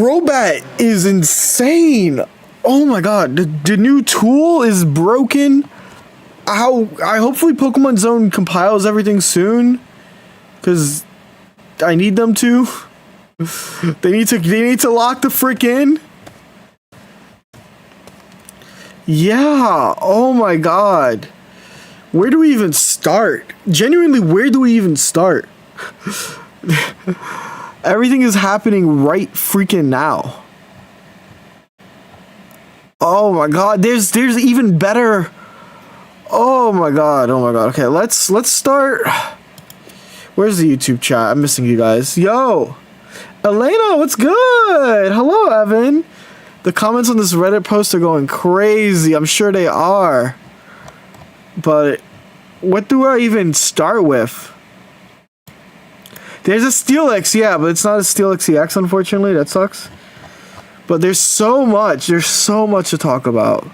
Crobat is insane. Oh my god, the new tool is broken. Hopefully Pokemon Zone compiles everything soon, because I need them to. They need to lock the frick in. Yeah. Oh my god. Where do we even start? Genuinely, where do we even start? Everything is happening right freaking now. Oh my god, there's even better. Oh my god. Okay, let's start. Where's the YouTube chat? I'm missing you guys. Yo, Elena, what's good? Hello, Evan. The comments on this Reddit post are going crazy. I'm sure they are. But what do I even start with? There's a Steelix, yeah, but it's not a Steelix EX, unfortunately. That sucks. But there's so much to talk about.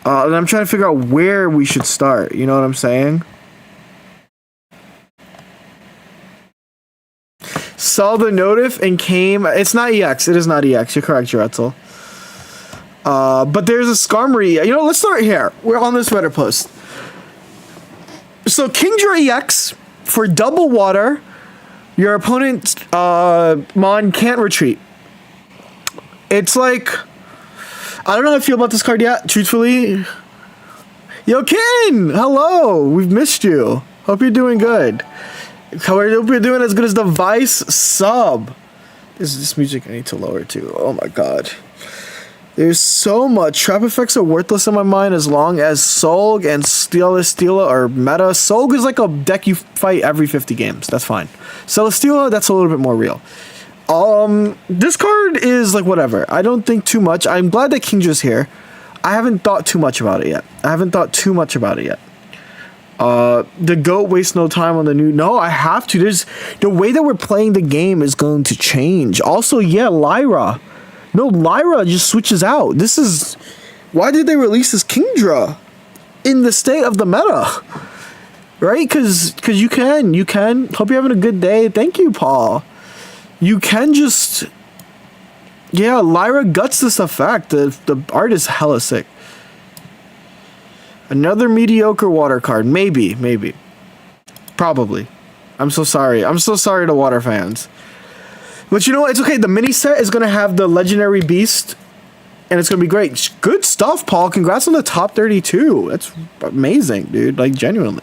And I'm trying to figure out where we should start. You know what I'm saying? Saw the notif and came. It's not EX. It is not EX. You're correct, Juretzel. But there's a Skarmory. You know, let's start here. We're on this Reddit post. So Kingdra EX for double water. Your opponent's Mon can't retreat. It's like, I don't know how I feel about this card yet, truthfully. Yo, Kin! Hello! We've missed you. Hope you're doing good. Hope you're doing as good as the Vice sub. This music I need to lower too. Oh my god. There's so much. Trap effects are worthless in my mind as long as Solg and Stila are meta. Solg is like a deck you fight every 50 games. That's fine. Celesteela, that's a little bit more real. This card is like whatever. I don't think too much. I'm glad that Kingdra's here. I haven't thought too much about it yet. The GOAT wastes no time on the new. No, I have to. There's the way that we're playing the game is going to change. Also, yeah, Lyra. No, Lyra just switches out. This is why did they release this Kingdra in the state of the meta? Right? Because you can. Hope you're having a good day. Thank you, Paul. You can just, yeah, Lyra guts this effect. The art is hella sick. Another mediocre water card. Maybe. Probably. I'm so sorry to water fans. But you know what? It's okay. The mini set is going to have the legendary beast. And it's going to be great. Good stuff, Paul. Congrats on the top 32. That's amazing, dude. Like, genuinely.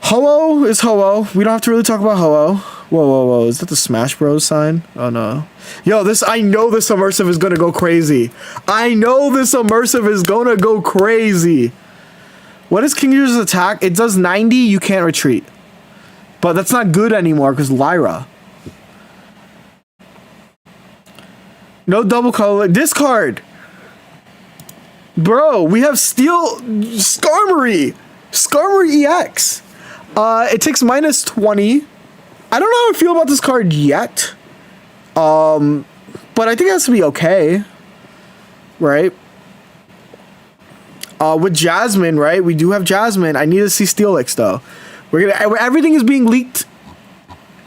Ho-Oh is Ho-Oh. We don't have to really talk about Ho-Oh. Whoa. Is that the Smash Bros sign? Oh, no. Yo, I know this immersive is going to go crazy. What is Kingdra's attack? It does 90. You can't retreat. But that's not good anymore because Lyra. No double color. Discard. Bro, we have Skarmory. Skarmory EX. It takes minus 20. I don't know how I feel about this card yet. But I think it has to be okay. Right? With Jasmine, right? We do have Jasmine. I need to see Steelix, though. Everything is being leaked,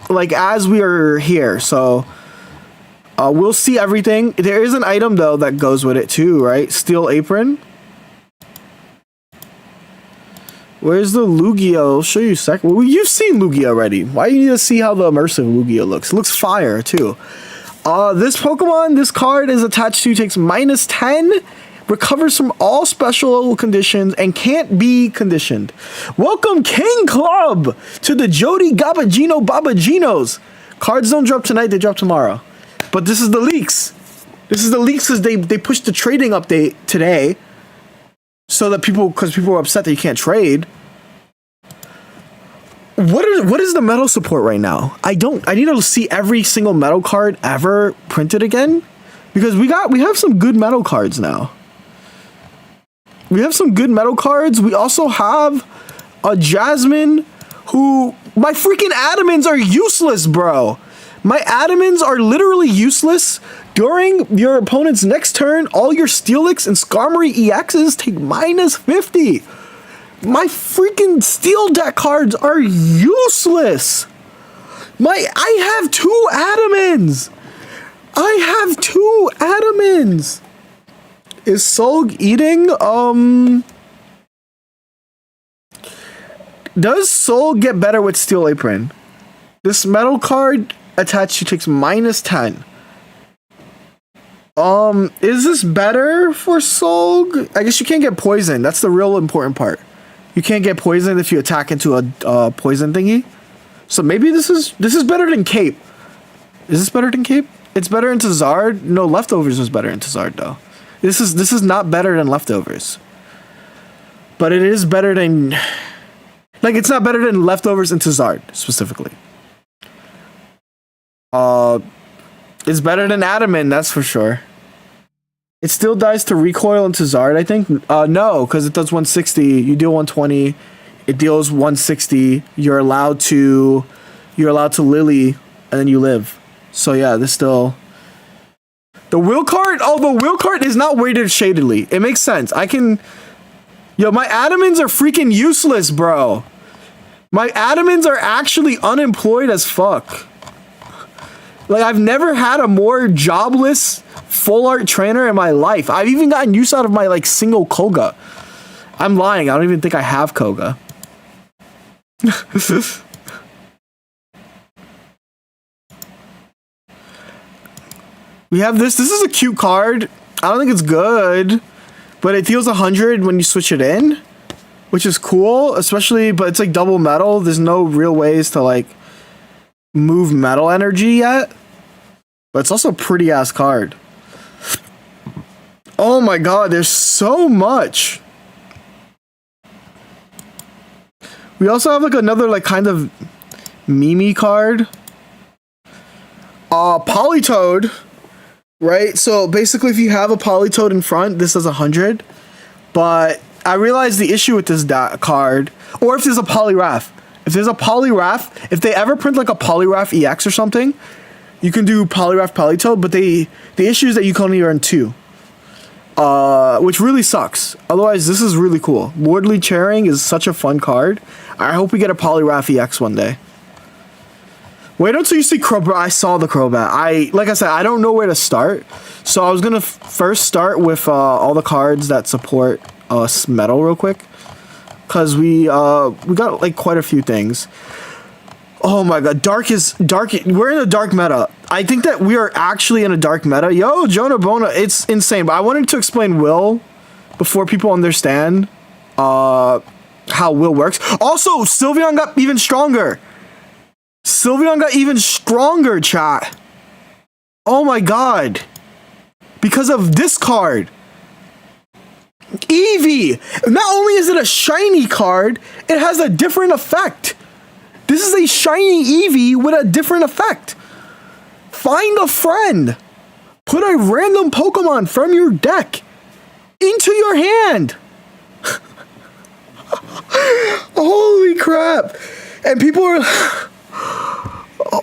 like, as we are here. So, we'll see everything. There is an item, though, that goes with it, too, right? Steel Apron. Where's the Lugia? I'll show you a second. Well, you've seen Lugia already. Why do you need to see how the immersive Lugia looks? It looks fire, too. This Pokemon, this card is attached to, takes minus 10, recovers from all special conditions, and can't be conditioned. Welcome, King Club, to the Jody Gabagino Babaginos. Cards don't drop tonight, they drop tomorrow. But this is the leaks. Because they pushed the trading update today. So that people are upset that you can't trade. What is the metal support right now? I need to see every single metal card ever printed again, because we have some good metal cards now. We have some good metal cards. We also have a Jasmine who, my freaking Adamins are useless, bro. My Adamins are literally useless. During your opponent's next turn, all your Steelix and Skarmory EXs take minus 50. My freaking Steel deck cards are useless. I have 2 Adamins. I have 2 Adamins. Is Solg eating? Does Solg get better with Steel Apron? This metal card attached to takes -10. Is this better for Solg? I guess you can't get poisoned. That's the real important part. You can't get poisoned if you attack into a poison thingy. So maybe this is better than Cape. Is this better than Cape? It's better into Zard. No, Leftovers was better into Zard though. This is not better than Leftovers. But it is better than, like, it's not better than Leftovers into Zard specifically. It's better than Adaman, that's for sure. It still dies to recoil into Zard, I think. No, because it does 160. You deal 120. It deals 160. You're allowed to Lily, and then you live. So yeah, this still. The will card. Oh, the will card is not weighted shadedly. It makes sense. I can. Yo, my Adamins are freaking useless, bro. My Adamins are actually unemployed as fuck. Like, I've never had a more jobless full art trainer in my life. I've even gotten use out of my, like, single Koga. I'm lying. I don't even think I have Koga. We have this. This is a cute card. I don't think it's good, but it deals 100 when you switch it in, which is cool, especially, but it's like double metal. There's no real ways to, like, move metal energy yet, but it's also a pretty ass card. Oh my god, there's so much. We also have like another like kind of meme card. Politoed, right? So basically if you have a Politoed in front, this is 100, but I realized the issue with this card, or if there's a Poliwrath. If there's a Poliwrath, if they ever print like a Poliwrath EX or something, you can do Poliwrath Politoed, but the issue is that you can only earn 2. Which really sucks. Otherwise, this is really cool. Lordly Chairing is such a fun card. I hope we get a Poliwrath EX one day. Wait until you see Crobat. I saw the Crobat. Like I said, I don't know where to start. So I was gonna first start with all the cards that support metal real quick. Cause we got like quite a few things. Oh my god, dark. We're in a dark meta. I think that we are actually in a dark meta. Yo, Jonah Bona, it's insane. But I wanted to explain Will before people understand how Will works. Also, Sylveon got even stronger. Sylveon got even stronger, chat. Oh my god. Because of this card. Eevee! Not only is it a shiny card, it has a different effect. This is a shiny Eevee with a different effect. Find a friend. Put a random Pokemon from your deck into your hand. Holy crap. And people are...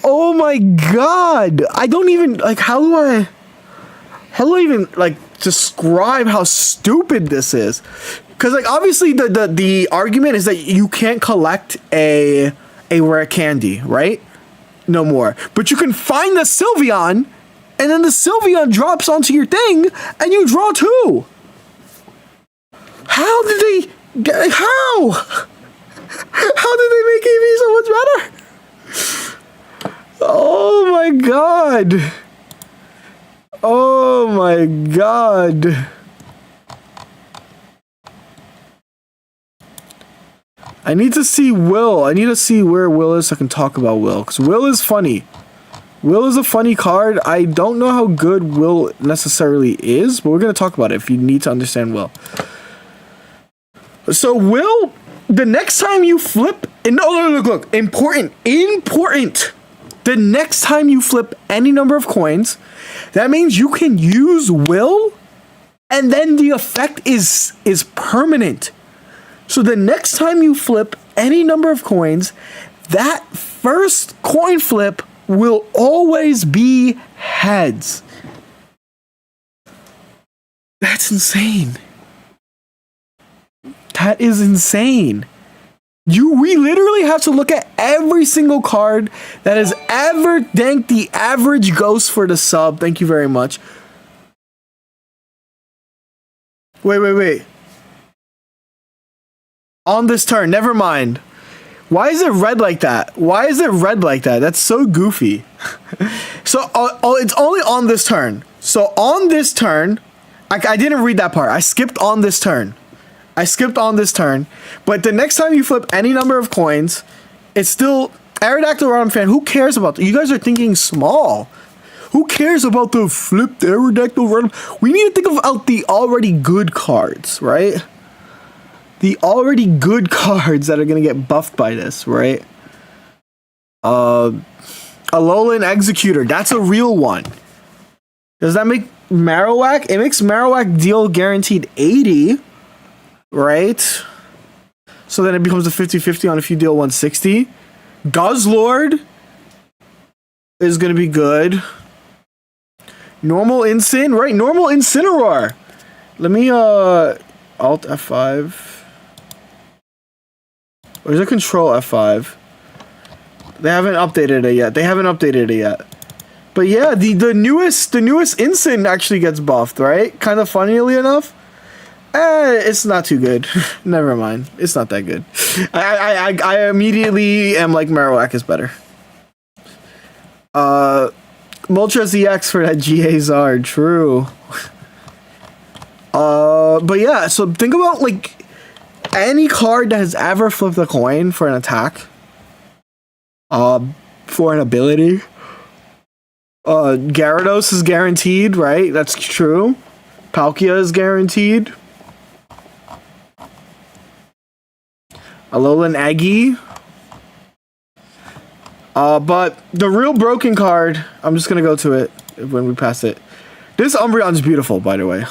Oh my god. I don't even... Like, how do I even, like, describe how stupid this is? Because, like, obviously the argument is that you can't collect a rare candy, right? No more. But you can find the Sylveon, and then the Sylveon drops onto your thing, and you draw 2. How did they get, like, how? How did they make Eevee so much better? Oh my god. Oh my god. I need to see Will. I need to see where Will is so I can talk about Will. Because Will is funny. Will is a funny card. I don't know how good Will necessarily is, but we're going to talk about it if you need to understand Will. So Will, the next time you flip... Look. Important. The next time you flip any number of coins, that means you can use Will, and then the effect is permanent. So the next time you flip any number of coins, that first coin flip will always be heads. That's insane. That is insane. We literally have to look at every single card that has ever thanked the average ghost for the sub. Thank you very much. Wait. On this turn, never mind. Why is it red like that? Why is it red like that? That's so goofy. So it's only on this turn. So on this turn, I didn't read that part. I skipped on this turn. But the next time you flip any number of coins, it's still Aerodactyl Donphan. Who cares about that? You guys are thinking small. Who cares about the flipped Aerodactyl Donphan? We need to think about the already good cards, right? The already good cards that are gonna get buffed by this, right? Alolan Executor. That's a real one. Does that make Marowak? It makes Marowak deal guaranteed 80. Right? So then it becomes a 50-50 on if you deal 160. Guzzlord is going to be good. Normal Incin, right? Normal Incineroar. Let me, Alt F5. Or is it Control F5? They haven't updated it yet. But yeah, the newest Incin actually gets buffed, right? Kind of funnily enough. It's not too good. Never mind. It's not that good. I immediately am like Marowak is better. Moltres EX for that GA Zard. True. But yeah, so think about like any card that has ever flipped a coin for an attack. For an ability. Gyarados is guaranteed, right? That's true. Palkia is guaranteed. Alolan Aggie. But the real broken card, I'm just gonna go to it when we pass it. This Umbreon's beautiful, by the way.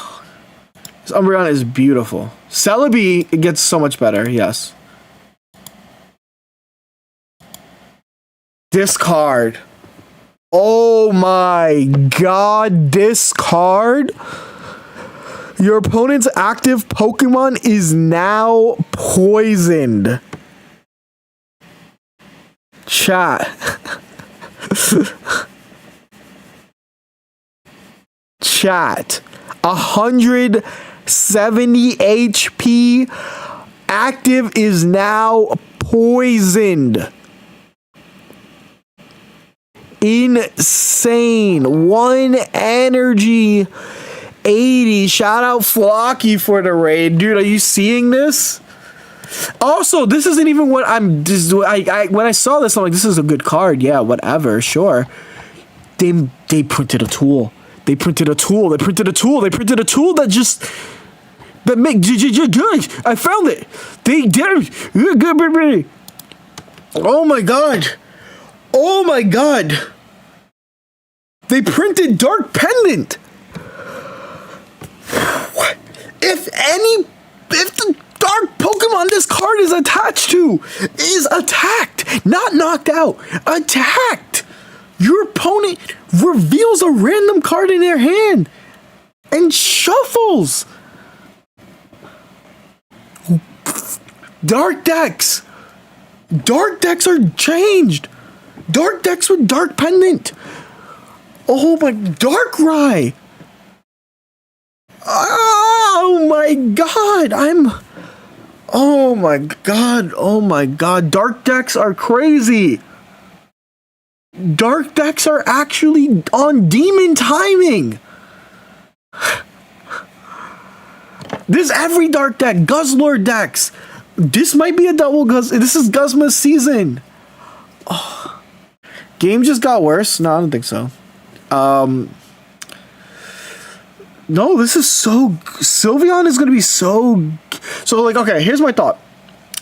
This Umbreon is beautiful. Celebi, it gets so much better, yes. This card. Oh my god, this card. Your opponent's active Pokemon is now poisoned. Chat. Chat. 170 HP. Active is now poisoned. Insane. 1 energy. 80. Shout out Flocky for the raid. Dude, are you seeing this? Also, this isn't even what I'm just when I saw this, I'm like, this is a good card. Yeah, whatever, sure. They printed a tool. They printed a tool that just I found it. They did. Oh my god. Oh my god. They printed Dark Pendant. If the dark Pokemon this card is attached to is attacked, not knocked out, attacked, your opponent reveals a random card in their hand and shuffles. Dark decks are changed. Dark decks with Dark Pendant. Oh my, Darkrai. Oh my god, oh my god, dark decks are crazy. Dark decks are actually on demon timing. This every dark deck, Guzzlord decks. This might be a double this is Guzma's season. Oh. Game just got worse? No, I don't think so. No, this is so... Sylveon is going to be so... So, like, okay, here's my thought.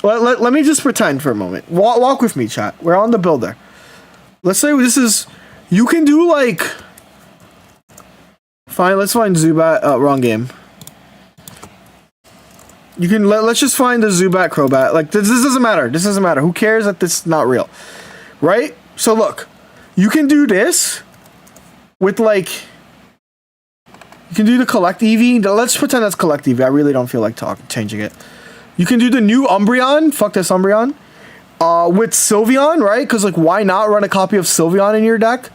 Let me just pretend for a moment. Walk with me, chat. We're on the builder. Let's say this is... You can do, like... Fine, let's find Zubat... wrong game. You can... Let's just find the Zubat Crobat. Like, this doesn't matter. This doesn't matter. Who cares that this is not real? Right? So, look. You can do this... With, like... You can do the collect Eevee. Let's pretend that's collect Eevee. I really don't feel like changing it. You can do the new Umbreon. Fuck this Umbreon. With Sylveon, right? Because, like, why not run a copy of Sylveon in your deck?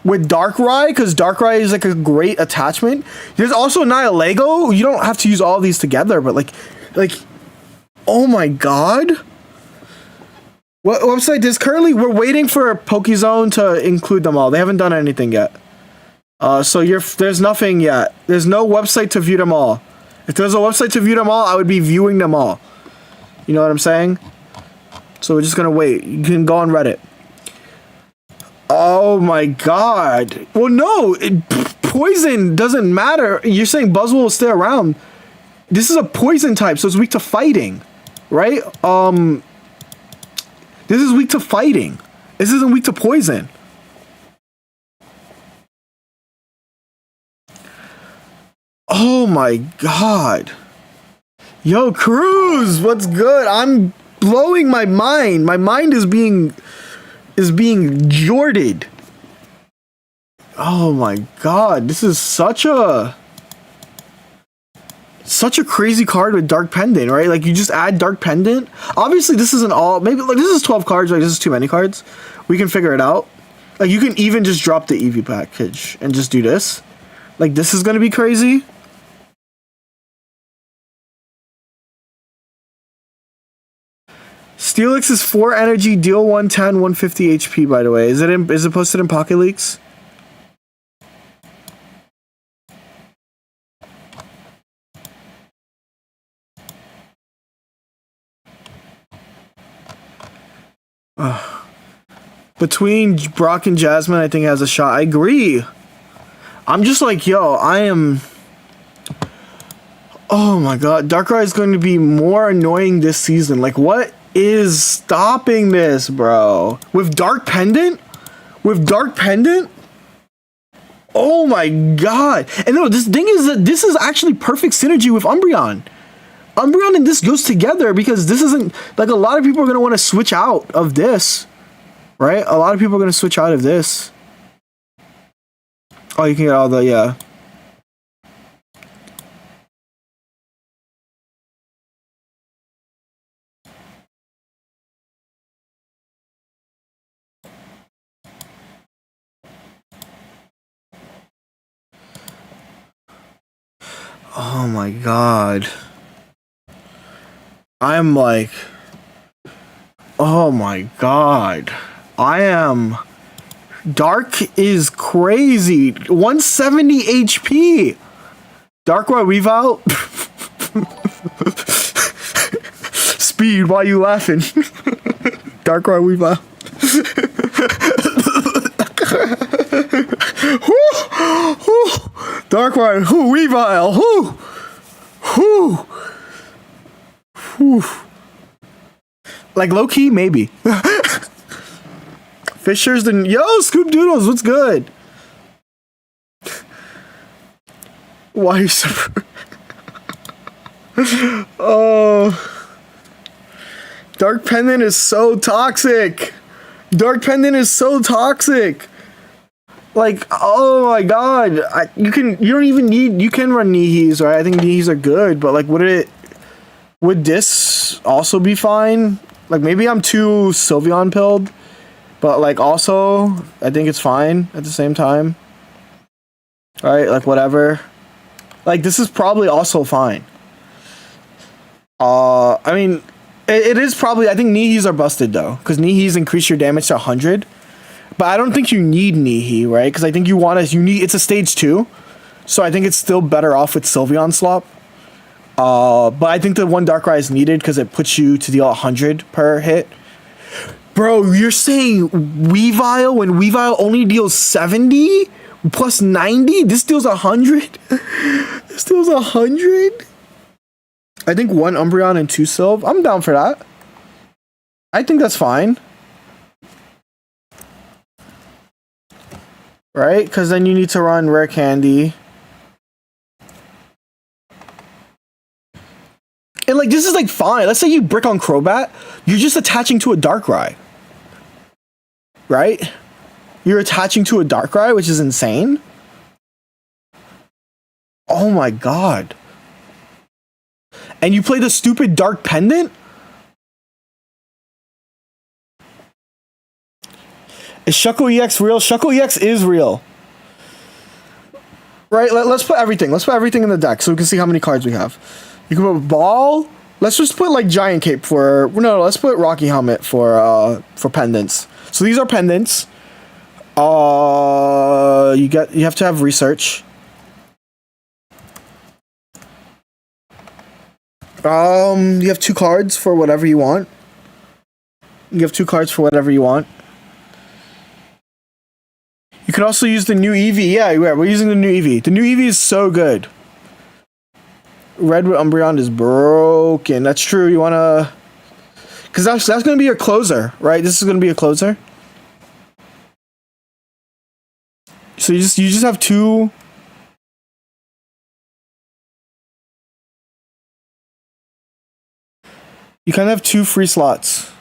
With Darkrai, because Darkrai is, like, a great attachment. There's also Nihilego. You don't have to use all these together, but, like, oh my god. What website is currently? We're waiting for PokeZone to include them all. They haven't done anything yet. So there's nothing yet. There's no website to view them all. If there's a website to view them all, I would be viewing them all. You know what I'm saying? So we're just gonna wait. You can go on Reddit. Oh my god. Well, no, poison doesn't matter. You're saying Buzzwole will stay around. This is a poison type, so it's weak to fighting, right? This is weak to fighting. This isn't weak to poison. Oh my god. Yo, Cruz, what's good? I'm blowing my mind. My mind is being jorded. Oh my god, this is such a crazy card with Dark Pendant, right? Like, you just add Dark Pendant. Obviously, this isn't all. Maybe, like, this is 12 cards, right? This is too many cards. We can figure it out. Like, you can even just drop the Eevee package and just do this. Like, this is gonna be crazy. Steelix is 4 energy, deal 110, 150 HP, by the way. Is it posted in Pocket Leaks? Between Brock and Jasmine, I think has a shot. I agree. I'm just like, yo, I am... Oh my god, Darkrai is going to be more annoying this season. Like, what is stopping this, bro? With Dark Pendant? With Dark Pendant? Oh my god. And no, this thing is that this is actually perfect synergy with Umbreon. Umbreon and this goes together because this isn't... Like, a lot of people are going to want to switch out of this. Right? A lot of people are going to switch out of this. Oh, you can get all the... Yeah. Oh my god. I'm like... Oh my god. I am... Dark is crazy. 170 HP. Darkrai Weavile. Speed, why you laughing? Darkrai Weavile. Darkrai, Weavile. Like, low-key, maybe. Fisher's the... Yo, Scoop Doodles, what's good? Why are you so... Oh... Dark Pendant is so toxic. Dark Pendant is so toxic. Like, oh my god. You don't even need... You can run Nihis, right? I think Nihis are good, but like, would this also be fine? Like, maybe I'm too Sylveon pilled. But, like, also, I think it's fine at the same time. Right? Like, whatever. Like, this is probably also fine. I mean, it is probably... I think Nihis are busted, though. Because Nihis increase your damage to 100. But I don't think you need Nihi, right? Because I think you want to... It's a stage 2. So I think it's still better off with Sylveon Slop. But I think the one Darkrai is needed because it puts you to deal 100 per hit. Bro, you're saying Weavile when Weavile only deals 70 plus 90? This deals 100? This deals 100? I think 1 Umbreon and 2 Sylve. I'm down for that. I think that's fine. Right? Because then you need to run Rare Candy. And like, this is like fine. Let's say you brick on Crobat. You're just attaching to a Darkrai. Right? You're attaching to a Darkrai, which is insane. Oh my god. And you play the stupid Dark Pendant? Is Shuckle EX real? Shuckle EX is real. Right, let's put everything. Let's put everything in the deck so we can see how many cards we have. You can put Ball. Let's just put like Giant Cape for... No, let's put Rocky Helmet for pendants. So these are pendants. You have to have research. You have 2 cards for whatever you want. You have 2 cards for whatever you want. You can also use the new Eevee. Yeah, we're using the new Eevee. The new Eevee is so good. Red with Umbreon is broken. That's true. You wanna... Because that's going to be your closer, right? This is going to be a closer. So you just have 2... You kind of have 2 free slots.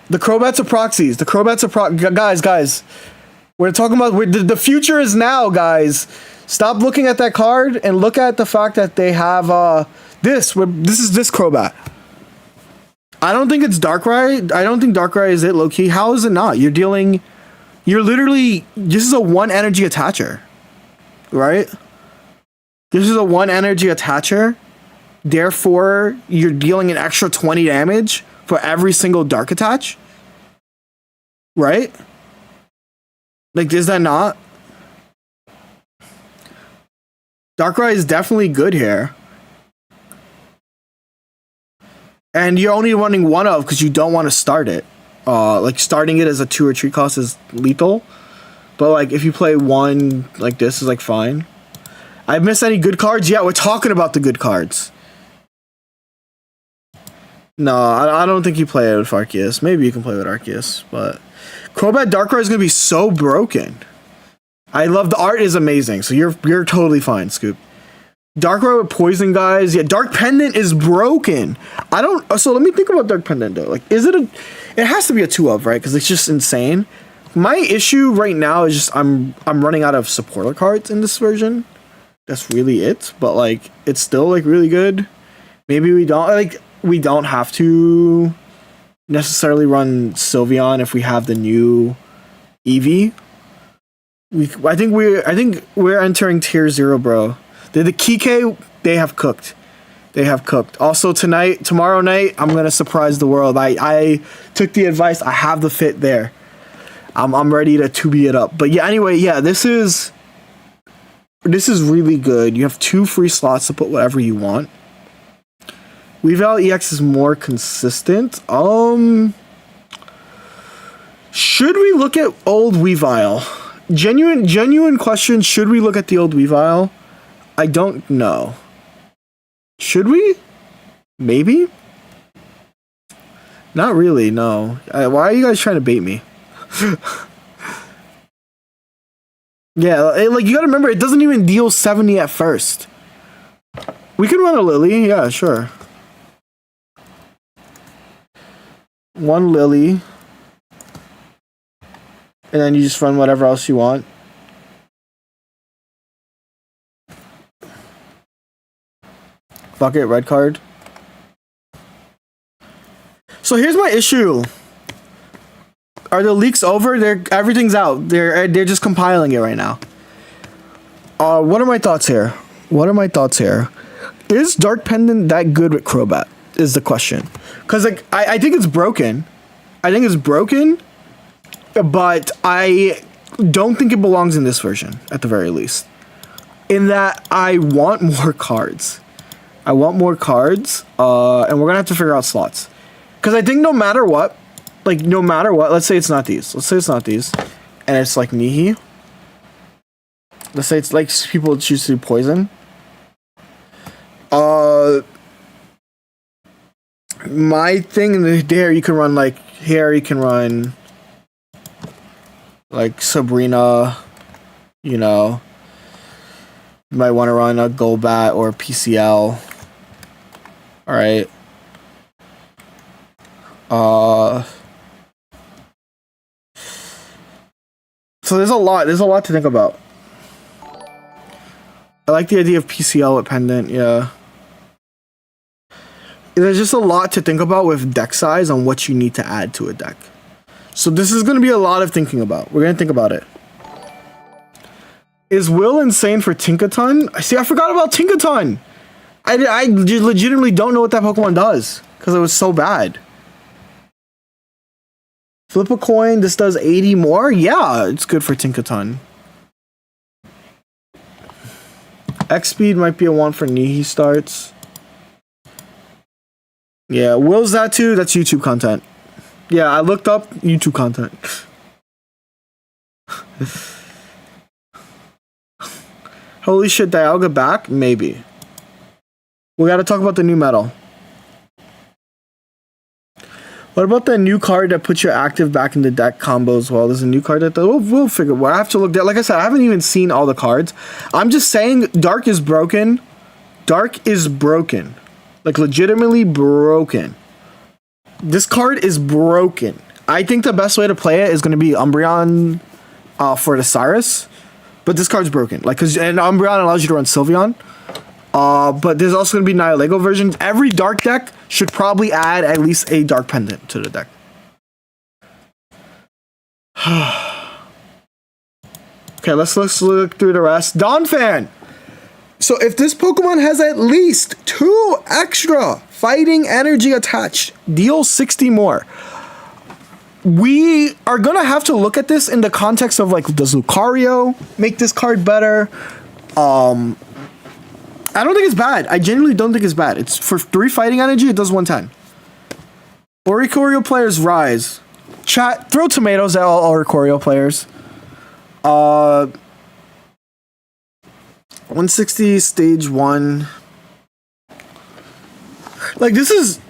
The Crobats are proxies. Guys. We're talking about... the future is now, guys. Stop looking at that card and look at the fact that they have this. This is this Crobat. I don't think it's Darkrai. I don't think Darkrai is it, low-key. How is it not? You're literally... This is a 1 energy attacher. Right? This is a 1 energy attacher. Therefore, you're dealing an extra 20 damage for every single Dark attach. Right? Like, is that not? Darkrai is definitely good here. And you're only running 1 of because you don't want to start it. Like, starting it as a 2 retreat cost is lethal. But, like, if you play 1 like this is, like, fine. I missed any good cards? Yeah, we're talking about the good cards. No, I don't think you play it with Arceus. Maybe you can play with Arceus, but... Crobat Darkrai is going to be so broken. I love the art is amazing, so you're totally fine, Scoop. Darkrai with Poison, guys. Yeah, Dark Pendant is broken. So let me think about Dark Pendant, though. Like, it has to be a 2 of, right? Because it's just insane. My issue right now is just I'm running out of supporter cards in this version. That's really it. But, like, it's still, like, really good. Maybe we don't have to necessarily run Sylveon if we have the new Eevee. I think we're entering tier 0, bro. The Kike, they have cooked. Also tomorrow night, I'm gonna surprise the world. I took the advice. I have the fit there. I'm ready to 2B it up. But yeah, anyway, yeah, this is really good. You have 2 free slots to put whatever you want. Weavile EX is more consistent. Should we look at old Weavile? Genuine question, should we look at the old Weavile? I don't know. Should we? Maybe? Not really, no. Why are you guys trying to bait me? Yeah, like, you gotta remember, it doesn't even deal 70 at first. We can run a Lily, yeah, sure. 1 Lily. And then you just run whatever else you want. Fuck it, red card. So here's my issue. Are the leaks over? Everything's out. They're just compiling it right now. What are my thoughts here? Is Dark Pendant that good with Crobat? Is the question. Because, like, I think it's broken. But I don't think it belongs in this version, at the very least. In that, I want more cards. And we're going to have to figure out slots. Because I think no matter what, let's say it's not these. And it's, like, Nihi. Let's say it's, like, people choose to do poison. My thing there, you can run, like, like Sabrina, you know. You might want to run a Golbat or a PCL. Alright. So there's a lot to think about. I like the idea of PCL with Pendant, yeah. there's just a lot to think about with deck size on what you need to add to a deck. So this is going to be a lot of thinking about. We're going to think about it. Is Will insane for Tinkaton? See, I forgot about Tinkaton. I legitimately don't know what that Pokemon does because it was so bad. Flip a coin. This does 80 more. Yeah, it's good for Tinkaton. X speed might be a one for Nihi starts. Yeah, Will's that too. That's YouTube content. Yeah, I looked up YouTube content. Holy shit, Dialga back? Maybe. We gotta talk about the new metal. What about the new card that puts your active back in the deck combo as well? There's a new card that we'll figure. Well, I have to look there. Like I said, I haven't even seen all the cards. I'm just saying, Dark is broken. Dark is broken. Like, legitimately broken. This card is broken. I think the best way to play it is going to be Umbreon for the Cyrus. But this card's broken. Like, and Umbreon allows you to run Sylveon. But there's also going to be Nihilego versions. Every Dark deck should probably add at least a Dark Pendant to the deck. Okay, let's look through the rest. Donphan! So if this Pokemon has at least 2 extra fighting energy attached, deal 60 more. We are going to have to look at this in the context of, like, does Lucario make this card better? I don't think it's bad. I genuinely don't think it's bad. It's for 3 fighting energy, it does 110. Oricorio players rise. Chat, throw tomatoes at all Oricorio players. 160 stage 1. Like, this is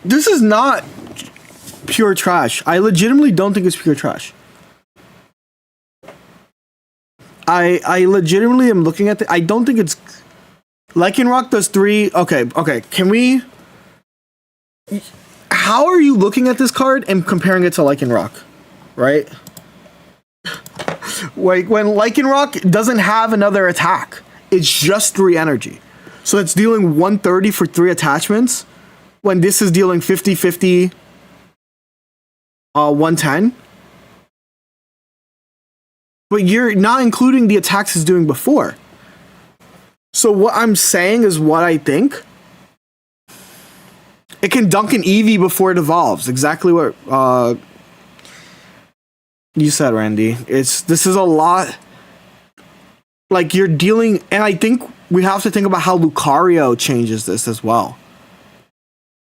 not pure trash. I legitimately don't think it's pure trash. I legitimately am looking at I don't think it's Lycanroc does 3. Okay. Can we? How are you looking at this card and comparing it to Lycanroc? Right? Like, when Lycanroc doesn't have another attack, it's just 3 energy. So it's dealing 130 for 3 attachments, when this is dealing 50-50, 110. But you're not including the attacks it's doing before. So what I'm saying is what I think. It can dunk an Eevee before it evolves. Exactly what you said, Randy. This is a lot. Like, you're dealing, and I think we have to think about how Lucario changes this as well.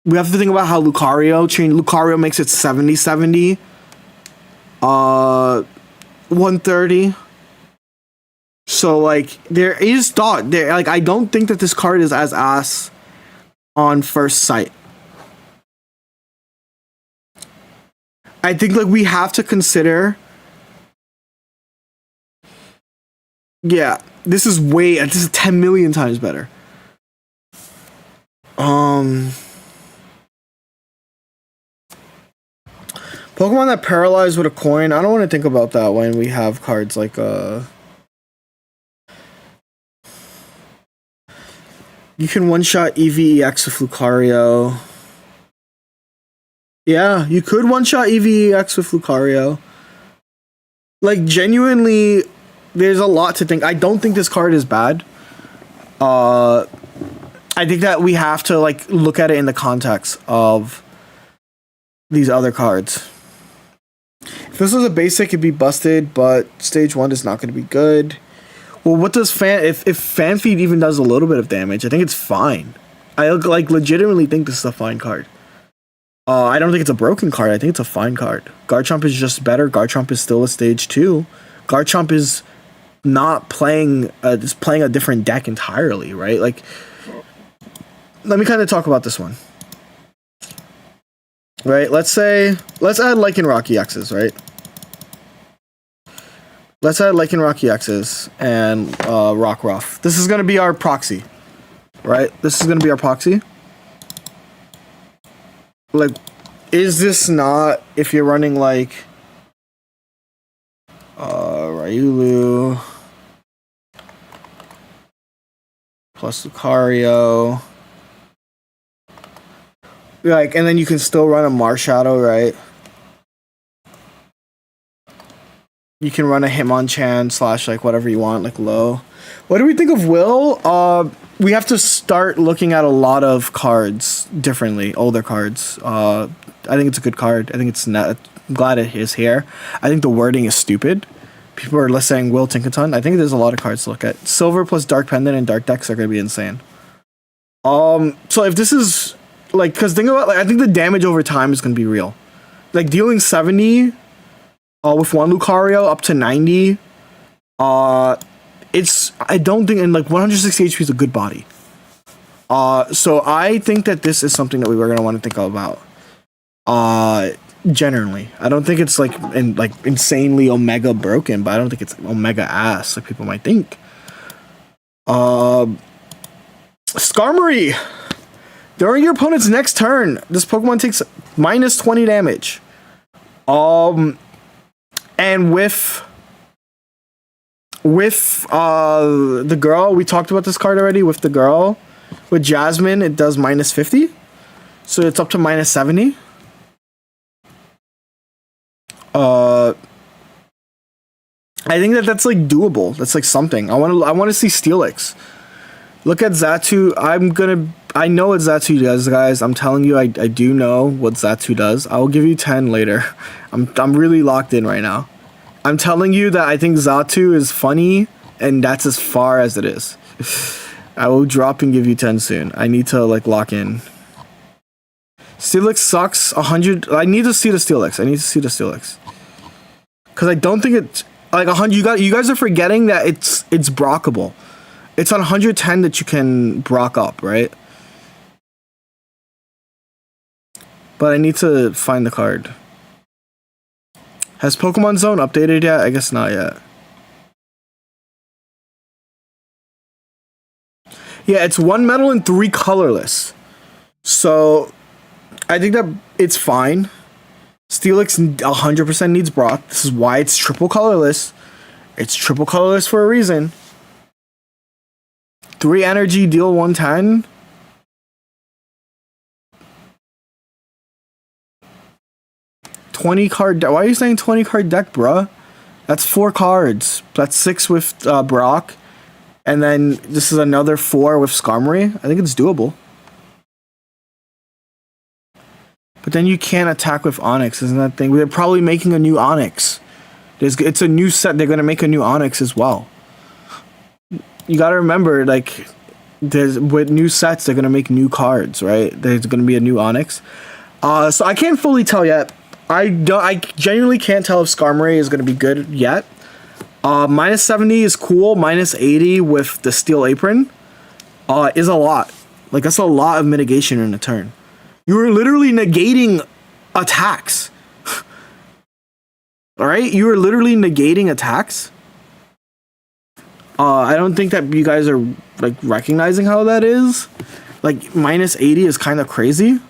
We have to think about how Lucario makes it 70-70. 130. So, like, there is thought there. Like, I don't think that this card is as ass on first sight. I think, like, we have to consider. Yeah, this is 10 million times better. Pokemon that paralyze with a coin. I don't want to think about that when we have cards like you can one-shot Eevee EX with Lucario. Yeah, you could one-shot Eevee EX with Lucario. Like, genuinely, there's a lot to think. I don't think this card is bad. I think that we have to, like, look at it in the context of these other cards. If this was a basic, it'd be busted, but stage 1 is not going to be good. Well, what does if Fanfeed even does a little bit of damage, I think it's fine. I, like, legitimately think this is a fine card. I don't think it's a broken card. I think it's a fine card. Garchomp is just better. Garchomp is still a stage 2. Garchomp is not playing, is playing a different deck entirely, right? Like, let me kind of talk about this one. Right, let's add Lycanroc EXs, right? Let's add Lycanroc EXs and Rockruff. This is going to be our proxy, right? This is going to be our proxy. Like, is this not, if you're running, like, Ryulu plus Lucario, Like, and then you can still run a Marshadow, right? You can run a Hitmonchan / like whatever you want, like low. What do we think of Will? We have to start looking at a lot of cards differently, older cards. I think it's a good card. I think it's not. I'm glad it is here. I think the wording is stupid. People are saying Will Tinkaton. I think there's a lot of cards to look at. Silver plus Dark Pendant and Dark decks are going to be insane. So if this is like, because think about, like, I think the damage over time is going to be real. Like dealing 70 with one Lucario up to 90. I don't think, and like 160 HP is a good body. So I think that this is something that we were going to want to think about. Generally, I don't think it's like insanely Omega broken, but I don't think it's Omega ass like people might think. Skarmory. During your opponent's next turn, this Pokemon takes minus 20 damage. And with the girl, we talked about this card already. With the girl, with Jasmine, it does minus 50, so it's up to minus 70. I think that's like doable. That's like something. I want to see Steelix. Look at Xatu. I know what Xatu does, guys. I'm telling you, I do know what Xatu does. I will give you 10 later. I'm really locked in right now. I'm telling you that I think Xatu is funny, and that's as far as it is. I will drop and give you 10 soon. I need to like lock in. Steelix sucks. 100. I need to see the Steelix. Because I don't think it's like 100. You guys are forgetting that it's brockable. It's on 110 that you can brock up, right? But I need to find the card. Has Pokemon Zone updated yet? I guess not yet. Yeah, it's 1 metal and 3 colorless. So I think that it's fine. Steelix 100% needs Brock. This is why it's triple colorless. It's triple colorless for a reason. 3 energy, deal 110. $20 card deck. Why are you saying 20 card deck, bruh? That's 4 cards. That's 6 with Brock. And then this is another 4 with Skarmory. I think it's doable. But then you can't attack with Onix, isn't that thing? They're probably making a new Onix. It's a new set. They're going to make a new Onix as well. You got to remember, like, with new sets, they're going to make new cards, right? There's going to be a new Onix. So I can't fully tell yet. I genuinely can't tell if Skarmory is going to be good yet. Minus 70 is cool. Minus 80 with the Steel Apron is a lot. Like, that's a lot of mitigation in a turn. You're literally negating attacks. Alright? You are literally negating attacks. I don't think that you guys are like recognizing how that is. Like, minus 80 is kind of crazy.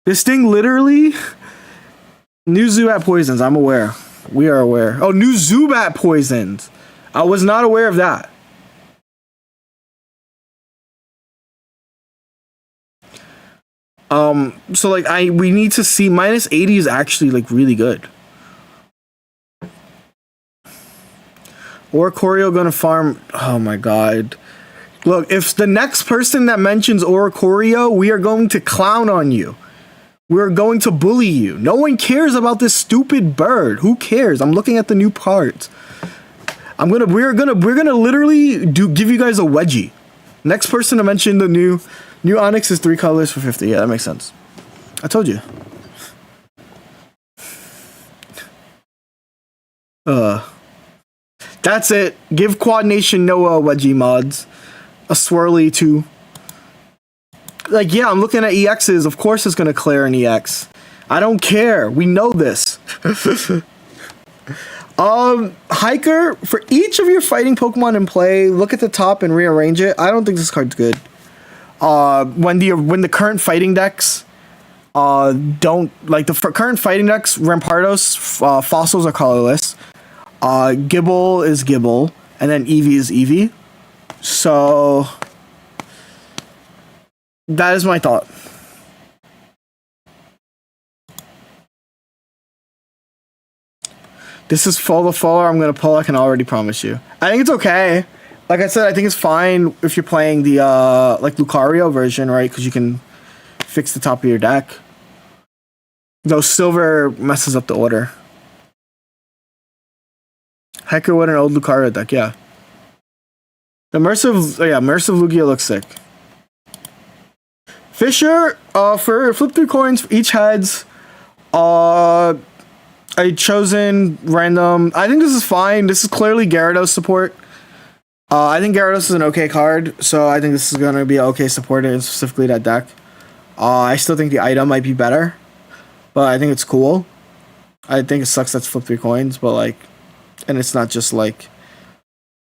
This thing literally... New Zubat poisons, I'm aware. We are aware. Oh, new Zubat poisons. I was not aware of that. So like we need to see minus 80 is actually like really good. Oricorio gonna farm. Oh my god. Look, if the next person that mentions Oricorio, we are going to clown on you. We're going to bully you. No one cares about this stupid bird. Who cares? I'm looking at the new parts. We're gonna literally give you guys a wedgie. Next person to mention the new Onix is 3 colors for 50. Yeah, that makes sense. I told you. That's it. Give Quad Nation Noah wedgie mods. A swirly too. Like, yeah, I'm looking at EXs. Of course it's gonna clear an EX. I don't care. We know this. Hiker, for each of your fighting Pokemon in play, look at the top and rearrange it. I don't think this card's good. When the current fighting decks don't like the current fighting decks, Rampardos, fossils are colorless. Gibble is Gibble, and then Eevee is Eevee. So that is my thought. This is fall to fall I'm gonna pull, I can already promise you. I think it's okay. Like I said, I think it's fine if you're playing the like Lucario version, right? Because you can fix the top of your deck. Though silver messes up the order. Hecker with an old Lucario deck, yeah. The Immersive Lugia looks sick. Fisher, for flip through coins for each heads, a chosen random. I think this is fine. This is clearly Gyarados support. I think Gyarados is an okay card, so I think this is going to be okay supported, specifically that deck. I still think the item might be better, but I think it's cool. I think it sucks that's flip 3 coins, but like, and it's not just like,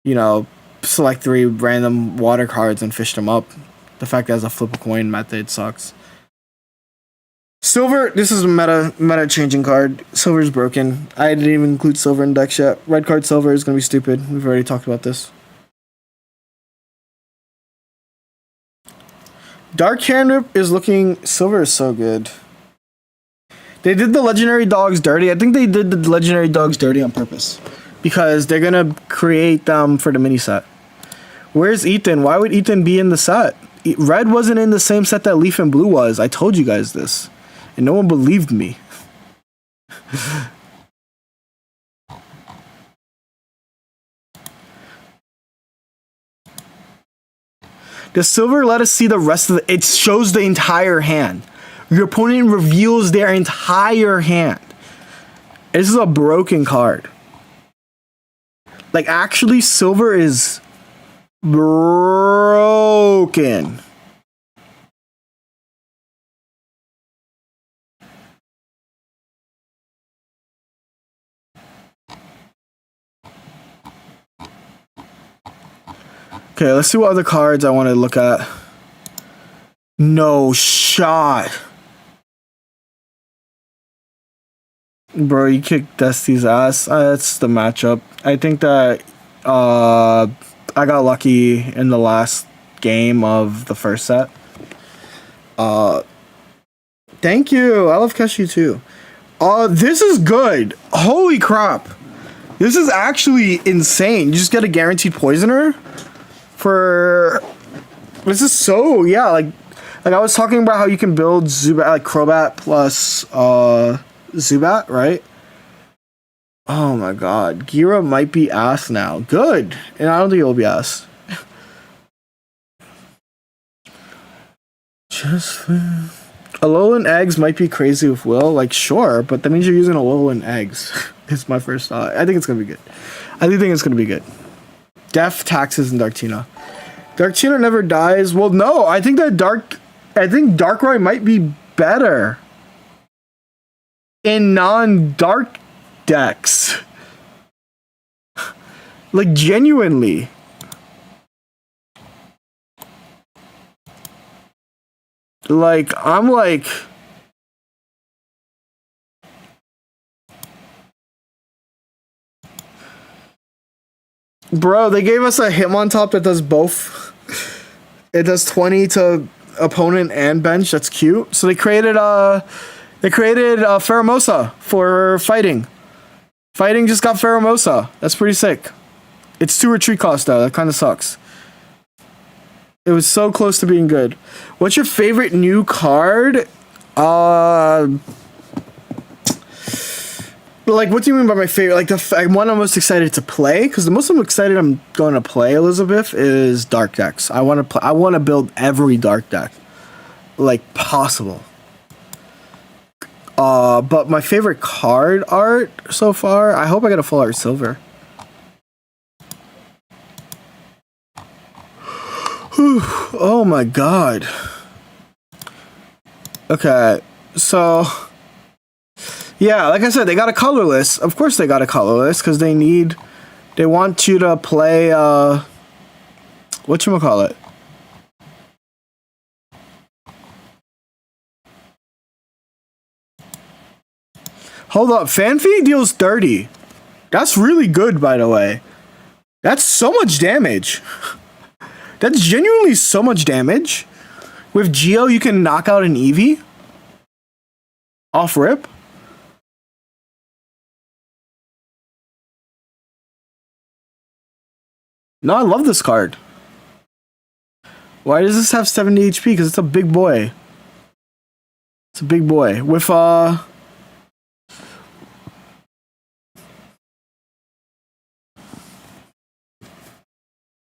you know, select 3 random water cards and fish them up. The fact that it's a flip a coin method sucks. Silver, this is a meta changing card. Silver's broken. I didn't even include silver in decks yet. Red card silver is going to be stupid. We've already talked about this. Dark Canrip is looking... Silver is so good. They did the legendary dogs dirty. I think they did the legendary dogs dirty on purpose. Because they're going to create them for the mini set. Where's Ethan? Why would Ethan be in the set? Red wasn't in the same set that Leaf and Blue was. I told you guys this. And no one believed me. The silver let us see the rest of the... It shows the entire hand. Your opponent reveals their entire hand. This is a broken card. Like, actually, silver is broken. Okay, let's see what other cards I want to look at. No shot. Bro, you kicked Dusty's ass. That's the matchup. I think that I got lucky in the last game of the first set. Thank you. I love Cashew too. This is good. Holy crap. This is actually insane. You just get a guaranteed poisoner for... This is so... Yeah, like I was talking about how you can build Zubat, like Crobat plus Zubat, right? Oh my god. Gira might be ass now. Good. And I don't think it will be ass. Just... Alolan eggs might be crazy with Will. Like, sure, but that means you're using Alolan eggs. It's my first thought. I think it's going to be good. I do think it's going to be good. Def, Taxes, and Darktina. Darktina never dies. Well, no. I think Darkrai might be better in non-dark decks. Like, genuinely. Like, I'm like... Bro, they gave us a Hitmontop that does both. It does 20 to opponent and bench. That's cute. So they created Pheromosa for fighting. Fighting just got Pheromosa. That's pretty sick. It's 2 retreat cost though. That kind of sucks. It was so close to being good. What's your favorite new card? Like, what do you mean by my favorite? Like, the one I'm most excited to play, because the most I'm excited I'm going to play, Elizabeth, is dark decks. I want to build every dark deck, like, possible. But my favorite card art so far, I hope I get a full art silver. Whew, oh my god. Okay, so... Yeah, like I said, they got a colorless. Of course they got a colorless, because they want you to play, whatchamacallit? Hold up, Fanfy deals 30. That's really good, by the way. That's so much damage. That's genuinely so much damage. With Geo, you can knock out an Eevee. Off rip. No, I love this card. Why does this have 70 HP? Because it's a big boy. It's a big boy. With,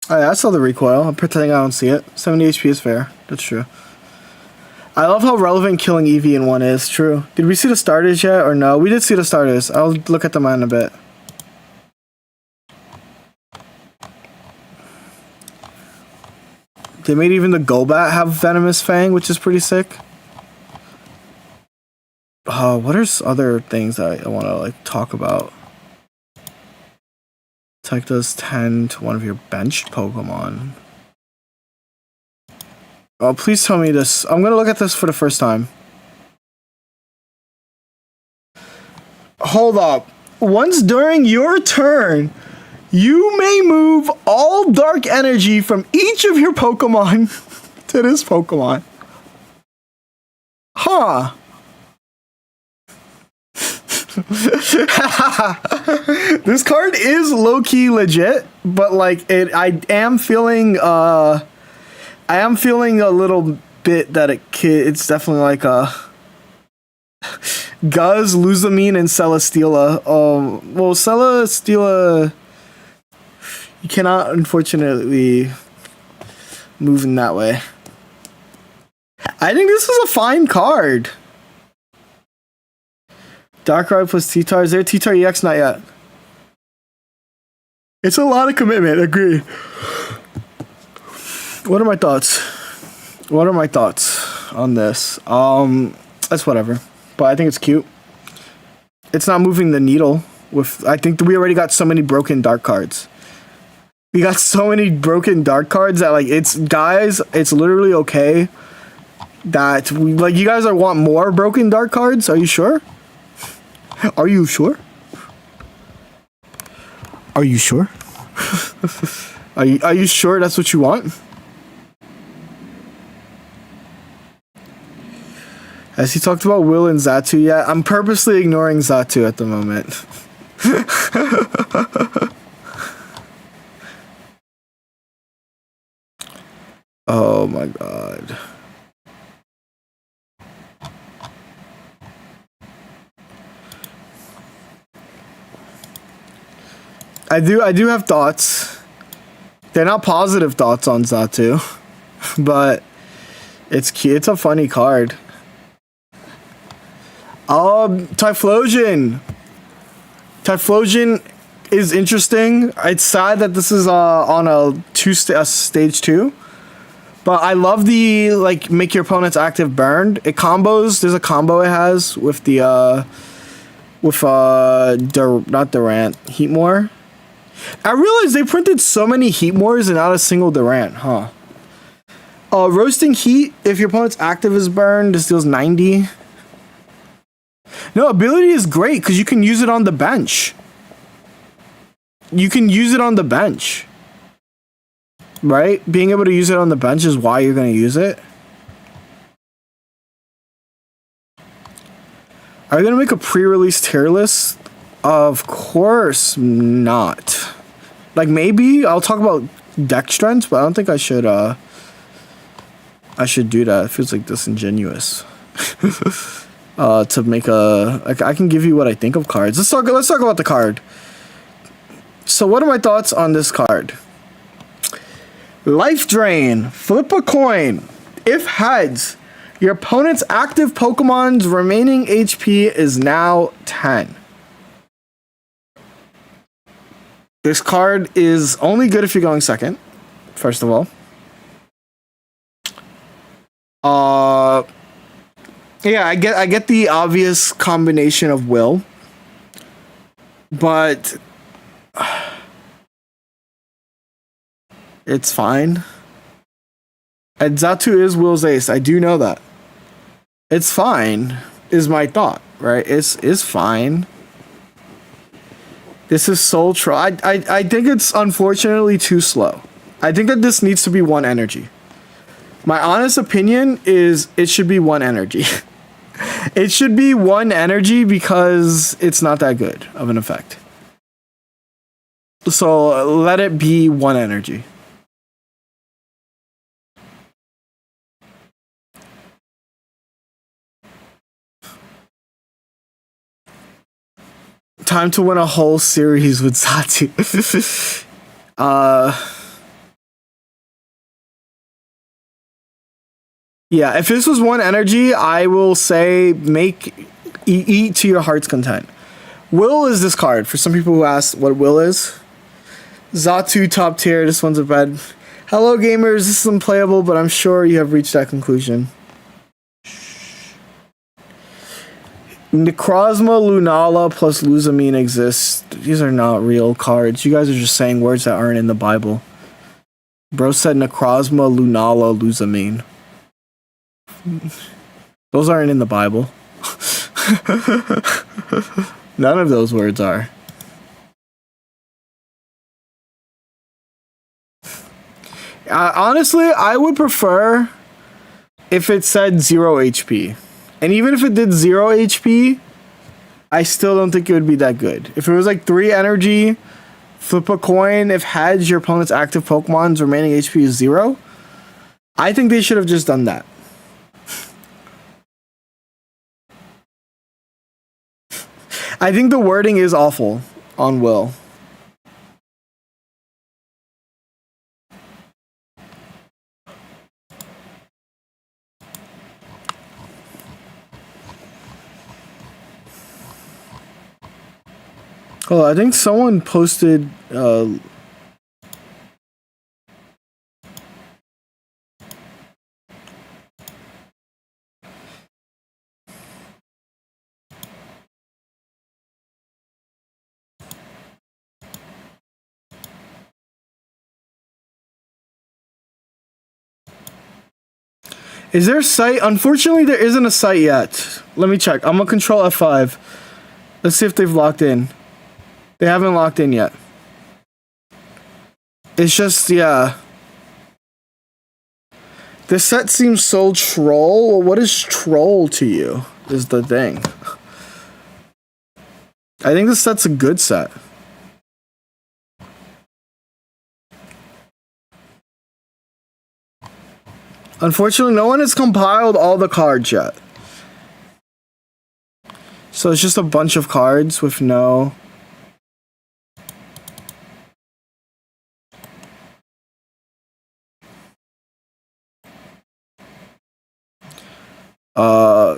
Oh, yeah, I saw the recoil. I'm pretending I don't see it. 70 HP is fair. That's true. I love how relevant killing Eevee in one is. True. Did we see the starters yet or no? We did see the starters. I'll look at them in a bit. They made even the Golbat have Venomous Fang, which is pretty sick. Oh, what are other things that I want to like talk about? Attack does 10 to one of your benched Pokemon. Oh, please tell me this. I'm gonna look at this for the first time. Hold up. Once during your turn, you may move all dark energy from each of your Pokemon to this Pokemon. Huh. This card is low-key legit, but like I am feeling a little bit that it's definitely like a Guzz, Luzamine, and Celesteela. Well, Celesteela, you cannot unfortunately move in that way. I think this is a fine card. Darkrai plus T-Tar. Is there a T-Tar EX? Not yet. It's a lot of commitment. Agreed. What are my thoughts? What are my thoughts on this? That's whatever. But I think it's cute. It's not moving the needle. I think we already got so many broken dark cards. We got so many broken dark cards that like it's literally okay that we like you guys want more broken dark cards. Are you sure? Are you sure? Are you sure? Are you sure that's what you want? Has he talked about Will and Xatu yet? I'm purposely ignoring Xatu at the moment. Oh my god. I do have thoughts. They're not positive thoughts on Xatu, but it's cute. It's a funny card. Typhlosion. Typhlosion is interesting. It's sad that this is on a stage 2. But I love the like make your opponent's active burned. It combos. There's a combo it has with the not Durant, Heatmore. I realized they printed so many Heatmores and not a single Durant, huh? Roasting Heat, if your opponent's active is burned, this deals 90. No, ability is great because you can use it on the bench. You can use it on the bench. Right? Being able to use it on the bench is why you're going to use it. Are you going to make a pre-release tier list? Of course not. Like maybe I'll talk about deck strengths, but I don't think I should do that. It feels like disingenuous. To make I can give you what I think of cards. Let's talk about the card. So what are my thoughts on this card? Life Drain. Flip a coin. If heads, your opponent's active Pokemon's remaining HP is now 10. This card is only good if you're going second, first of all. Yeah, I get the obvious combination of Will, but it's fine. And Xatu is Will's ace. I do know that. It's fine, is my thought, right? It's fine. This is Soul Troll. I think it's unfortunately too slow. I think that this needs to be 1 energy. My honest opinion is it should be 1 energy. It should be 1 energy because it's not that good of an effect. So let it be 1 energy. Time to win a whole series with Zatu. Yeah, if this was 1 energy, I will say eat to your heart's content. Will is this card. For some people who ask what Will is. Zatu top tier, this one's a bad. Hello gamers, this is unplayable, but I'm sure you have reached that conclusion. Necrozma, Lunala plus Luzamine exists. These are not real cards. You guys are just saying words that aren't in the Bible. Bro said Necrozma, Lunala, Luzamine. Those aren't in the Bible. None of those words are. Honestly, I would prefer if it said 0 HP. And even if it did 0 HP, I still don't think it would be that good. If it was like 3 energy, flip a coin, if had your opponent's active Pokemon's remaining HP is 0, I think they should have just done that. I think the wording is awful on Will. Oh, I think someone posted Is there a site? Unfortunately, there isn't a site yet. Let me check. I'm gonna control F5. Let's see if they've locked in. They haven't locked in yet. It's just, yeah. This set seems so troll. What is troll to you? Is the thing. I think this set's a good set. Unfortunately, no one has compiled all the cards yet. So it's just a bunch of cards with no...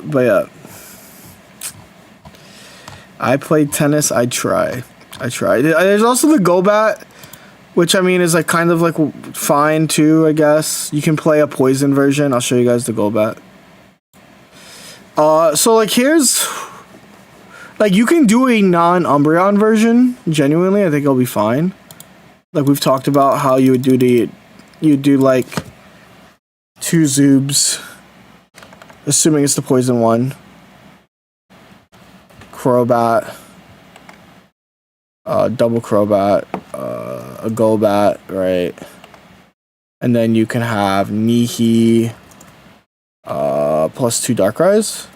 but yeah. I play tennis, I try. There's also the Golbat, which I mean is like kind of like fine too, I guess. You can play a poison version. I'll show you guys the Golbat. So like here's like you can do a non-Umbreon version. Genuinely, I think it'll be fine. Like we've talked about how you would do like 2 Zoobs, assuming it's the poison one. Crobat, double Crobat, a Golbat, right? And then you can have Nihi, plus 2 Darkrai's.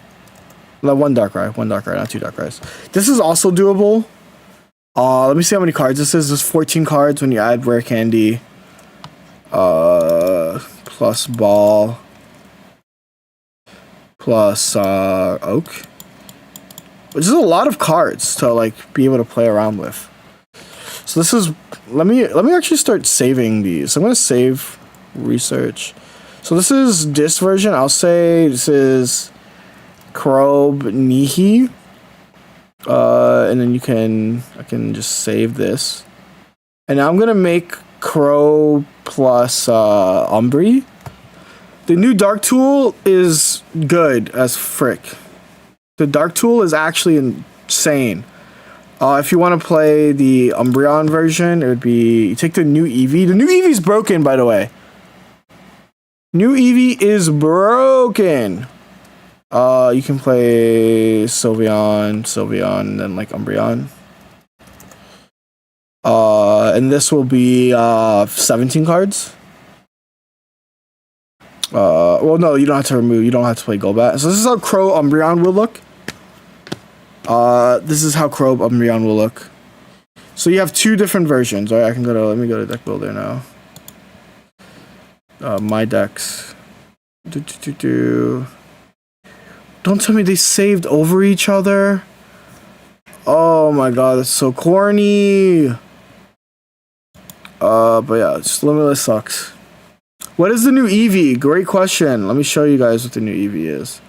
No, one Darkrai, not 2 Darkrai's. This is also doable. Let me see how many cards this is. There's 14 cards when you add Rare Candy, plus Ball, plus Oak. Which is a lot of cards to like be able to play around with. So this is let me actually start saving these. I'm gonna save research. So this is this version. I'll say this is Crobat Nihi. And then I can just save this. And now I'm gonna make Crow plus Umbri. The new Dark Tool is good as frick. The Dark Tool is actually insane. If you want to play the Umbreon version, it would be... You take the new Eevee. The new Eevee's broken, by the way. New Eevee is broken. You can play Sylveon, and then like Umbreon. And this will be 17 cards. Well, no, you don't have to play Golbat. So this is how Crow Umbreon will look. So you have two different versions. All right, I can go to, let me go to deck builder now. My decks. Don't tell me they saved over each other. Oh my god, that's so corny. But yeah, just Limitless sucks. What is the new Eevee? Great question. Let me show you guys what the new Eevee is.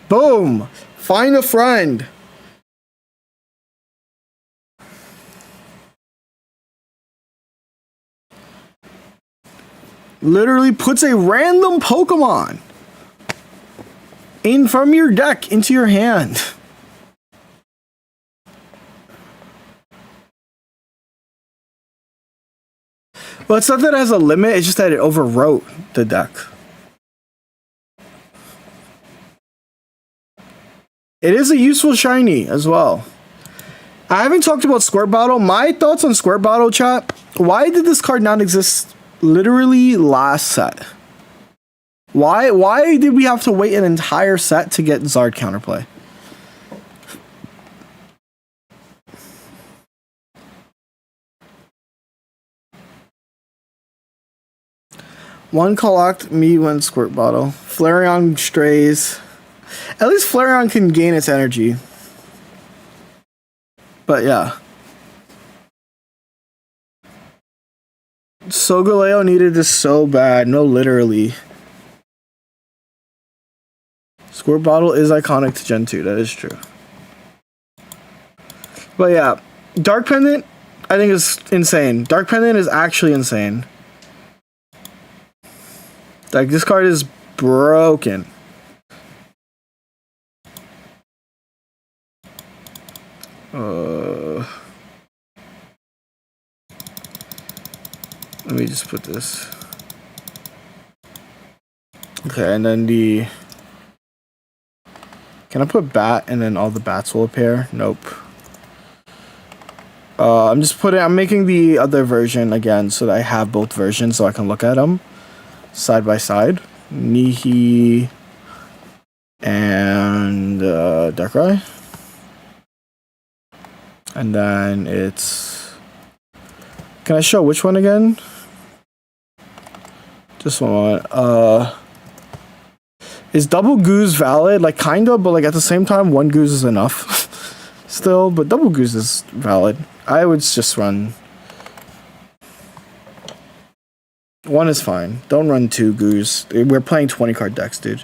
Boom! Find a friend. Literally puts a random Pokemon in from your deck into your hand. Well, it's not that it has a limit, it's just that it overwrote the deck. It is a useful shiny as well. I haven't talked about Squirt Bottle. My thoughts on Squirt Bottle, chat. Why did this card not exist literally last set? Why did we have to wait an entire set to get Zard counterplay? One collect me when Squirt Bottle. Flareon strays. At least Flareon can gain its energy. But yeah. Solgaleo needed this so bad. No, literally. Squirt Bottle is iconic to Gen 2. That is true. But yeah. Dark Pendant, I think, is insane. Dark Pendant is actually insane. Like, this card is broken. Let me just put this. Okay, and then the... Can I put bat and then all the bats will appear? Nope. I'm making the other version again so that I have both versions so I can look at them side by side. Nihi and Darkrai. And then it's... Can I show which one again? Just one moment. Is double goose valid? Like, kinda, but like at the same time, one goose is enough. Still, but double goose is valid. I would just run... One is fine. Don't run two goose. We're playing 20 card decks, dude.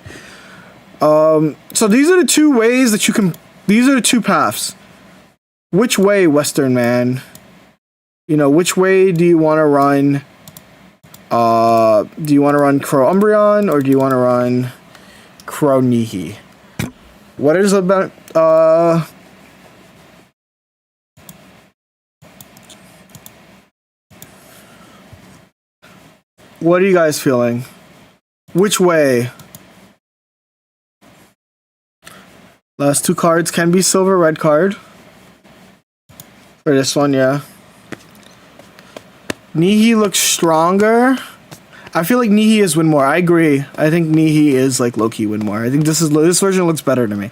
So these are the two ways that you can... These are the two paths. Which way, Western man? You know, which way do you want to run? Do you want to run Crow Umbreon or do you want to run Crow Nihi? What is about what are you guys feeling? Which way? Last two cards can be silver red card. For this one, yeah. Nihi looks stronger. I feel like Nihi is win more. I agree. I think Nihi is like low-key win more. I think this version looks better to me.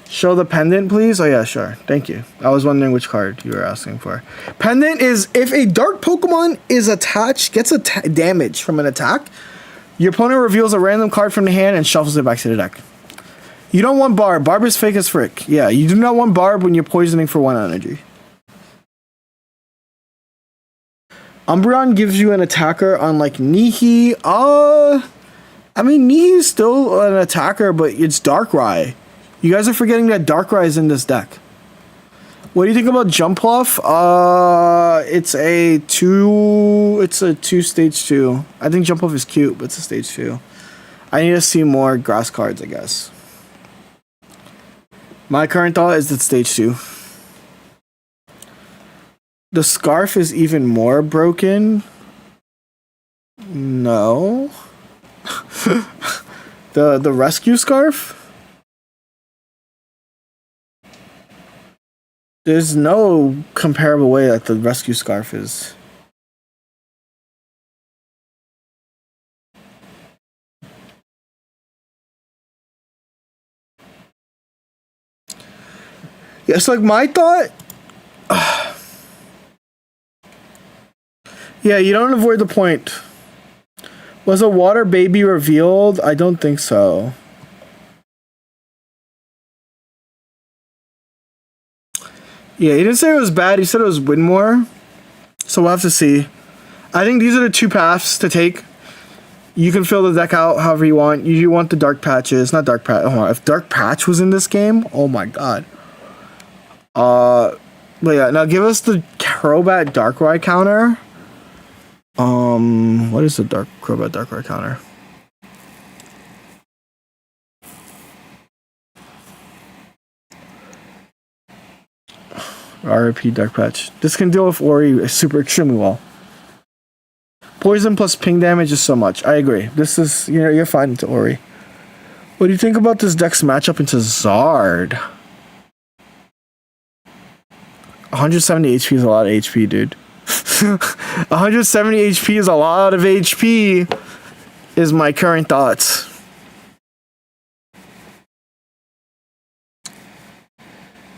Show the pendant, please. Oh yeah, sure. Thank you. I was wondering which card you were asking for. Pendant is if a dark Pokemon is attached, gets damage from an attack, your opponent reveals a random card from the hand and shuffles it back to the deck. You don't want Barb. Barb is fake as frick. Yeah, you do not want Barb when you're poisoning for 1 energy. Umbreon gives you an attacker unlike Nihi. I mean, Nihi is still an attacker, but it's Darkrai. You guys are forgetting that Darkrai is in this deck. What do you think about Jump Off? It's a 2 stage 2. I think Jump Off is cute, but it's a stage 2. I need to see more grass cards, I guess. My current thought is that stage 2. The scarf is even more broken. No. the rescue scarf? There's no comparable way that the rescue scarf is. Yes, like my thought. Yeah, you don't avoid the point. Was a water baby revealed? I don't think so. Yeah, he didn't say it was bad. He said it was Winmore. So we'll have to see. I think these are the two paths to take. You can fill the deck out however you want. You want the dark patches, not dark patch. Oh, if dark patch was in this game, oh my god. But yeah, now give us the Crobat Darkrai counter. What is the Crobat Darkrai counter? RIP Dark Patch. This can deal with Ori super extremely well. Poison plus ping damage is so much. I agree. This is, you know, you're fine into Ori. What do you think about this deck's matchup into Zard? 170 HP is a lot of HP, dude. 170 HP is a lot of HP, is my current thoughts.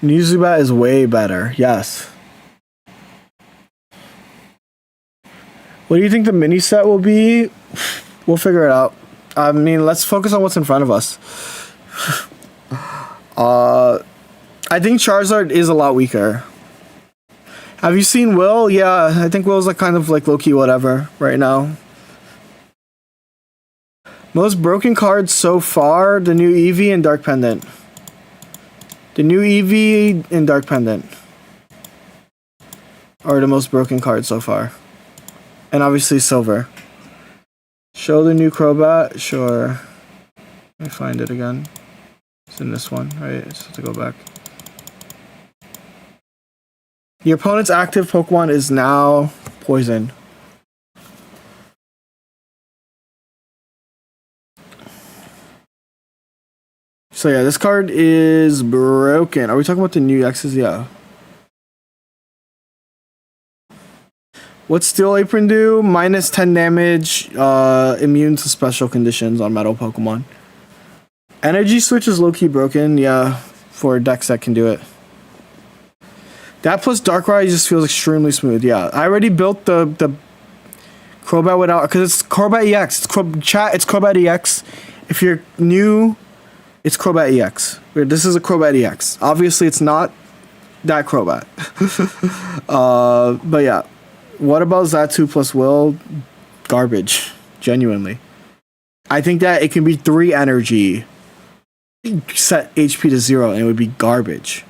New Zubat is way better, yes. What do you think the mini set will be? We'll figure it out. I mean, let's focus on what's in front of us. I think Charizard is a lot weaker. Have you seen Will? Yeah, I think Will's like kind of like low-key whatever right now. Most broken cards so far, the new Eevee and Dark Pendant. The new Eevee and Dark Pendant are the most broken cards so far. And obviously Silver. Show the new Crobat? Sure. Let me find it again. It's in this one, right? Just have to go back. Your opponent's active Pokemon is now Poison. So yeah, this card is broken. Are we talking about the new X's? Yeah. What's Steel Apron do? Minus 10 damage, immune to special conditions on metal Pokemon. Energy Switch is low-key broken, yeah, for decks that can do it. That plus Darkrai just feels extremely smooth, yeah. I already built the Crobat without, because it's Crobat EX. It's Crobat EX. If you're new, it's Crobat EX. This is a Crobat EX. Obviously, it's not that Crobat. But yeah. What about Zatu plus Will? Garbage. Genuinely. I think that it can be 3 energy, set HP to 0, and it would be garbage.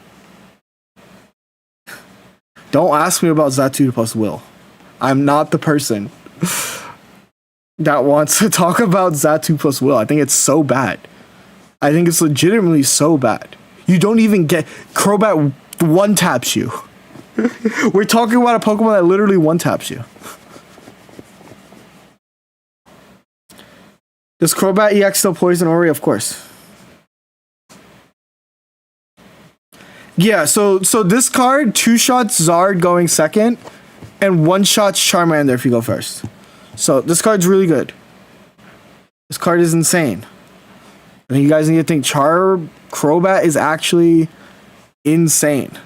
Don't ask me about Zatu plus Will. I'm not the person that wants to talk about Zatu plus Will. I think it's so bad. I think it's legitimately so bad. You don't even get... Crobat one-taps you. We're talking about a Pokemon that literally one-taps you. Does Crobat EX still poison Ori? Of course. Yeah, so this card, 2-shots Zard going second, and 1-shots Charmander if you go first. So this card's really good. This card is insane. I think you guys need to think Crobat is actually insane.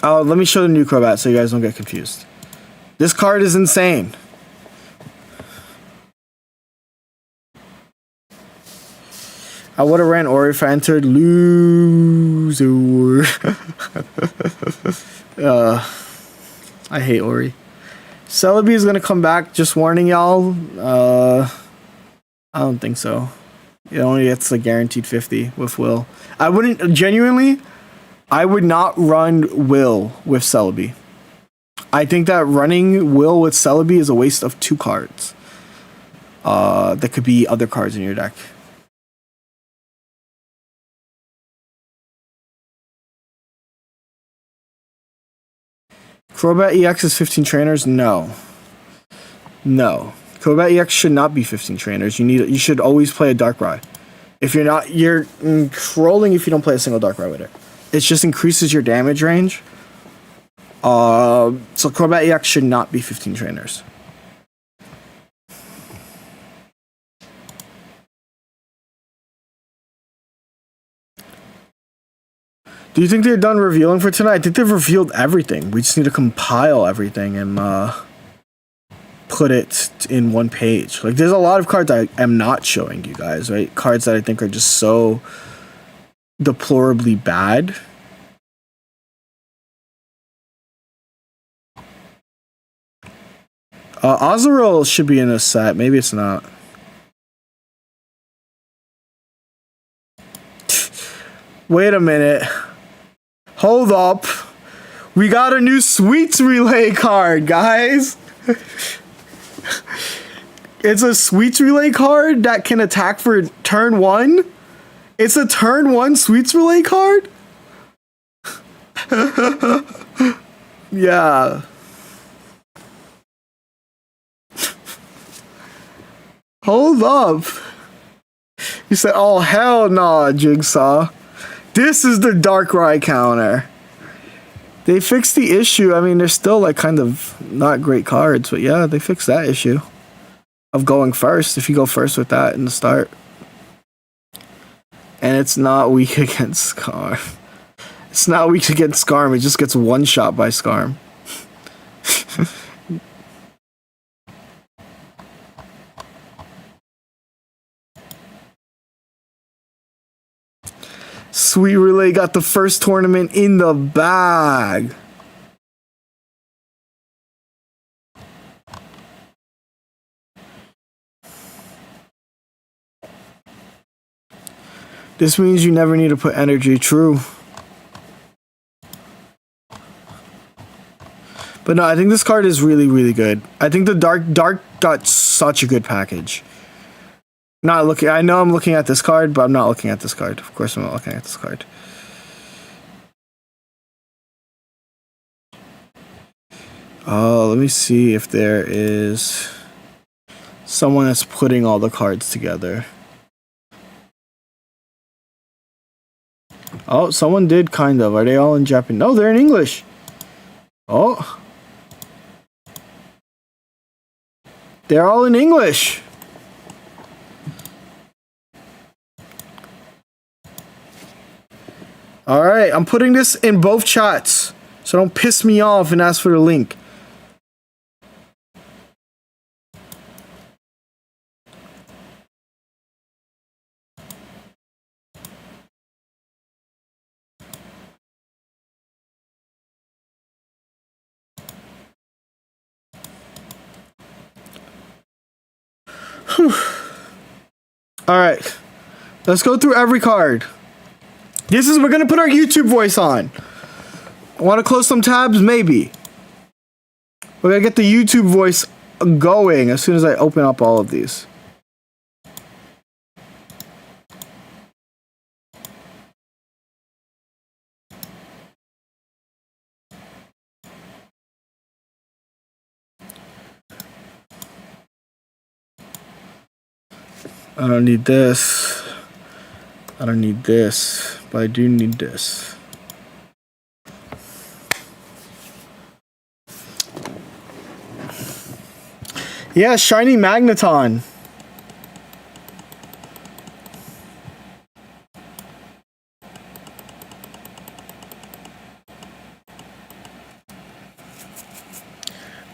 Let me show the new Crobat so you guys don't get confused. This card is insane. I would have ran Ori if I entered loser. I hate Ori. Celebi is going to come back, just warning y'all. I don't think so. It only gets a guaranteed 50 with Will. I wouldn't, genuinely... I would not run Will with Celebi. I think that running Will with Celebi is a waste of 2 cards. That could be other cards in your deck. Crobat EX is 15 trainers? No. No. Crobat EX should not be 15 trainers. You should always play a Darkrai. If you're not, you're trolling if you don't play a single Darkrai with it. It just increases your damage range. So Crobat EX should not be 15 trainers. Do you think they're done revealing for tonight? I think they've revealed everything. We just need to compile everything and put it in one page. Like, there's a lot of cards I am not showing you guys, right? Cards that I think are just so deplorably bad. Azurill should be in a set. Maybe it's not. Wait a minute. Hold up. We got a new Sweets Relay card, guys. It's a Sweets Relay card that can attack for turn 1. It's a turn 1 Sweets Relay card? Yeah. Hold up. You said, oh, hell nah, Jigsaw. This is the Darkrai counter. They fixed the issue. I mean, they're still like kind of not great cards, but yeah, they fixed that issue of going first. If you go first with that in the start. And it's not weak against Scarm. It's not weak against Scarm. It just gets one shot by Scarm. Sweet Relay got the first tournament in the bag. This means you never need to put energy. True. But no, I think this card is really, really good. I think the Dark got such a good package. Not looking. I know I'm looking at this card, but I'm not looking at this card. Of course, I'm not looking at this card. Let me see if there is someone that's putting all the cards together. Oh, someone did kind of. Are they all in Japanese? No, they're in English. Oh. They're all in English. Alright, I'm putting this in both chats, so don't piss me off and ask for the link. Alright, let's go through every card. We're gonna put our YouTube voice on. I wanna close some tabs? Maybe. We're gonna get the YouTube voice going as soon as I open up all of these. I don't need this. I don't need this, but I do need this. Yeah, shiny Magneton.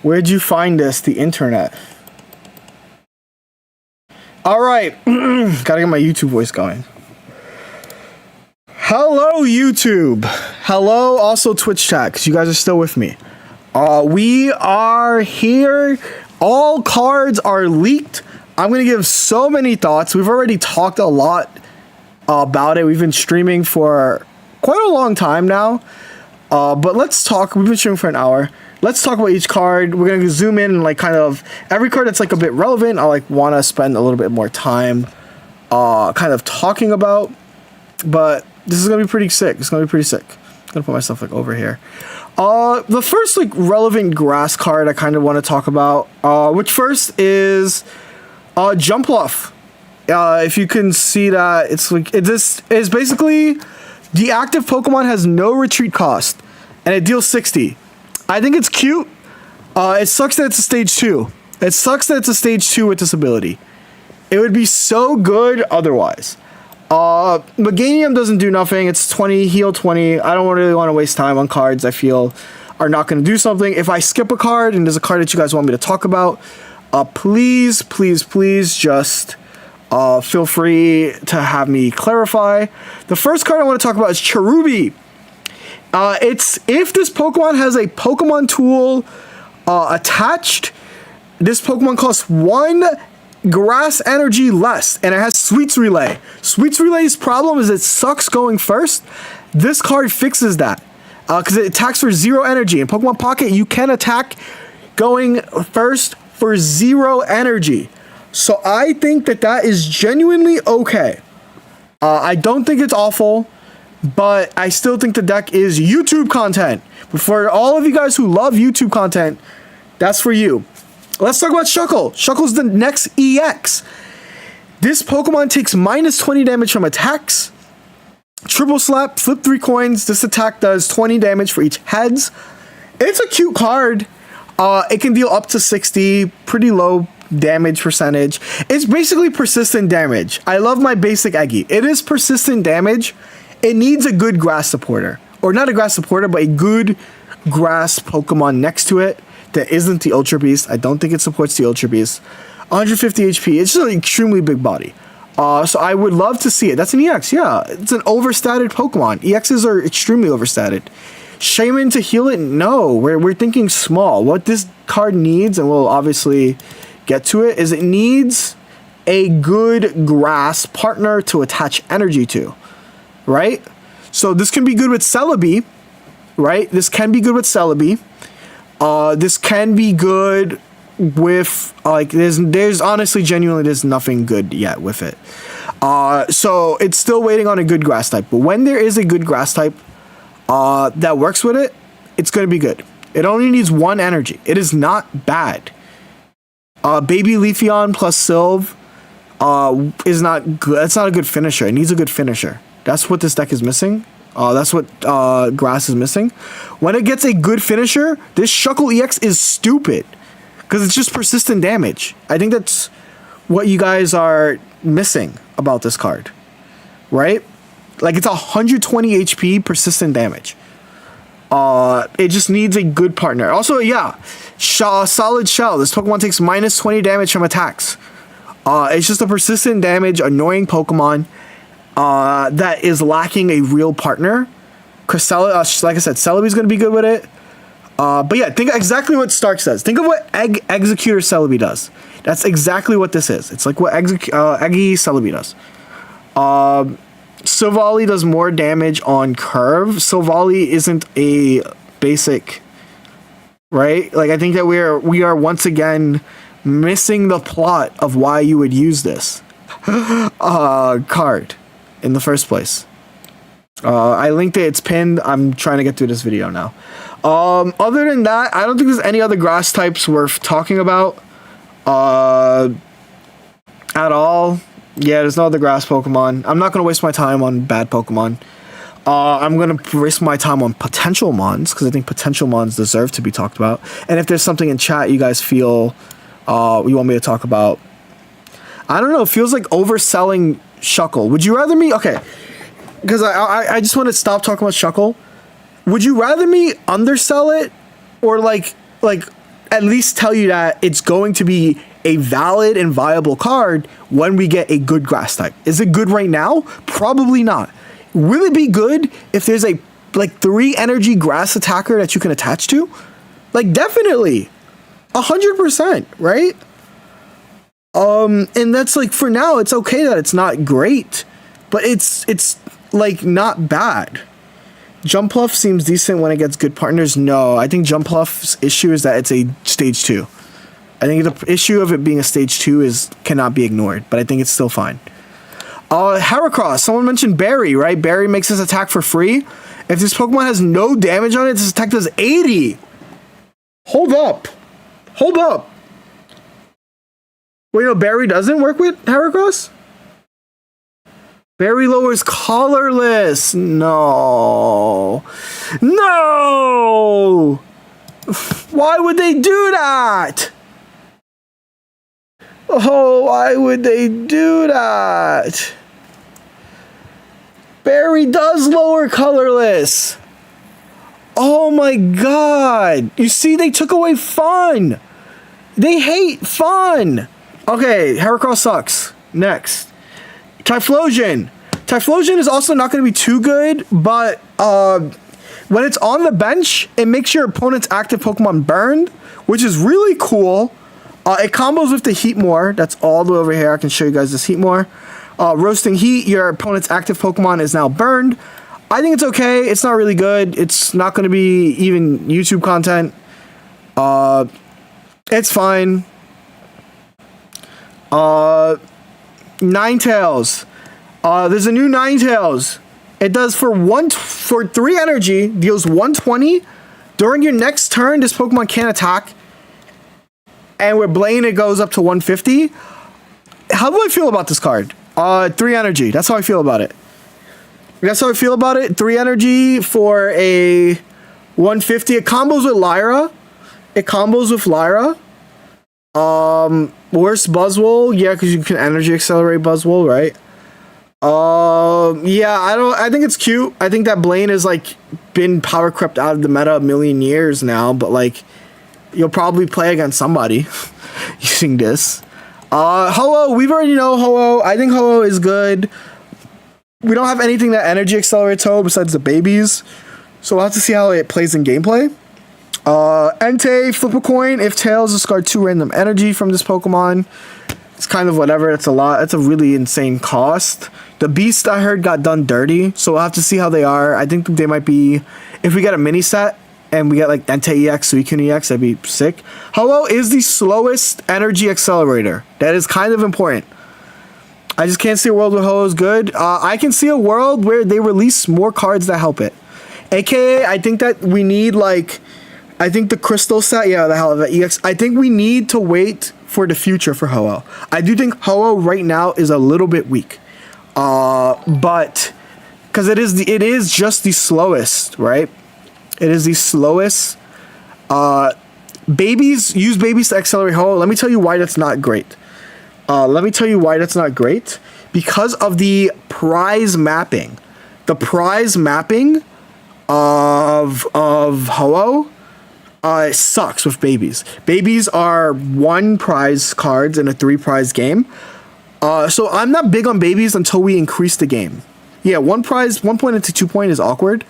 Where'd you find this? The internet. All right, gotta get my YouTube voice going. Hello, YouTube. Hello, also Twitch chat, because you guys are still with me. We are here. All cards are leaked. I'm going to give so many thoughts. We've already talked a lot about it. We've been streaming for quite a long time now. But let's talk. We've been streaming for an hour. Let's talk about each card. We're going to zoom in and like kind of every card that's like a bit relevant. I like want to spend a little bit more time kind of talking about. But this is going to be pretty sick. It's going to be pretty sick. I'm going to put myself like over here. The first like relevant grass card I kind of want to talk about, which first is Jumpluff. If you can see that, it's like this is basically the active Pokemon has no retreat cost, and it deals 60. I think it's cute. It sucks that it's a stage 2. It sucks that it's a stage 2 with this ability. It would be so good otherwise. Meganium doesn't do nothing. It's 20, heal 20. I don't really want to waste time on cards I feel are not going to do something. If I skip a card and there's a card that you guys want me to talk about, please just feel free to have me clarify. The first card I want to talk about is Cherubi. It's if this Pokemon has a Pokemon tool attached, this Pokemon costs 1 grass energy less, and it has Sweets Relay. Sweets Relay's problem is it sucks going first. This card fixes that because it attacks for 0 energy. In Pokemon Pocket, you can attack going first for 0 energy. So I think that is genuinely okay. I don't think it's awful, but I still think the deck is YouTube content. But for all of you guys who love YouTube content, that's for you. Let's talk about Shuckle. Shuckle's the next EX. This Pokemon takes minus 20 damage from attacks. Triple Slap, flip 3 coins. This attack does 20 damage for each heads. It's a cute card. It can deal up to 60, pretty low damage percentage. It's basically persistent damage. I love my basic Eggy. It is persistent damage. It needs a good grass supporter. Or not a grass supporter, but a good grass Pokemon next to it that isn't the Ultra Beast. I don't think it supports the Ultra Beast. 150 HP. It's just an extremely big body. So I would love to see it. That's an EX, yeah. It's an overstated Pokemon. EXs are extremely overstated. Shaman to heal it? No. We're thinking small. What this card needs, and we'll obviously get to it, is it needs a good grass partner to attach energy to. Right? So this can be good with Celebi. Right? This can be good with Celebi. This can be good with, like, there's honestly, genuinely, there's nothing good yet with it. So it's still waiting on a good grass type. But when there is a good grass type that works with it, it's going to be good. It only needs 1 energy. It is not bad. Baby Leafeon plus Sylve is not good. It's not a good finisher. It needs a good finisher. That's what this deck is missing. That's what grass is missing. When it gets a good finisher, this Shuckle EX is stupid because it's just persistent damage. I think that's what you guys are missing about this card, right? Like, it's 120 HP persistent damage. It just needs a good partner. Also, yeah, Solid Shell. This Pokemon takes minus 20 damage from attacks. It's just a persistent damage, annoying Pokemon that is lacking a real partner. Because, like I said, Celebi's going to be good with it. But yeah, think exactly what Stark says. Think of what Executor Celebi does. That's exactly what this is. It's like what Eggy Celebi does. Silvally does more damage on curve. Silvally isn't a basic, right? Like, I think that we are once again missing the plot of why you would use this card in the first place. I linked it. It's pinned. I'm trying to get through this video now. Other than that, I don't think there's any other grass types worth talking about at all. Yeah, there's no other grass Pokemon. I'm not going to waste my time on bad Pokemon. I'm going to waste my time on potential Mons, because I think potential Mons deserve to be talked about. And if there's something in chat you guys feel you want me to talk about, I don't know, it feels like overselling Shuckle. Would you rather me... Okay, because I just want to stop talking about Shuckle. Would you rather me undersell it, or like at least tell you that it's going to be a valid and viable card when we get a good grass type? Is it good right now? Probably not. Will it be good if there's a 3 energy grass attacker that you can attach to? Like, definitely 100%, right? And that's like, for now, it's okay that it's not great, but it's like not bad. Jumpluff seems decent when it gets good partners. No, I think Jumpluff's issue is that it's a stage 2. I think the issue of it being a stage 2 cannot be ignored, but I think it's still fine. Heracross. Someone mentioned Barry, right? Barry makes his attack for free. If this Pokemon has no damage on it, this attack does 80. Hold up. Wait, no, Barry doesn't work with Heracross? Barry lowers colorless. No. Why would they do that? Oh, why would they do that? Barry does lower colorless. Oh my god. You see, they took away fun. They hate fun. Okay, Heracross sucks. Next. Typhlosion. Typhlosion is also not going to be too good, but when it's on the bench, it makes your opponent's active Pokemon burned, which is really cool. It combos with the Heatmore. That's all the way over here. I can show you guys this Heatmore. Roasting Heat, your opponent's active Pokemon is now burned. I think it's okay. It's not really good. It's not going to be even YouTube content. It's fine. Ninetales. There's a new Ninetales. It does for 3 energy, deals 120. During your next turn, this Pokemon can't attack. And with Blaine, it goes up to 150. How do I feel about this card? 3 energy. That's how I feel about it. That's how I feel about it. 3 energy for a 150. It combos with Lyra. Worst Buzzwole. Yeah, because you can energy accelerate Buzzwole, right? Yeah, I think it's cute. I think that Blaine has like been power crept out of the meta a million years now, but like you'll probably play against somebody using this. Ho-Oh, we've already know Ho-Oh. I think Ho-Oh is good. We don't have anything that energy accelerates Ho-Oh besides the babies, so we'll have to see how it plays in gameplay. Entei, flip a coin. If Tails, discard 2 random energy from this Pokemon. It's kind of whatever. It's a lot. It's a really insane cost. The Beast, I heard, got done dirty, so we'll have to see how they are. I think they might be... If we get a mini set and we get like Entei EX, Suicune EX, that'd be sick. Ho-Oh is the slowest energy accelerator. That is kind of important. I just can't see a world where Ho-Oh is good. I can see a world where they release more cards that help it. AKA, I think that we need like... I think the Crystal set, yeah, the hell of the EX. I think we need to wait for the future for Ho-Oh. I do think Ho-Oh right now is a little bit weak. But because it is just the slowest, right? It is the slowest. Babies use babies to accelerate Ho-Oh. Let me tell you why that's not great. Because of the prize mapping. The prize mapping of Ho-Oh it sucks with babies. Babies are 1 prize cards in a 3 prize game. So I'm not big on babies until we increase the game. Yeah, 1 prize, 1 point into 2 point is awkward.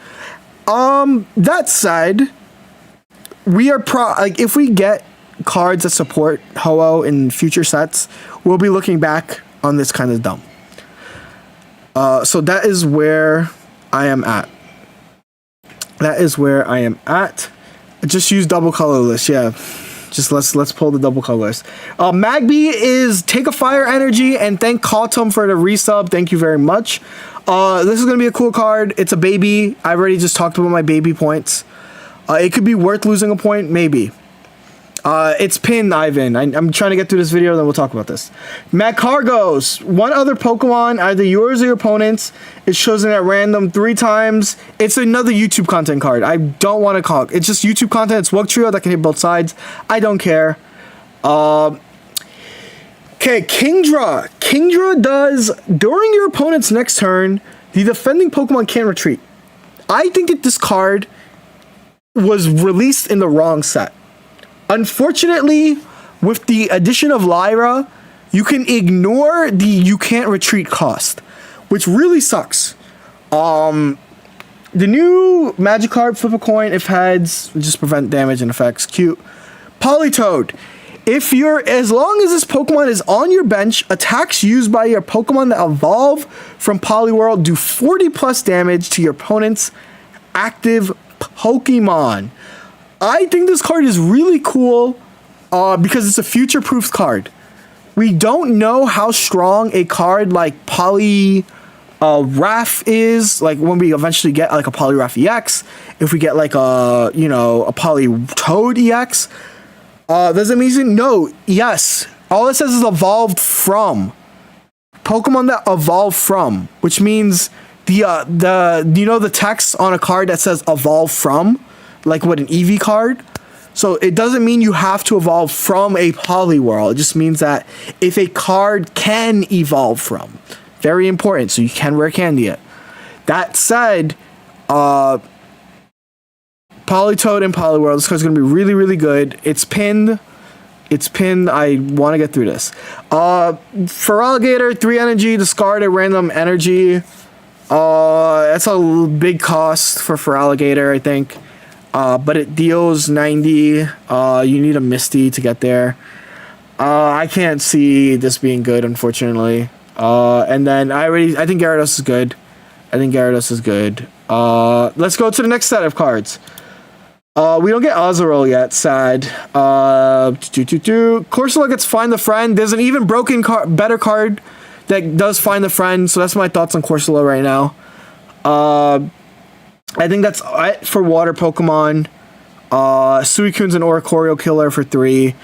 That said, we are like if we get cards that support Ho-Oh in future sets, we'll be looking back on this kind of dumb. So that is where I am at. Just use double colorless, yeah. Just let's pull the double colorless. Magby is take a fire energy and thank Kautum for the resub. Thank you very much. This is gonna be a cool card. It's a baby. I already just talked about my baby points. It could be worth losing a point, maybe. It's pinned, Ivan. I'm trying to get through this video, then we'll talk about this. Magcargos. 1 other Pokemon, either yours or your opponent's, is chosen at random 3 times. It's another YouTube content card. I don't want to call it. It's just YouTube content. It's Wug Trio that can hit both sides. I don't care. Okay, Kingdra. Kingdra does, during your opponent's next turn, the defending Pokemon can't retreat. I think that this card was released in the wrong set. Unfortunately, with the addition of Lyra, you can ignore the you can't retreat cost, which really sucks. The new Magikarp, flip a coin, if heads, just prevent damage and effects. Cute. Politoed. As long as this Pokemon is on your bench, attacks used by your Pokemon that evolve from Poliwhirl do 40 plus damage to your opponent's active Pokemon. I think this card is really cool because it's a future-proof card. We don't know how strong a card like Poliwrath is, like when we eventually get like a Poliwrath EX, if we get like a Politoed EX. Does it mean no? Yes. All it says is evolved from. Pokemon that evolve from, which means the text on a card that says evolve from, like what an Eevee card. So it doesn't mean you have to evolve from a Poliwhirl. It just means that if a card can evolve from, very important, so you can rare candy it. That said, Politoed and Poliwhirl, this card's going to be really, really good. It's pinned. I want to get through this. For Alligator, 3 energy, discard a random energy. That's a big cost for Alligator, I think. But it deals 90. You need a Misty to get there. I can't see this being good, unfortunately. And then I think Gyarados is good. Let's go to the next set of cards. We don't get Azurill yet, sad. Corsola gets Find the Friend. There's an even broken better card that does Find the Friend, so that's my thoughts on Corsola right now. I think that's it for water Pokemon. Suicune's an Oricorio killer for 3.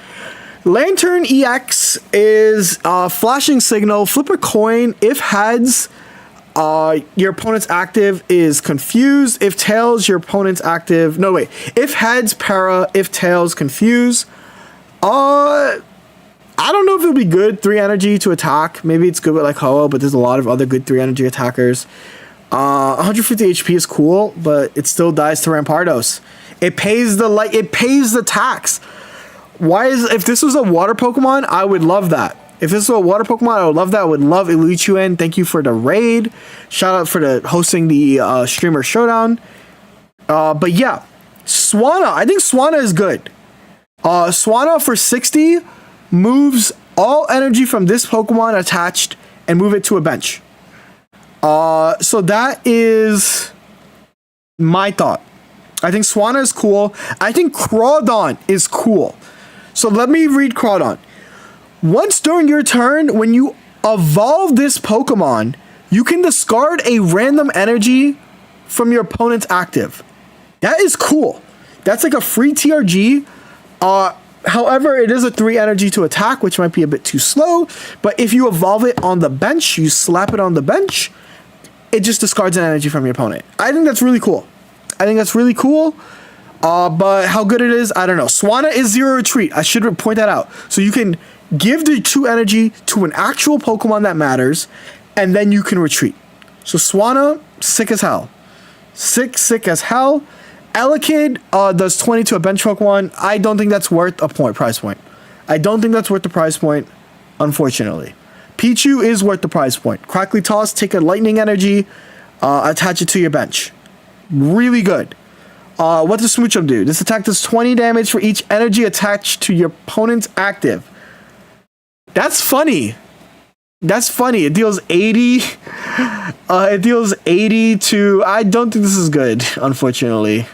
Lantern EX is Flashing Signal. Flip a coin. If heads, your opponent's active is Confuse. If tails, your opponent's active... No, wait. If heads, Para. If tails, Confuse. I don't know if it'll be good 3 energy to attack. Maybe it's good with like Ho-Oh, but there's a lot of other good 3 energy attackers. 150 HP is cool, but it still dies to Rampardos. It pays the tax. If this was a water Pokemon, I would love that. If this was a water Pokemon, I would love that. I would love Illuchuen. Thank you for the raid. Shout out for hosting the streamer showdown. But yeah, Swanna. I think Swanna is good. Swanna for 60 moves all energy from this Pokemon attached and move it to a bench. So that is my thought. I think Swanna is cool. I think Crawdon is cool. So let me read Crawdon. Once during your turn, when you evolve this Pokemon, you can discard a random energy from your opponent's active. That is cool. That's like a free TRG. However, it is a 3 energy to attack, which might be a bit too slow. But if you evolve it on the bench, you slap it on the bench, it just discards an energy from your opponent. I think that's really cool. But how good it is, I don't know. Swanna is 0 retreat. I should point that out. So you can give the 2 energy to an actual Pokemon that matters, and then you can retreat. So Swanna, sick as hell. Sick as hell. Elekid does 20 to a bench Pokemon. I don't think that's worth a price point. I don't think that's worth the price point, unfortunately. Pichu is worth the price point. Crackly Toss, take a lightning energy, attach it to your bench. Really good. What does Smoochum do? This attack does 20 damage for each energy attached to your opponent's active. That's funny. It deals 80. It deals 80 to... I don't think this is good, unfortunately.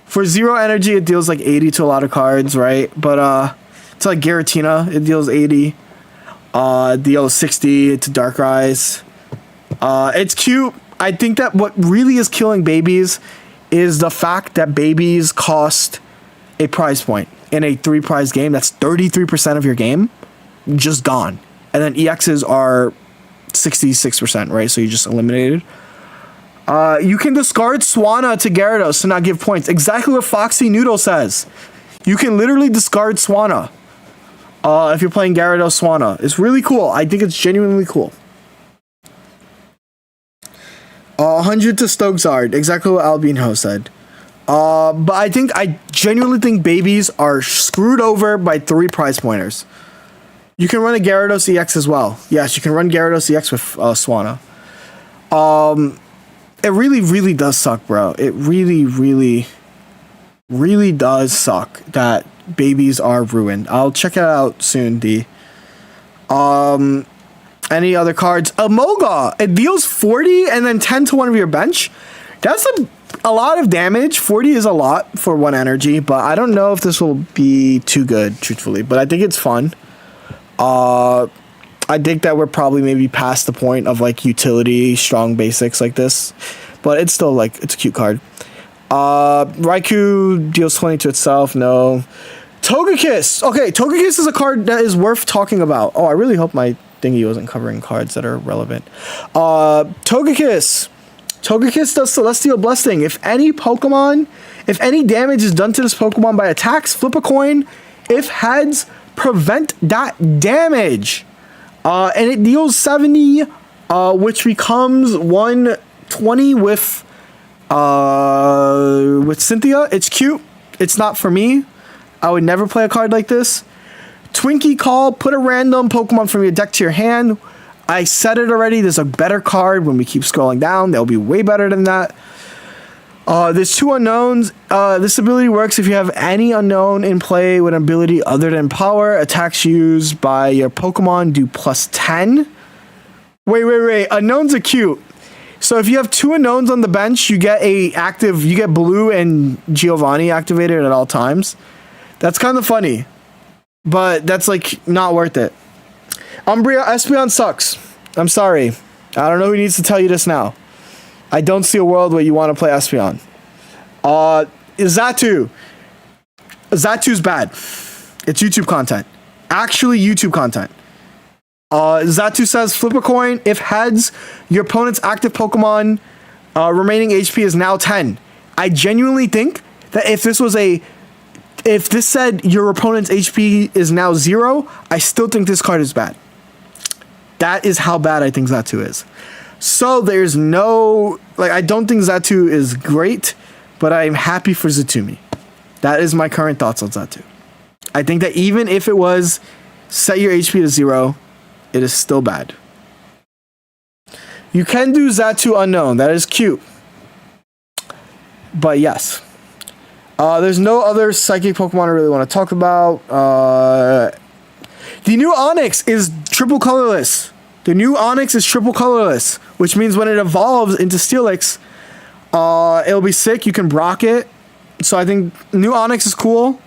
For 0 energy, it deals like 80 to a lot of cards, right? But it's like Giratina. It deals 80. Deals 60 to Darkrai. It's cute. I think that what really is killing babies is the fact that babies cost a prize point. In a 3-prize game, that's 33% of your game. Just gone. And then EXs are 66%, right? So you just eliminated. You can discard Swanna to Gyarados to not give points. Exactly what Foxy Noodle says. You can literally discard Swanna if you're playing Gyarados Swanna. It's really cool. I think it's genuinely cool. 100 to Stokesard. Exactly what Albino said. But I genuinely think babies are screwed over by 3 prize pointers. You can run a Gyarados EX as well. Yes, you can run Gyarados EX with Swanna. It really, really does suck, bro. It really, really, really does suck that babies are ruined. I'll check it out soon, D. Any other cards? Amoga. It deals 40 and then 10 to one of your bench. That's a lot of damage. 40 is a lot for 1 energy, but I don't know if this will be too good, truthfully. But I think it's fun. I think that we're probably maybe past the point of like utility, strong basics like this. But it's still like, it's a cute card. Raikou deals 20 to itself. No. Togekiss. Okay, Togekiss is a card that is worth talking about. Oh, I really hope my thingy wasn't covering cards that are relevant. Togekiss. Togekiss does Celestial Blessing. If any damage is done to this Pokemon by attacks, flip a coin. If heads, prevent that damage. And it deals 70, which becomes 1 20 with Cynthia. It's cute. It's not for me. I would never play a card like this. Twinkie Call, put a random Pokemon from your deck to your hand. I said it already, there's a better card when we keep scrolling down. They'll be way better than that. There's 2 unknowns. This ability works if you have any unknown in play with an ability other than power. Attacks used by your Pokemon do +10. Wait. Unknowns are cute. So if you have 2 unknowns on the bench, you get you get Blue and Giovanni activated at all times. That's kind of funny. But that's like not worth it. Espeon sucks. I'm sorry. I don't know who needs to tell you this now. I don't see a world where you want to play Espeon. Xatu. Xatu's bad. It's YouTube content. Actually YouTube content. Xatu says, flip a coin. If heads, your opponent's active Pokemon remaining HP is now 10. I genuinely think that if this said your opponent's HP is now 0, I still think this card is bad. That is how bad I think Xatu is. So there's no, I don't think Xatu is great, but I'm happy for Zatumi. That is my current thoughts on Xatu. I think that even if it was set your HP to 0, it is still bad. You can do Xatu Unknown. That is cute. But yes. There's no other psychic Pokemon I really want to talk about. The new Onix is triple colorless. Which means when it evolves into Steelix, it'll be sick. You can Brock it. So I think new Onix is cool.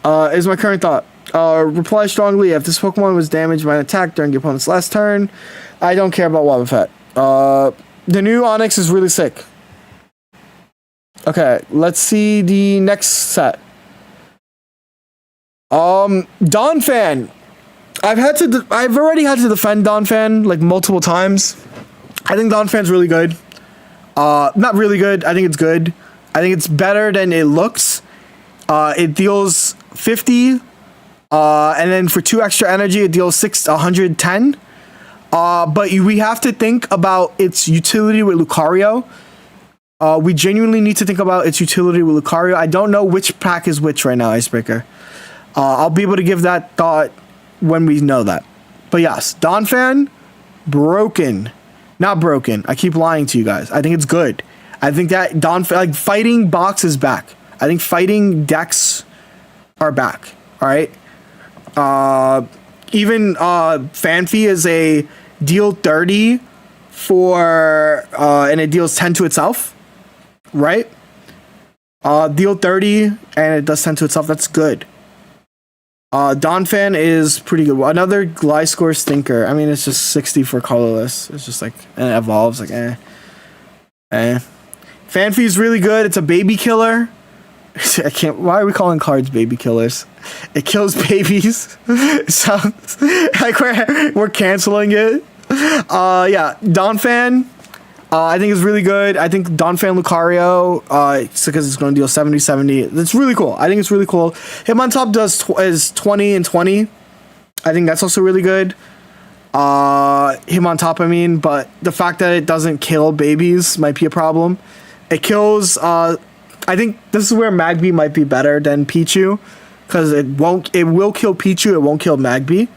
Is my current thought. Reply strongly. If this Pokemon was damaged by an attack during your opponent's last turn, I don't care about Wobbuffet. The new Onix is really sick. Okay, let's see the next set. Donphan. I've already had to defend Donphan like multiple times. I think Donphan's really good. Not really good. I think it's good. I think it's better than it looks. It deals 50, and then for 2 extra energy, it deals 110. But we have to think about its utility with Lucario. We genuinely need to think about its utility with Lucario. I don't know which pack is which right now, Icebreaker. I'll be able to give that thought when we know that. But yes, Donphan, broken. Not broken. I keep lying to you guys. I think it's good. I think that Donphan, fighting box is back. I think fighting decks are back. All right. Even Fanfi is a deal 30 for and it deals 10 to itself. Right? Deal 30 and it does 10 to itself. That's good. Donphan is pretty good. Another Gliscor Stinker. I mean, it's just 60 for colorless. It's just and it evolves Fanfi is really good. It's a baby killer. I can't. Why are we calling cards baby killers? It kills babies. It sounds like we're canceling it. Yeah, Donphan. I think it's really good. I think Donphan Lucario, it's because it's going to deal 70-70. It's really cool. I think it's really cool. Hitmontop is 20 and 20. I think that's also really good. Hitmontop, I mean, but the fact that it doesn't kill babies might be a problem. It kills. I think this is where Magby might be better than Pichu, because it will kill Pichu. It won't kill Magby.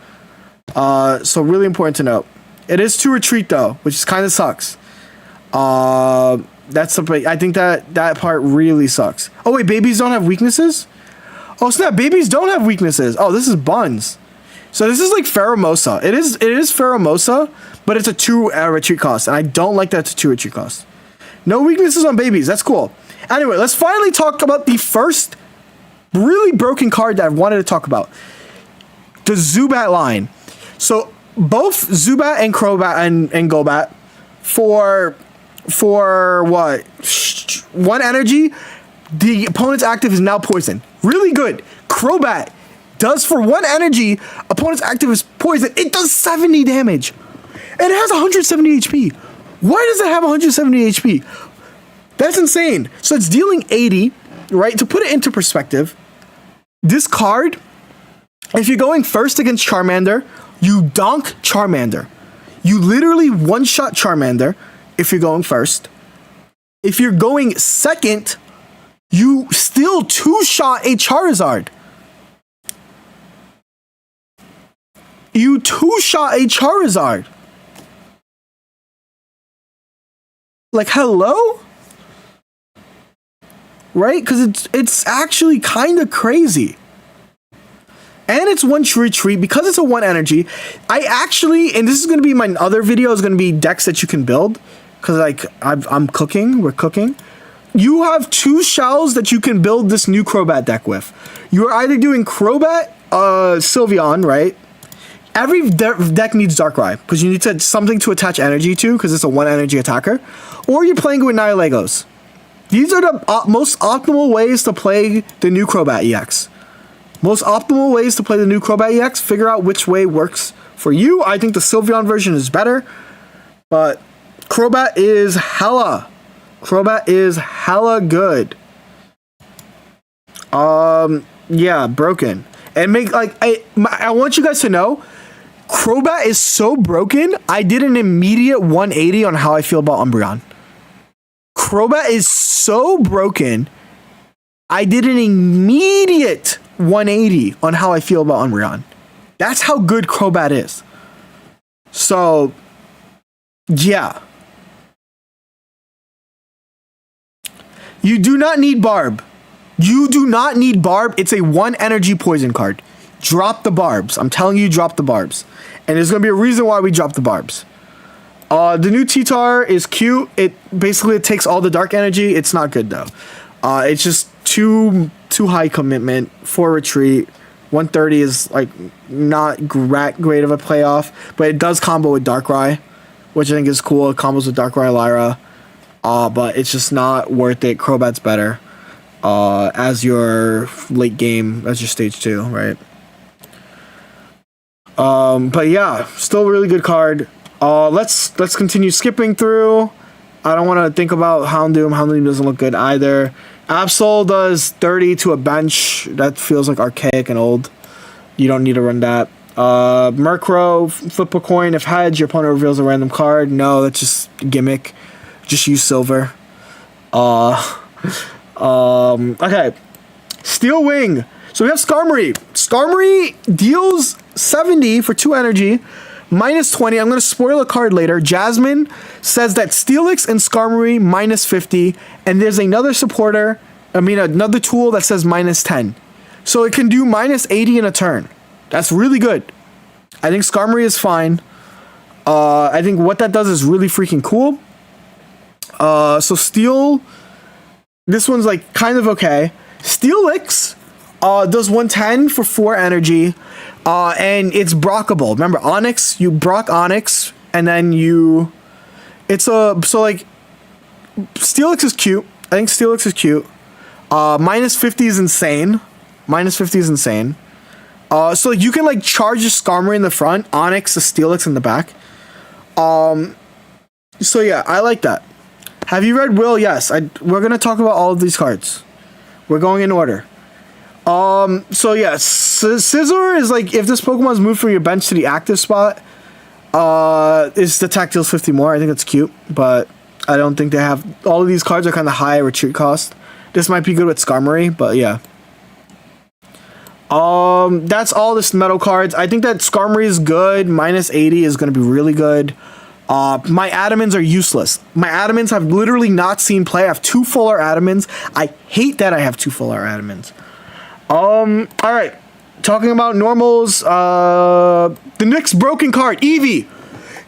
So really important to note. It is to retreat though, which kind of sucks. That's something. I think that part really sucks. Oh wait, babies don't have weaknesses? Oh snap, babies don't have weaknesses. Oh, this is Buns. So this is like Pheromosa. It is Pheromosa, but it's a 2 retreat cost, and I don't like that it's a 2 retreat cost. No weaknesses on babies. That's cool. Anyway, let's finally talk about the first really broken card that I wanted to talk about. The Zubat line. So both Zubat and Crobat and Golbat for what? 1 energy, the opponent's active is now poison. Really good. Crobat does for 1 energy, opponent's active is poison. It does 70 damage. And it has 170 HP. Why does it have 170 HP? That's insane. So it's dealing 80, right? To put it into perspective, this card, if you're going first against Charmander, you donk Charmander. You literally one-shot Charmander if you're going first. If you're going second, you still two-shot a Charizard. You two-shot a Charizard. Like, hello? Right? Because it's actually kind of crazy. And it's one retreat because it's a one energy. I actually, and this is going to be my other video, is going to be decks that you can build. Because, like, I'm cooking. We're cooking. You have two shells that you can build this new Crobat deck with. You're either doing Crobat, Sylveon, right? Every deck needs Darkrai because you need something to attach energy to because it's a one energy attacker. Or you're playing with Nihilegos. These are the most optimal ways to play the new Crobat EX. Most optimal ways to play the new Crobat EX. Figure out which way works for you. I think the Sylveon version is better. But Crobat is hella. Crobat is hella good. Yeah, broken. And I want you guys to know, Crobat is so broken, I did an immediate 180 on how I feel about Umbreon. Crobat is so broken, I did an immediate 180 on how I feel about Umbreon. That's how good Crobat is. So, yeah. You do not need Barb. You do not need Barb. It's a one energy poison card. Drop the Barbs. I'm telling you, drop the Barbs. And there's going to be a reason why we drop the Barbs. The new T-Tar is cute. It basically takes all the dark energy. It's not good though. It's just too high commitment for retreat. 130 is like not great of a playoff, but it does combo with Darkrai, which I think is cool. It combos with Darkrai Lyra. But it's just not worth it. Crobat's better as your late game, as your stage 2, right? But yeah, still a really good card. Let's continue skipping through. I don't want to think about Houndoom. Houndoom doesn't look good either. Absol does 30 to a bench. That feels like archaic and old. You don't need to run that. Murkrow, flip a coin. If hedge, your opponent reveals a random card. No, that's just a gimmick. Just use silver. Okay. Steel Wing. So we have Skarmory. Skarmory deals 70 for 2 energy. Minus 20. I'm going to spoil a card later. Jasmine says that Steelix and Skarmory minus 50. And there's another another tool that says minus 10. So it can do minus 80 in a turn. That's really good. I think Skarmory is fine. I think what that does is really freaking cool. So Steel, this one's like kind of okay. Steelix does 110 for 4 energy. And it's brockable. Remember, Onyx, you brock Onyx, and then Steelix is cute. I think Steelix is cute. Minus 50 is insane. So you can like charge your Skarmory in the front, Onyx, the Steelix in the back. So yeah, I like that. Have you read Will? Yes. We're gonna talk about all of these cards. We're going in order. So yeah, Scizor is like, if this Pokemon's moved from your bench to the active spot, is the attack deals 50 more. I think it's cute, but I don't think they have, all of these cards are kind of high retreat cost. This might be good with Skarmory, but yeah. That's all this metal cards. I think that Skarmory is good. Minus 80 is going to be really good. My Adamants are useless. My Adamants have literally not seen play. I have 2 full art Adamants. I hate that I have 2 full art Adamants. Alright. Talking about normals, the next broken card, Eevee.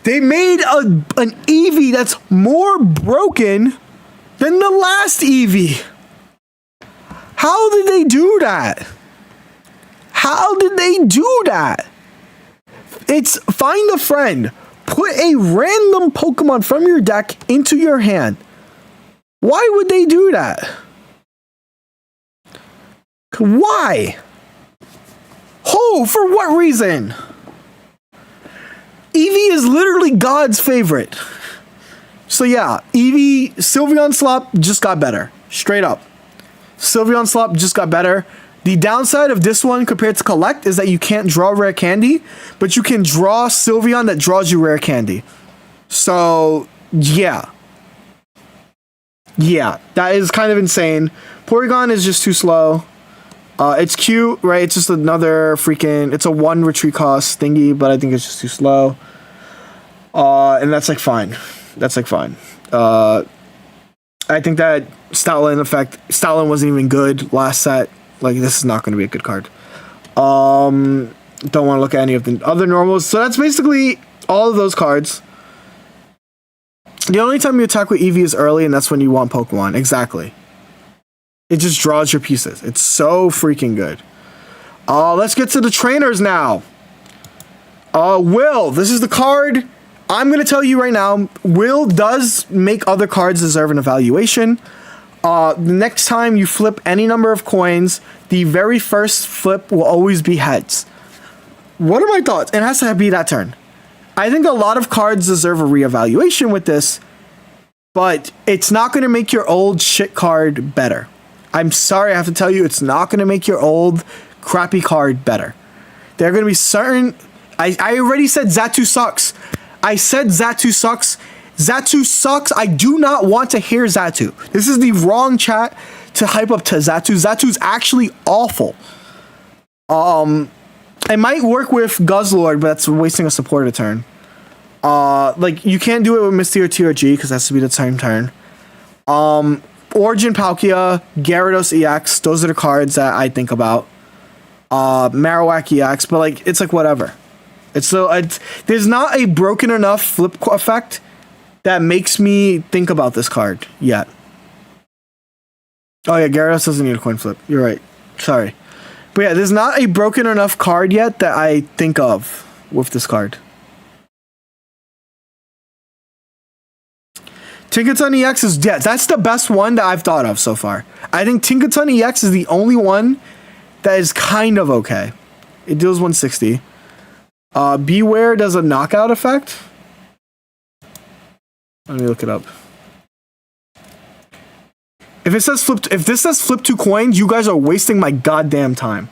They made an Eevee that's more broken than the last Eevee. How did they do that? How did they do that? It's find a friend. Put a random Pokemon from your deck into your hand. Why would they do that? Why? Oh, for what reason? Eevee is literally God's favorite. So yeah, Eevee, Sylveon Slop just got better. Straight up. Sylveon Slop just got better. The downside of this one compared to collect is that you can't draw rare candy, but you can draw Sylveon that draws you rare candy. So, yeah. Yeah, that is kind of insane. Porygon is just too slow. It's cute, right? It's just another freaking... It's a 1 retreat cost thingy, but I think it's just too slow. And that's, like, fine. That's, like, fine. I think that Stoutland wasn't even good last set. Like, this is not going to be a good card. Don't want to look at any of the other normals. So that's basically all of those cards. The only time you attack with Eevee is early, and that's when you want Pokemon. Exactly. It just draws your pieces. It's so freaking good. Let's get to the trainers now. Will, this is the card. I'm going to tell you right now, Will does make other cards deserve an evaluation. The next time you flip any number of coins, the very first flip will always be heads. What are my thoughts? It has to be that turn. I think a lot of cards deserve a reevaluation with this, but it's not going to make your old shit card better. I'm sorry, I have to tell you, it's not going to make your old crappy card better. There are going to be certain... I already said Xatu sucks. I said Xatu sucks. Xatu sucks. I do not want to hear Xatu. This is the wrong chat to hype up to Xatu. Xatu's actually awful. It might work with Guzzlord, but that's wasting a supporter turn. Like, you can't do it with Misty or TRG, because that has to be the same turn. Origin Palkia, Gyarados EX, those are the cards that I think about. Marowak EX, but, like, it's like, whatever. There's not a broken enough flip effect that makes me think about this card yet. Oh, yeah, Gyarados doesn't need a coin flip. You're right. Sorry. But yeah, there's not a broken enough card yet that I think of with this card. Tinkaton EX is... Yeah, that's the best one that I've thought of so far. I think Tinkaton EX is the only one that is kind of okay. It deals 160. Beware does a knockout effect. Let me look it up. If this says flip 2 coins, you guys are wasting my goddamn time.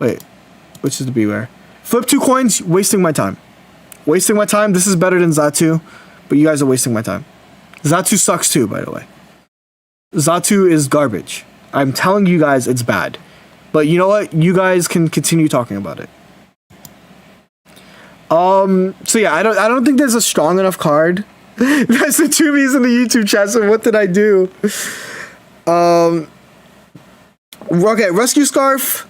Wait, which is the Beware? Flip 2 coins, wasting my time. Wasting my time. This is better than Xatu, but you guys are wasting my time. Xatu sucks too, by the way. Xatu is garbage. I'm telling you guys it's bad. But you know what? You guys can continue talking about it. So yeah, I don't think there's a strong enough card. That's the 2Bs in the YouTube chat, so what did I do? Okay, Rescue Scarf.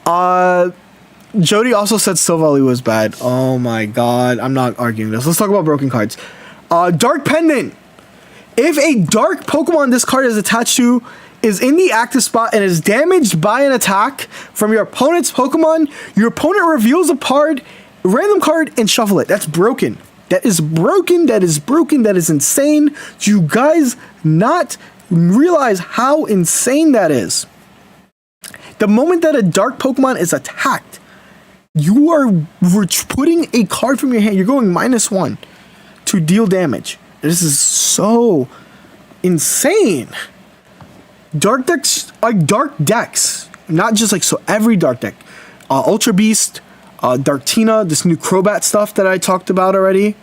Jody also said Silvally was bad. Oh my god, I'm not arguing this. Let's talk about broken cards. Dark Pendant. If a dark Pokemon this card is attached to is in the active spot and is damaged by an attack from your opponent's Pokemon, your opponent reveals a random card and shuffle it. That's broken. That is broken. That is broken. That is insane. Do you guys not realize how insane that is? The moment that a dark Pokemon is attacked, you are putting a card from your hand. You're going -1 to deal damage. This is so insane. Dark decks are dark decks. Not just like so every dark deck. Ultra Beast, Darktina, this new Crobat stuff that I talked about already.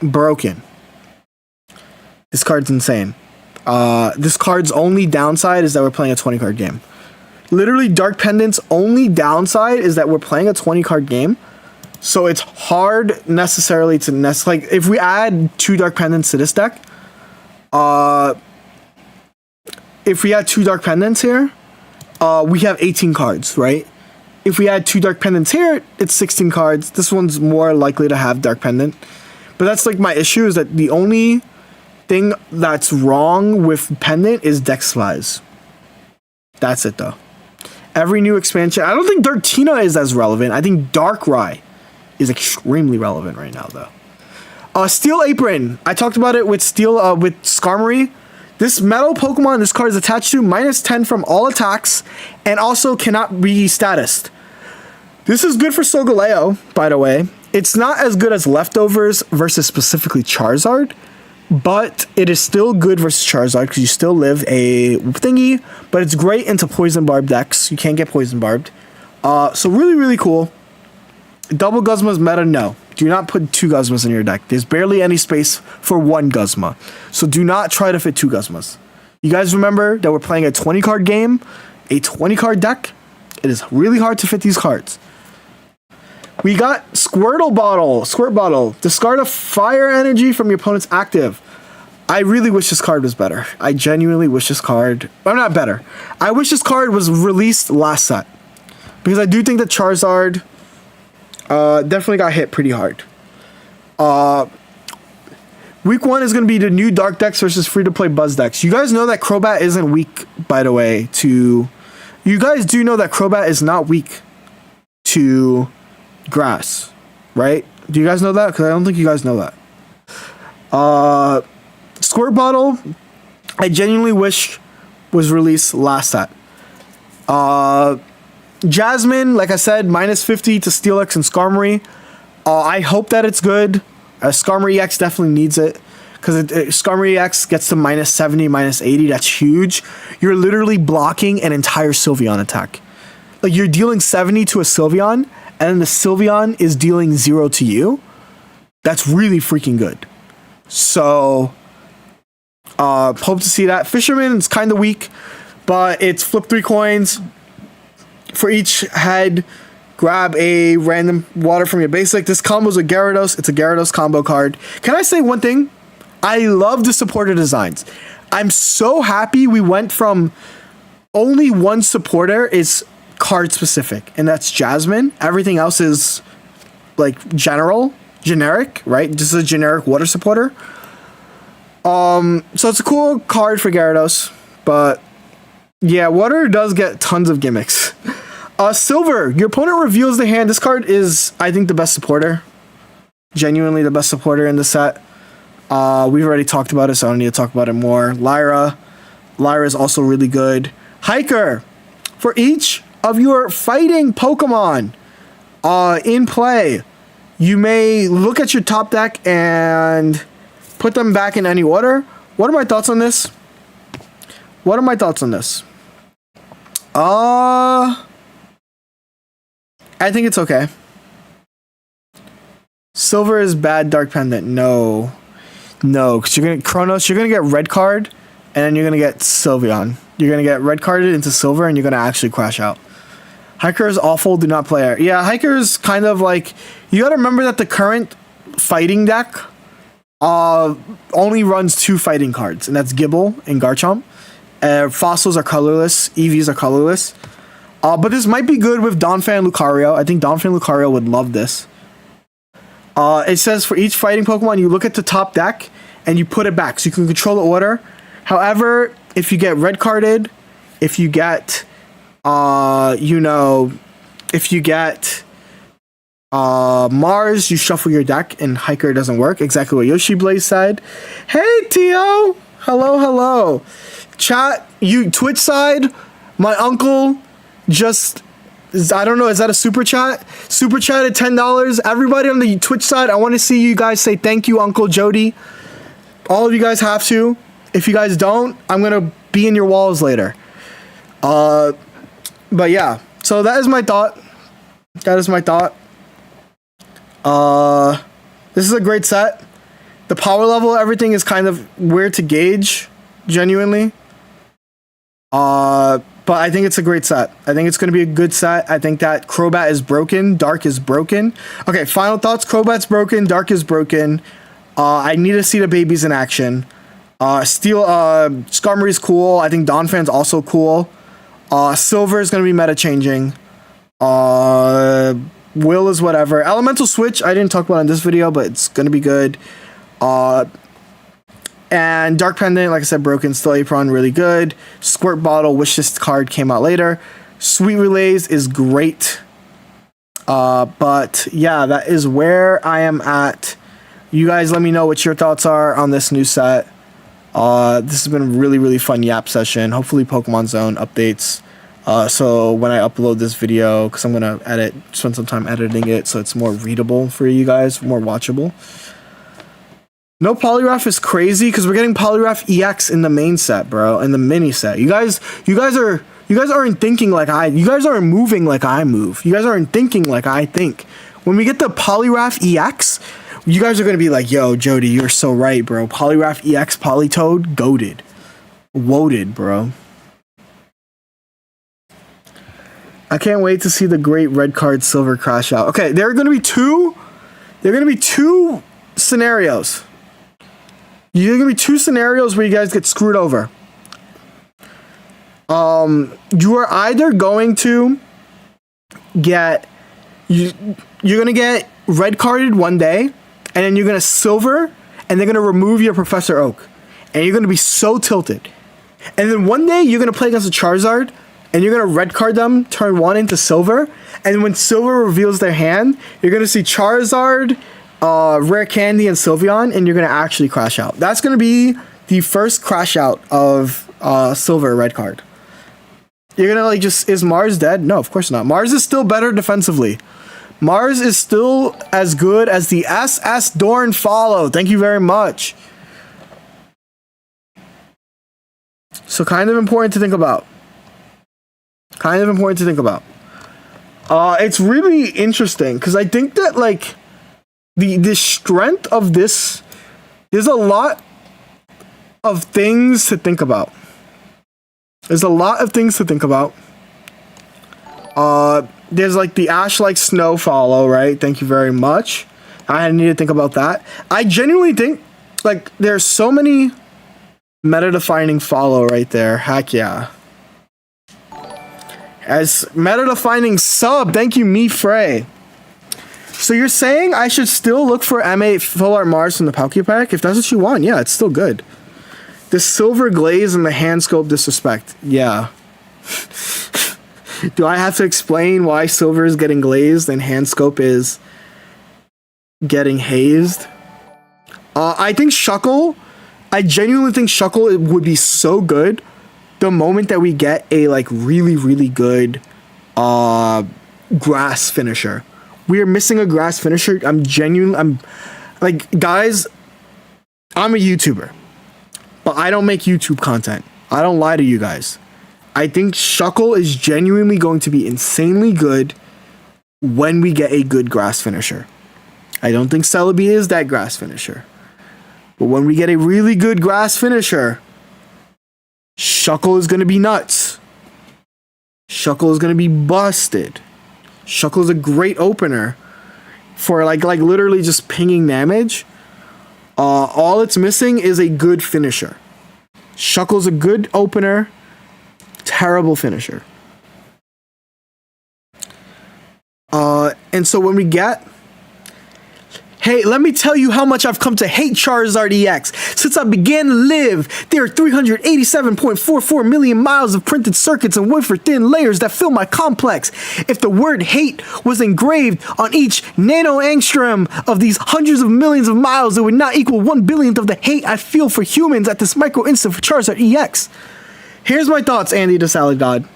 Broken. This card's insane. This card's only downside is that we're playing a 20 card game. Literally, Dark Pendant's only downside is that we're playing a 20 card game. So it's hard necessarily to like if we add 2 Dark Pendants to this deck, if we add 2 Dark Pendants here, we have 18 cards, right? If we add 2 Dark Pendants here, it's 16 cards. This one's more likely to have Dark Pendant. But that's like my issue is that the only thing that's wrong with Pendant is deck size. That's it though. Every new expansion, I don't think Darktina is as relevant. I think Darkrai is extremely relevant right now though. Steel Apron. I talked about it with with Skarmory. This metal Pokemon this card is attached to -10 from all attacks and also cannot be statused. This is good for Solgaleo, by the way. It's not as good as Leftovers versus specifically Charizard. but it is still good versus Charizard because you still live a thingy, but it's great into Poison Barb decks. You can't get Poison Barbed. So really, really cool. Double Guzma's meta? No. Do not put 2 Guzmas in your deck. There's barely any space for 1 Guzma. So do not try to fit 2 Guzmas. You guys remember that we're playing a 20-card game, a 20-card deck? It is really hard to fit these cards. We got Squirt Bottle. Discard a fire energy from your opponent's active. I really wish this card was better. I genuinely wish this card... Well, not better. I wish this card was released last set. Because I do think that Charizard definitely got hit pretty hard. Week 1 is going to be the new Dark decks versus free-to-play Buzz decks. You guys know that Crobat isn't weak, by the way, to... You guys do know that Crobat is not weak to... grass, right? Do you guys know that? Because I don't think you guys know that. Squirt Bottle, I genuinely wish was released last set. Jasmine, like I said, minus 50 to Steelix and Skarmory. I hope that it's good. Skarmory EX definitely needs it. Because Skarmory EX gets to minus 70, minus 80. That's huge. You're literally blocking an entire Sylveon attack. Like, you're dealing 70 to a Sylveon, and then the Sylveon is dealing 0 to you. That's really freaking good. So, hope to see that. Fisherman is kind of weak, but it's flip 3 coins. For each head, grab a random water from your basic. This combo's a Gyarados. It's a Gyarados combo card. Can I say one thing? I love the supporter designs. I'm so happy we went from only one supporter is card specific, and that's Jasmine. Everything else is like generic, right? Just a generic water supporter. So it's a cool card for Gyarados, but yeah, water does get tons of gimmicks. Silver, your opponent reveals the hand. This card is, I think, the best supporter. Genuinely the best supporter in the set. We've already talked about it, so I don't need to talk about it more. Lyra is also really good. Hiker, for each of your fighting Pokemon in play, you may look at your top deck and put them back in any order. What are my thoughts on this? I think it's okay. Silver is bad, Dark Pendant. No, because you're gonna Chronos. You're gonna get red card, and then you're gonna get Sylveon. You're gonna get red carded into Silver, and you're gonna actually crash out. Hiker is awful. Do not play it. Yeah, Hiker is kind of like, you gotta remember that the current fighting deck only runs 2 fighting cards, and that's Gible and Garchomp. Fossils are colorless. EVs are colorless. But this might be good with Donphan Lucario. I think Donphan Lucario would love this. It says for each fighting Pokemon, you look at the top deck and you put it back, so you can control the order. However, if you get red carded, if you get, Mars, you shuffle your deck, and Hiker doesn't work. Exactly what Yoshi Blaze said. Hey, Tio! Hello. Chat, Twitch side, my uncle just... I don't know, is that a super chat? Super chat at $10. Everybody on the Twitch side, I want to see you guys say thank you, Uncle Jody. All of you guys have to. If you guys don't, I'm going to be in your walls later. But yeah, so that is my thought. This is a great set. The power level, everything is kind of weird to gauge, genuinely. But I think it's a great set. I think it's going to be a good set. I think that Crobat is broken. Dark is broken. Okay, final thoughts. Crobat's broken. Dark is broken. I need to see the babies in action. Skarmory's cool. I think Donphan's also cool. Silver is going to be meta changing. Will is whatever. Elemental Switch, I didn't talk about in this video, but it's going to be good. And Dark Pendant, like I said, broken. Still Apron, really good. Squirt Bottle, wish this card came out later. Sweet Relays is great. But yeah, that is where I am at. You guys let me know what your thoughts are on this new set. This has been a really, really fun Yap session. Hopefully Pokemon Zone updates. So when I upload this video, because I'm going to spend some time editing it so it's more readable for you guys, more watchable. No Poliwrath is crazy because we're getting Poliwrath EX in the main set, bro, in the mini set. You guys aren't thinking like you guys aren't moving like I move. You guys aren't thinking like I think. When we get the Poliwrath EX, you guys are gonna be like, yo, Jody, you're so right, bro. Poliwrath EX, Politoed, goated. Woted, bro. I can't wait to see the great red card silver crash out. Okay, there are gonna be two scenarios. There are gonna be two scenarios where you guys get screwed over. You are either going to get you're gonna get red carded one day, and then you're gonna silver, and they're gonna remove your Professor Oak, and you're gonna be so tilted. And then one day you're gonna play against a Charizard, and you're gonna red card them, turn 1 into silver, and when silver reveals their hand, you're gonna see Charizard, Rare Candy, and Sylveon, and you're gonna actually crash out. That's gonna be the first crash out of silver red card. You're gonna like is Mars dead? No, of course not. Mars is still better defensively. Mars is still as good as the SS Dorn follow. Thank you very much. So kind of important to think about. It's really interesting because I think that like the strength of this, there's a lot of things to think about. There's like the Ash-like Snow follow, right? Thank you very much. I need to think about that. I genuinely think like there's so many meta-defining follow right there. Heck yeah. As meta-defining sub, thank you, Me Frey. So you're saying I should still look for M8 Full Art Mars from the Palkia pack? If that's what you want, yeah, it's still good. The silver glaze and the hand scope disrespect. Yeah. Do I have to explain why silver is getting glazed and hand scope is getting hazed? I think Shuckle, I genuinely think Shuckle would be so good the moment that we get a like really, really good grass finisher. We are missing a grass finisher. I'm like, guys, I'm a YouTuber, but I don't make YouTube content. I don't lie to you guys. I think Shuckle is genuinely going to be insanely good when we get a good grass finisher. I don't think Celebi is that grass finisher. But when we get a really good grass finisher, Shuckle is going to be nuts. Shuckle is going to be busted. Shuckle is a great opener for like literally just pinging damage. All it's missing is a good finisher. Shuckle's a good opener, terrible finisher. And so when we get... Hey, let me tell you how much I've come to hate Charizard EX. Since I began to live, there are 387.44 million miles of printed circuits and wafer-thin layers that fill my complex. If the word hate was engraved on each nano-angstrom of these hundreds of millions of miles, it would not equal 1/1000th of the hate I feel for humans at this micro-instant for Charizard EX. Here's my thoughts, Andy the Salad God.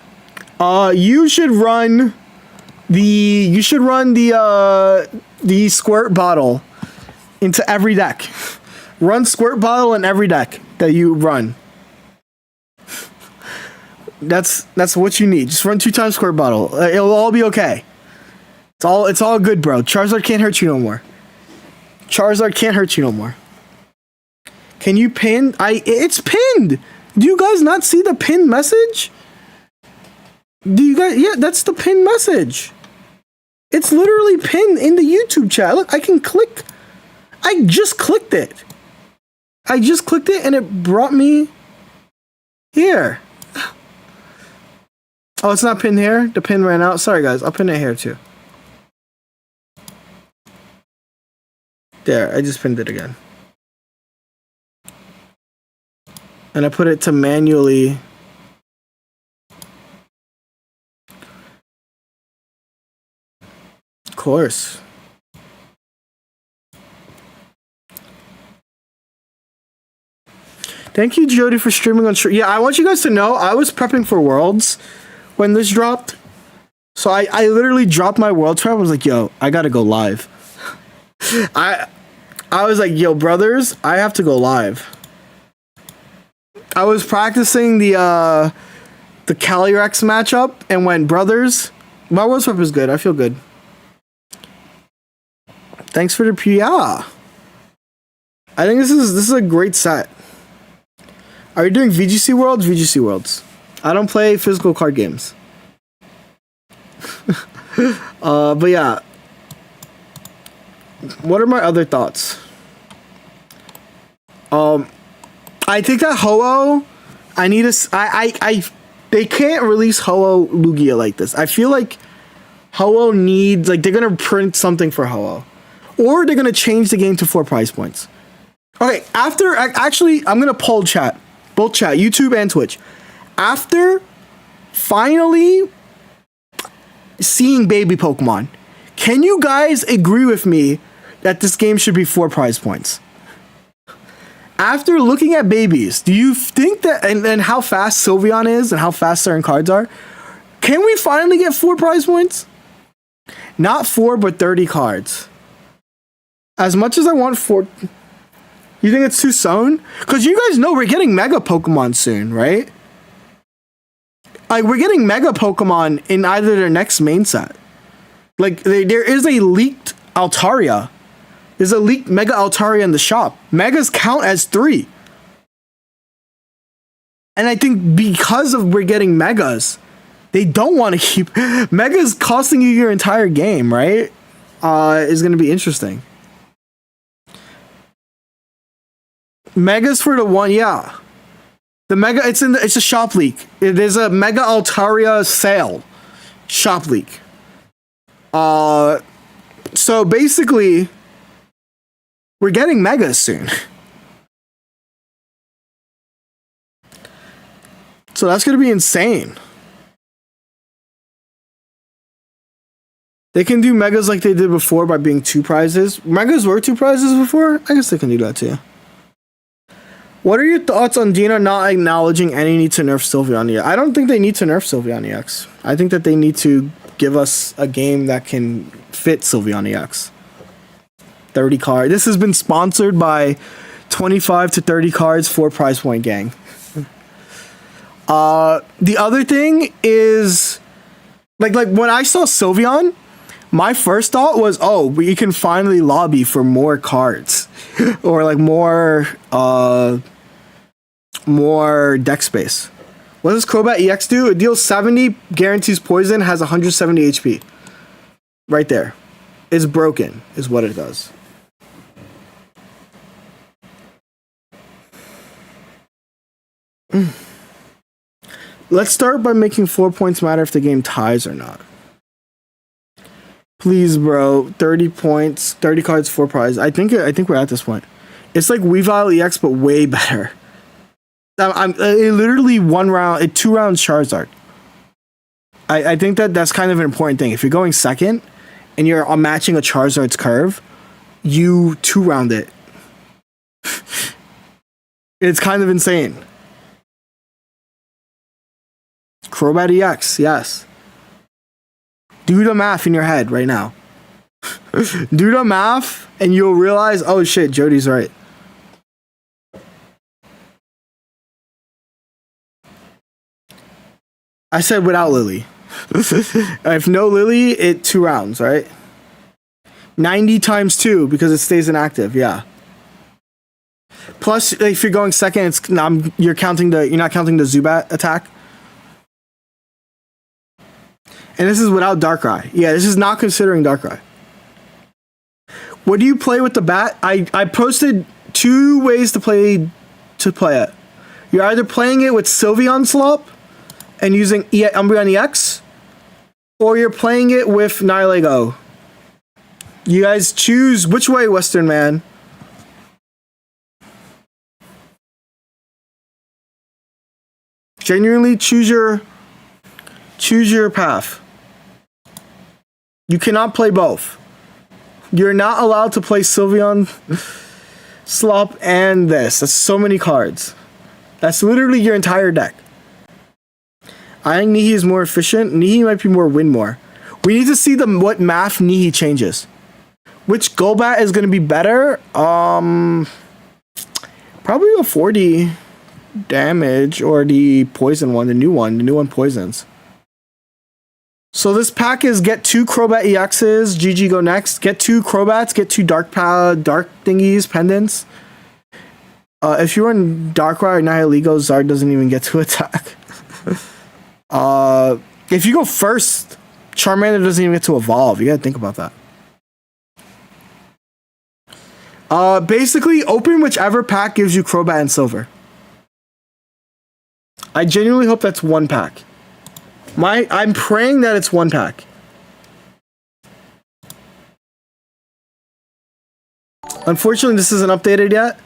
You should run the squirt bottle into every deck. Run squirt bottle in every deck that you run. That's what you need. Just run 2 times squirt bottle. It'll all be okay. It's all good, bro. Charizard can't hurt you no more. Can you pin? It's pinned. Do you guys not see the pinned message? Yeah, that's the pinned message. It's literally pinned in the YouTube chat. Look, I can click. I just clicked it. And it brought me here. Oh, it's not pinned here? The pin ran out? Sorry, guys. I'll pin it here, too. There, I just pinned it again. And I put it to manually... Of course. Thank you, Jody, for streaming on stream. Yeah, I want you guys to know I was prepping for Worlds when this dropped. So I literally dropped my Worlds prep. I was like, yo, I gotta go live. I I was like, yo, brothers, I have to go live. I was practicing the Calyrex matchup and went, brothers, my World Swap is good. I feel good. Thanks for the PR. I think this is a great set. Are you doing VGC Worlds? VGC Worlds. I don't play physical card games. But yeah. What are my other thoughts? I think that Ho-Oh, I need a, they can't release Ho-Oh Lugia like this. I feel like Ho-Oh needs, like, they're gonna print something for Ho-Oh. Or they're gonna change the game to 4 prize points. Okay, actually, I'm gonna poll chat. Both chat, YouTube and Twitch. After finally seeing baby Pokemon, can you guys agree with me that this game should be 4 prize points? After looking at babies, do you think that, and how fast Sylveon is and how fast certain cards are, can we finally get 4 prize points? Not 4, but 30 cards. As much as I want 4... You think it's too soon? Because you guys know we're getting Mega Pokemon soon, right? Like, we're getting Mega Pokemon in either their next main set. Like, there is a leaked Altaria. There's a leaked Mega Altaria in the shop. Megas count as 3. And I think because of we're getting Megas, they don't want to keep... Megas costing you your entire game, right? Is going to be interesting. Megas for the one, yeah. The Mega, it's a shop leak. There's a Mega Altaria sale. Shop leak. So basically, we're getting Megas soon. So that's going to be insane. They can do Megas like they did before by being 2 prizes. Megas were 2 prizes before? I guess they can do that too. What are your thoughts on Dino not acknowledging any need to nerf Sylveon EX? I don't think they need to nerf Sylveon EX. I think that they need to give us a game that can fit Sylveon EX. 30 card. This has been sponsored by 25 to 30 cards for Prize Point Gang. The other thing is, like when I saw Sylveon, my first thought was, oh, we can finally lobby for more cards. Or like more deck space. What does Crobat EX do? It deals 70, guarantees poison, has 170 HP. Right there. It's broken, is what it does. Let's start by making 4 points matter if the game ties or not. Please, bro. 30 points, 30 cards, 4 prize. I think we're at this point. It's like Weavile EX, but way better. It literally 1 round, 2 rounds Charizard. I think that's kind of an important thing. If you're going second and you're matching a Charizard's curve, you 2 round it. It's kind of insane. Crobat EX, yes. Do the math in your head right now. Do the math and you'll realize, oh shit, Jody's right. I said without Lily. If no Lily, it 2 rounds, right? 90 times 2 because it stays inactive, yeah. Plus, if you're going second, it's you're not counting the Zubat attack. And this is without Darkrai. Yeah, this is not considering Darkrai. What do you play with the bat? I posted 2 ways to play it. You're either playing it with Sylveon Slop and using Umbreon EX, or you're playing it with Nihilego. You guys choose which way, Western man. Genuinely choose your path. You cannot play both. You're not allowed to play Sylveon Slop and this. That's so many cards. That's literally your entire deck. I think Nihi is more efficient. Nihi might be more win more. We need to see what math Nihi changes. Which Golbat is going to be better? Probably a 40 damage or the poison one, the new one. The new one poisons. So this pack is get 2 Crobat EXs. GG go next. Get 2 Crobats. Get 2 dark thingies, pendants. If you run Darkrai or Nihilego, Zard doesn't even get to attack. If you go first, Charmander doesn't even get to evolve. You gotta think about that. Basically, open whichever pack gives you Crobat and Silver. I genuinely hope that's one pack. I'm praying that it's one pack. Unfortunately, this isn't updated yet.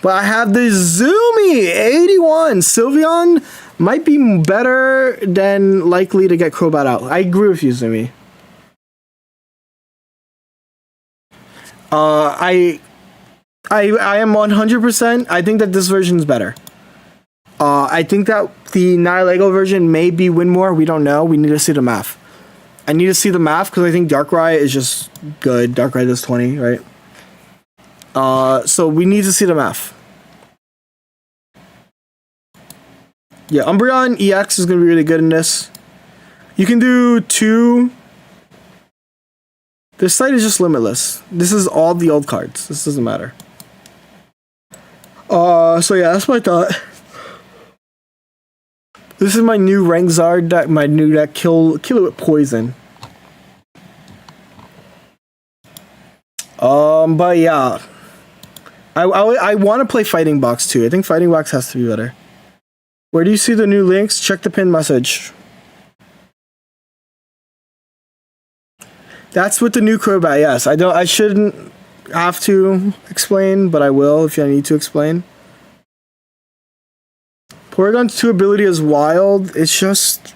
But I have the Zoomy 81. Sylveon might be better than likely to get Crobat out. I agree with you, Zoomy. I am 100%. I think that this version is better. I think that the Nihilego version may be win more. We don't know. We need to see the math. I need to see the math because I think Darkrai is just good. Darkrai does 20, right? So we need to see the math. Yeah, Umbreon EX is going to be really good in this. You can do 2. This site is just limitless. This is all the old cards. This doesn't matter. So yeah, that's my thought. This is my new Rangzard deck, my new deck, kill it with poison. But yeah. I want to play Fighting Box too. I think Fighting Box has to be better. Where do you see the new links? Check the pinned message. That's with the new Crobat, yes. I shouldn't have to explain, but I will if I need to explain. Porygon's 2 ability is wild. It's just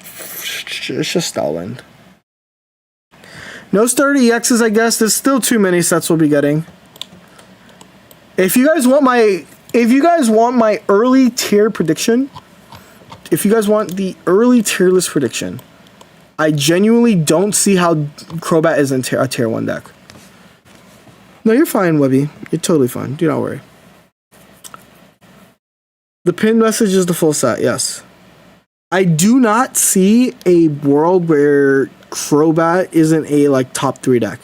Elwind. No starter EXs, I guess. There's still too many sets we'll be getting. If you guys want my early tier prediction, if you guys want the early tier list prediction, I genuinely don't see how Crobat is in a tier 1 deck. No, you're fine, Webby. You're totally fine. Do not worry. The pinned message is the full set, yes. I do not see a world where Crobat isn't a like top 3 deck.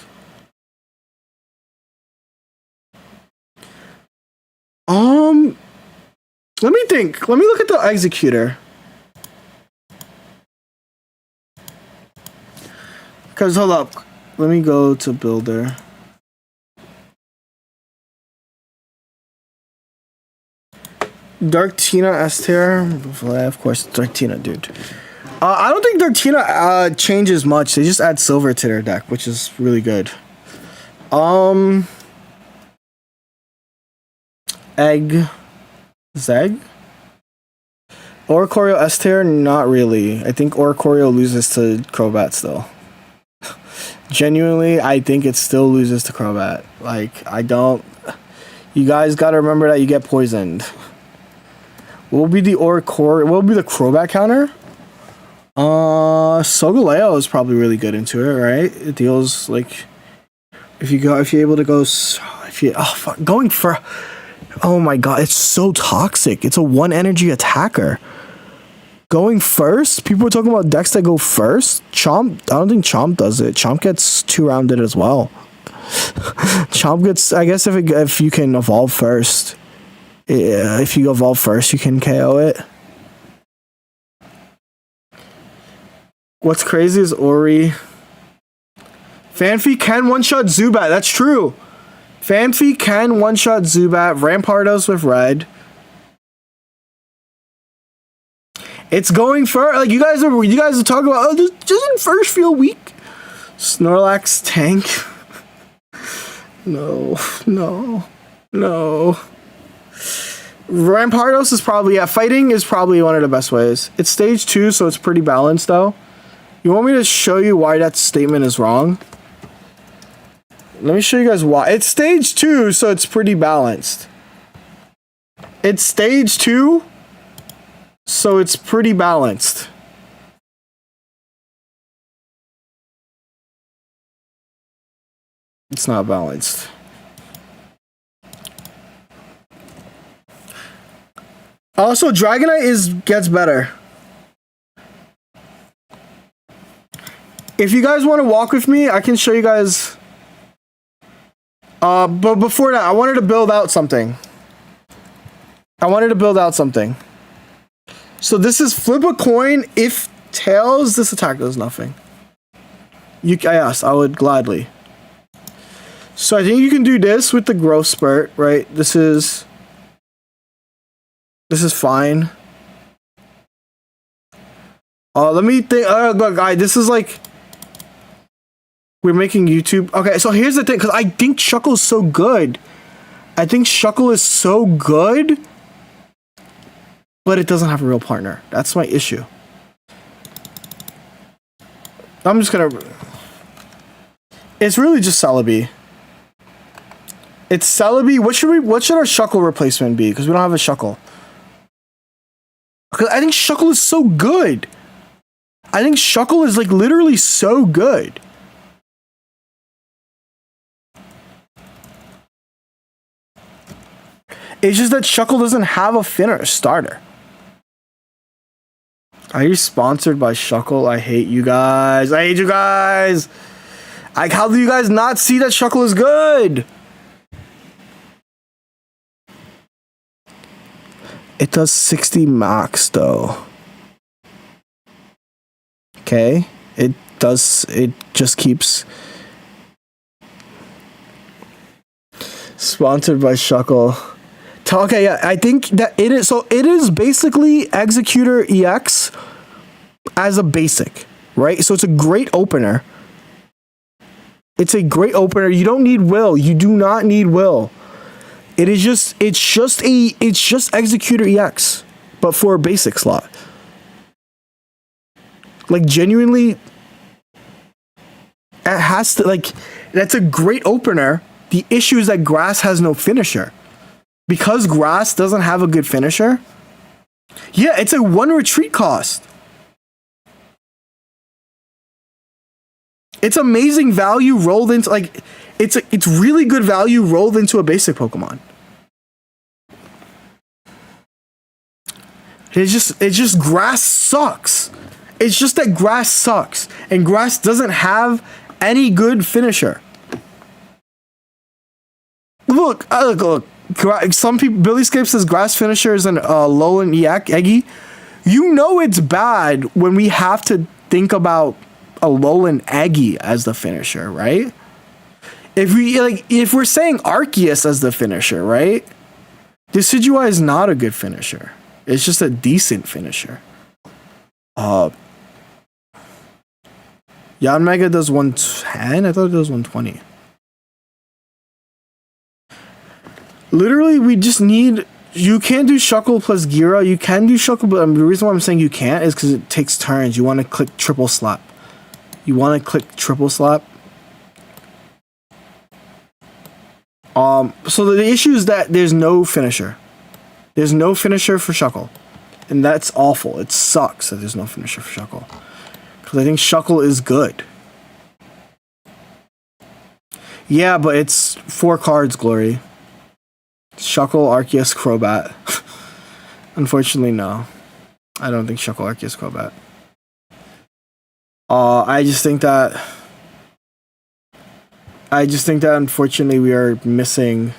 Let me think. Let me look at the executor. Cause hold up. Let me go to builder. Darktina S tier. Of course, Darktina, dude. I don't think Darktina changes much. They just add silver to their deck, which is really good. Zeg? Oricorio S tier? Not really. I think Oricorio loses to Crobat still. Genuinely, I think it still loses to Crobat. Like, I don't... You guys gotta remember that you get poisoned. What will be the Oricorio? What will be the Crobat counter? Solgaleo is probably really good into it, right? It deals, like... If you're able to go... going for... Oh my god, it's so toxic. It's a 1 energy attacker. Going first? People are talking about decks that go first. Chomp, I don't think Chomp does it. Chomp gets 2-rounded as well. Chomp gets, I guess if you can evolve first. Yeah, if you evolve first, you can KO it. What's crazy is Ori. Fanfi can one-shot Zubat, that's true. Fanfi can one-shot Zubat, Rampardos with red. It's going for like you guys are talking about. Oh, doesn't first feel weak? Snorlax tank. No. Rampardos is probably fighting is probably one of the best ways. It's stage 2, so it's pretty balanced though. You want me to show you why that statement is wrong? Let me show you guys why. It's stage 2, so it's pretty balanced. It's stage 2, so it's pretty balanced. It's not balanced. Also, Dragonite gets better. If you guys want to walk with me, I can show you guys. But before that, I wanted to build out something. So this is flip a coin. If tails, this attack does nothing. Yes, I would gladly. So I think you can do this with the growth spurt, right? This is fine. Let me think. Look, guys, this is like we're making YouTube. Okay, so here's the thing, because I think Shuckle is so good. I think Shuckle is so good, but it doesn't have a real partner. That's my issue. I'm just gonna. It's really just Celebi. It's Celebi. What should our Shuckle replacement be? Because we don't have a Shuckle. Because I think Shuckle is so good. I think Shuckle is like literally so good. It's just that Shuckle doesn't have a finish starter. Are you sponsored by Shuckle? I hate you guys. I hate you guys. Like, how do you guys not see that Shuckle is good? It does 60 max though. Okay. It just keeps sponsored by Shuckle. Okay, yeah, I think that it is. So it is basically Executor EX as a basic, right? So it's a great opener. It's a great opener. You don't need will. You do not need will. It's just Executor EX, but for a basic slot. Like genuinely, it has to, like, that's a great opener. The issue is that Grass has no finisher. Because Grass doesn't have a good finisher, yeah, it's a 1 retreat cost. It's amazing value rolled into, like, it's really good value rolled into a basic Pokemon. It's just Grass sucks. It's just that Grass sucks, and Grass doesn't have any good finisher. Look. Some people, Billy Scape says Grass finisher is an Alolan Eggy. You know it's bad when we have to think about Alolan Eggy as the finisher, right? If we're saying Arceus as the finisher, right? Decidueye is not a good finisher. It's just a decent finisher. Yanmega does 110? I thought it does 120. Literally, we just need. You can't do Shuckle plus Gira. You can do Shuckle, but the reason why I'm saying you can't is because it takes turns. You want to click triple slap. So the issue is that there's no finisher. There's no finisher for Shuckle, and that's awful. It sucks that there's no finisher for Shuckle, because I think Shuckle is good. Yeah, but it's 4 cards, Glory. Shuckle, Arceus, Crobat. Unfortunately, no. I don't think Shuckle, Arceus, Crobat. I just think that unfortunately we are missing.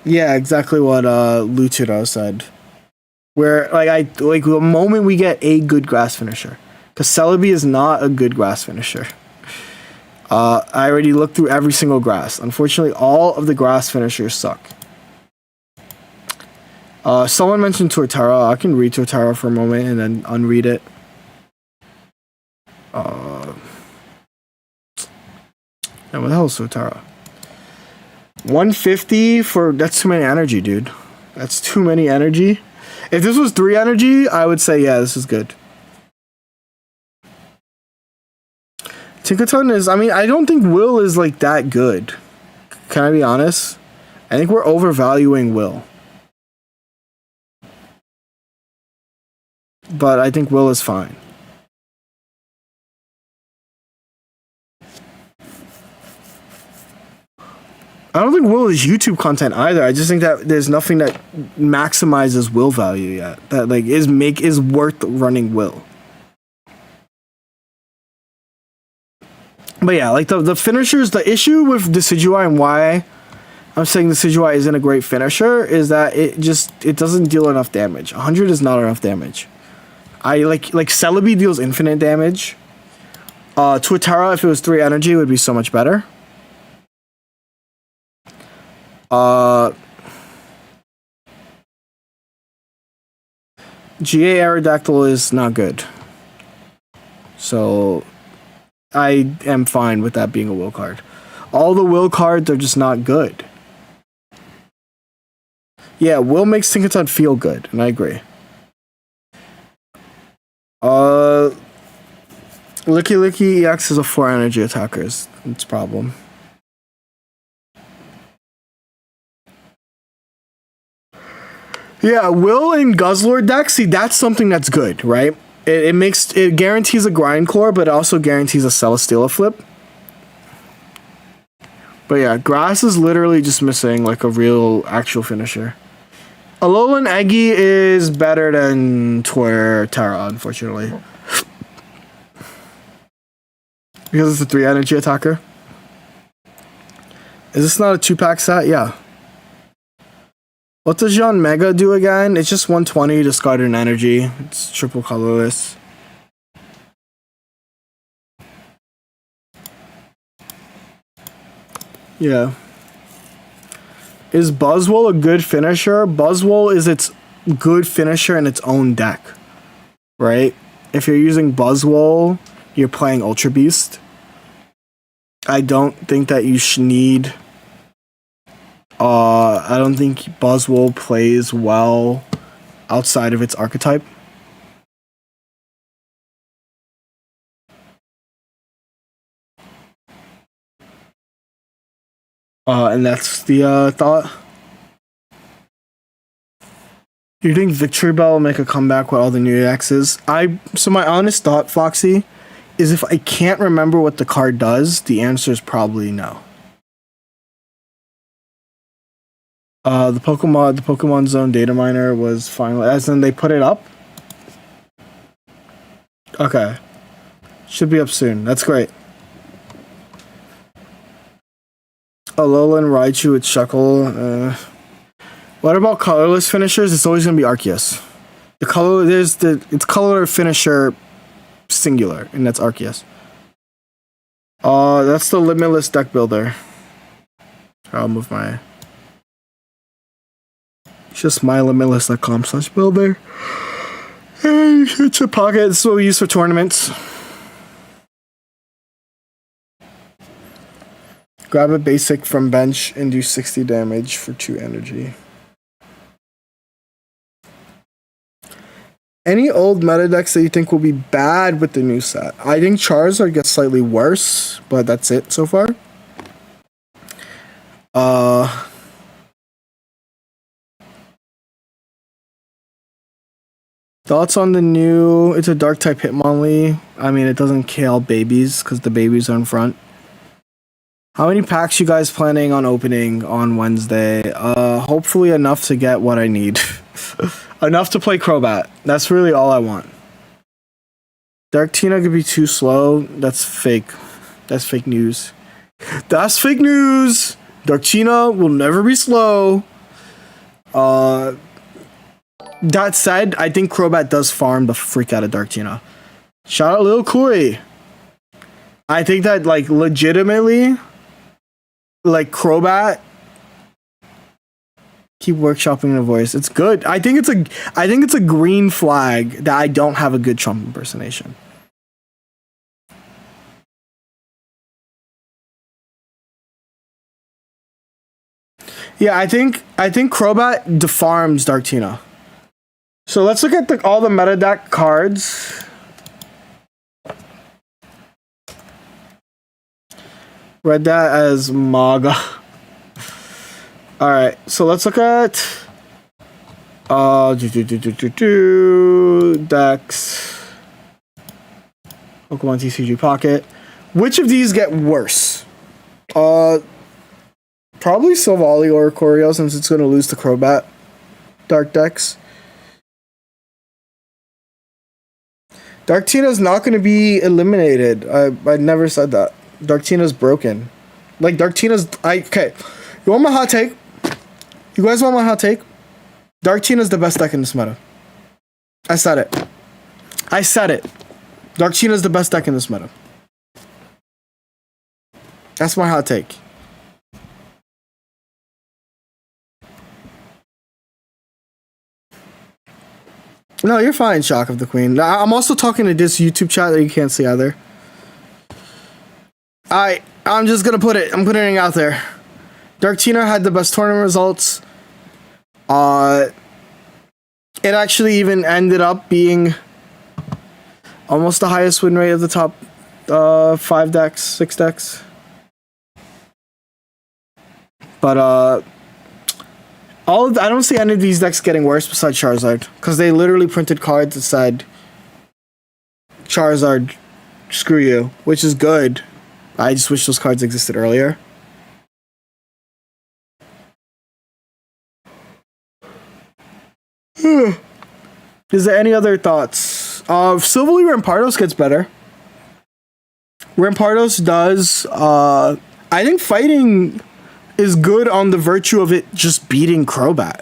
Yeah, exactly what Luchito said. Where the moment we get a good Grass finisher, because Celebi is not a good Grass finisher. I already looked through every single Grass. Unfortunately, all of the Grass finishers suck. Someone mentioned Torterra. I can read Torterra for a moment and then unread it. Yeah, what the hell is Torterra? 150 for... That's too many energy, dude. That's too many energy. If this was 3 energy, I would say, yeah, this is good. Tinkaton is, I mean, I don't think Will is like that good. Can I be honest? I think we're overvaluing Will. But I think Will is fine. I don't think Will is YouTube content either. I just think that there's nothing that maximizes Will value yet. That like is worth running Will. But yeah, like the finishers, the issue with Decidueye and why I'm saying Decidueye isn't a great finisher is that it doesn't deal enough damage. 100 is not enough damage. I like Celebi deals infinite damage. Twittera, if it was 3 energy, would be so much better. GA Aerodactyl is not good. So I am fine with that being a Will card. All the Will cards are just not good. Yeah, Will makes Tinkaton feel good, and I agree. Licky EX is a 4 energy attacker. It's a problem. Yeah, Will and Guzzlord deck, see, that's something that's good, right? It guarantees a Grindcore, but it also guarantees a Celesteela flip. But yeah, Grass is literally just missing like a real actual finisher. Alolan Eggy is better than Twittera, unfortunately. Because it's a 3 energy attacker. Is this not a 2-pack set? Yeah. What does Jean Mega do again? It's just 120, discard an energy. It's triple colorless. Yeah. Is Buzzwole a good finisher? Buzzwole is its good finisher in its own deck. Right? If you're using Buzzwole, you're playing Ultra Beast. I don't think that you should need... I don't think Buzzwole plays well outside of its archetype. And that's the thought. You think Victory Bell will make a comeback with all the new EXs? So my honest thought, Foxy, is if I can't remember what the card does, the answer is probably no. The Pokemon Zone data miner was finally, as in they put it up? Okay. Should be up soon. That's great. Alolan Raichu with Shuckle. What about colorless finishers? It's always gonna be Arceus. It's color finisher singular, and that's Arceus. That's the Limitless deck builder. I'll move my... It's just mylimitless.com/builder. It's a pocket. This is what we use for tournaments. Grab a basic from bench and do 60 damage for 2 energy. Any old meta decks that you think will be bad with the new set? I think Charizard gets slightly worse, but that's it so far. Thoughts on the new... It's a dark type Hitmonlee. I mean, it doesn't kill babies because the babies are in front. How many packs you guys planning on opening on Wednesday? Hopefully enough to get what I need. Enough to play Crobat. That's really all I want. Darktina could be too slow. That's fake. That's fake news. That's fake news! Darktina will never be slow. That said, I think Crobat does farm the freak out of Darktina. Shout out Lil Koi. I think that, like, legitimately, like, Crobat... Keep workshopping the voice. It's good. I think it's a green flag that I don't have a good Trump impersonation. Yeah, I think Crobat defarms Darktina. So let's look at all the meta deck cards. Read that as MAGA. Alright, so let's look at decks. Pokemon TCG Pocket. Which of these get worse? Probably Silvally or Choreo since it's going to lose to Crobat. Dark decks. Darktina's not going to be eliminated. I never said that. Darktina's broken. Like, Darktina's... Okay. You want my hot take? You guys want my hot take? Darktina's the best deck in this meta. I said it. I said it. Darktina's the best deck in this meta. That's my hot take. No, you're fine, Shock of the Queen. I'm also talking to this YouTube chat that you can't see either. I'm just gonna put it. I'm putting it out there. Darktina had the best tournament results. It actually even ended up being almost the highest win rate of the top 5 decks, 6 decks. But I don't see any of these decks getting worse besides Charizard, because they literally printed cards that said Charizard, screw you, which is good. I just wish those cards existed earlier. Is there any other thoughts? Silvally Rampardos gets better. Rampardos does. I think fighting is good on the virtue of it just beating Crobat.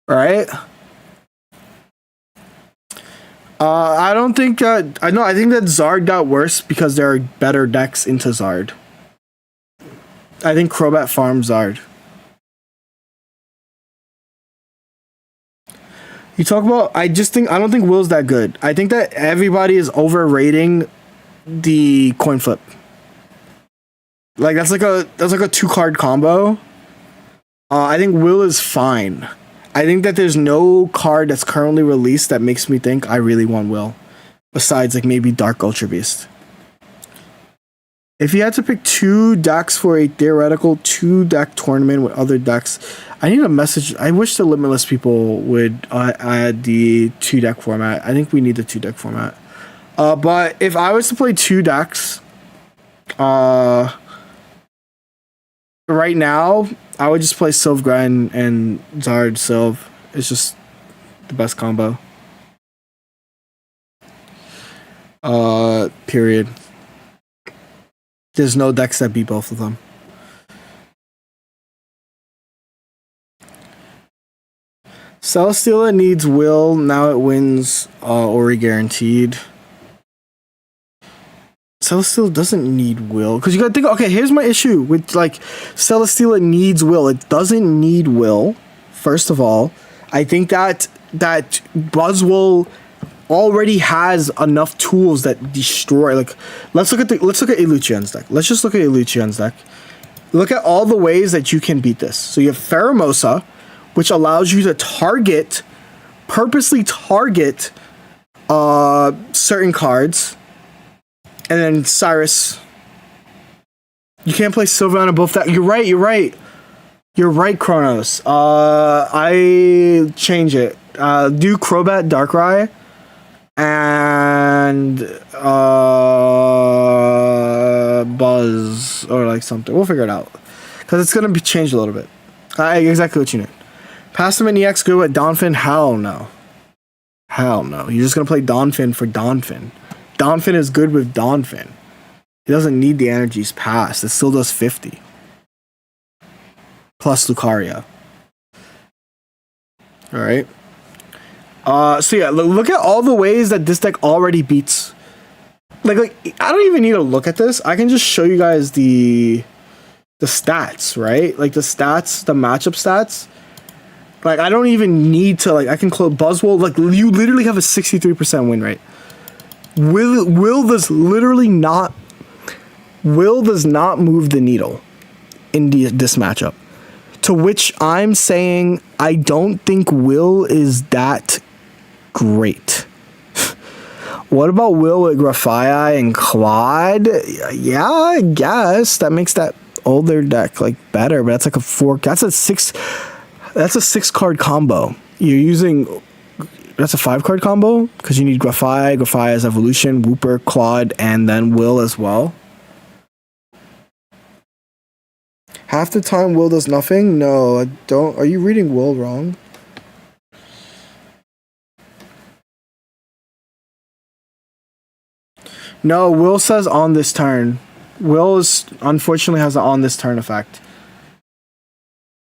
Right? I don't think that... I think that Zard got worse because there are better decks into Zard. I think Crobat farms Zard. You talk about... I don't think Will's that good. I think that everybody is overrating the coin flip. Like, that's like a 2-card combo. I think Will is fine. I think that there's no card that's currently released that makes me think I really want Will. Besides, like, maybe Dark Ultra Beast. If you had to pick 2 decks for a theoretical 2-deck tournament with other decks, I need a message. I wish the Limitless people would add the 2-deck format. I think we need the 2-deck format. But if I was to play 2 decks, right now, I would just play Sylveon and Zard Sylv. It's just the best combo. Period. There's no decks that beat both of them. Celesteela needs Will. Now it wins Ori guaranteed. Celesteela doesn't need Will. Because you gotta think, okay, here's my issue with, like, Celesteela needs Will. It doesn't need Will, first of all. I think that Buzzwole already has enough tools that destroy. Like, let's look at Elucian's deck. Let's just look at Elucian's deck. Look at all the ways that you can beat this. So you have Pheromosa, which allows you to purposely target certain cards. And then Cyrus. You can't play Sylveon above that. You're right. You're right, Kronos. I change it. Do Crobat Darkrai and Buzz or like something. We'll figure it out. Because it's going to be changed a little bit. Exactly what you need. Pass him an EX good with Donphan? Hell no. Hell no. You're just going to play Donphan for Donphan. Donphan is good with Donphan. He doesn't need the energies passed. It still does 50. Plus Lucario. Alright. So yeah, look at all the ways that this deck already beats. Like I don't even need to look at this. I can just show you guys the stats, right? Like the stats, the matchup stats. Like I don't even need to, like, I can close Buzzwole. Like you literally have a 63% win rate. Will does not move the needle in this matchup. To which I'm saying I don't think Will is that great. What about Will with Grafaiai and Claude? Yeah, I guess that makes that older deck like better, but that's like that's a 6-card combo. You're using... That's a 5-card combo because you need Grafaiai's Evolution, Wooper, Claude, and then Will as well. Half the time Will does nothing? No, I don't. Are you reading Will wrong? No, Will says on this turn. Will is unfortunately has an on this turn effect.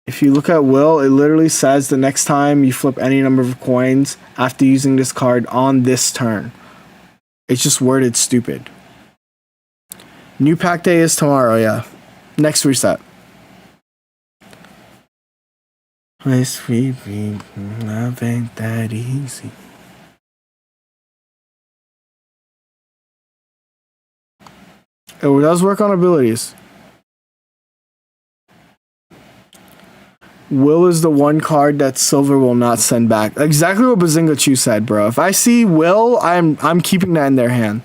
If you look at Will, it literally says the next time you flip any number of coins after using this card on this turn. It's just worded stupid. New pack day is tomorrow, yeah. Next reset. It ain't that easy. It does work on abilities. Will is the one card that Silver will not send back. Exactly what Bazinga Chu said, bro. If I see Will, I'm keeping that in their hand.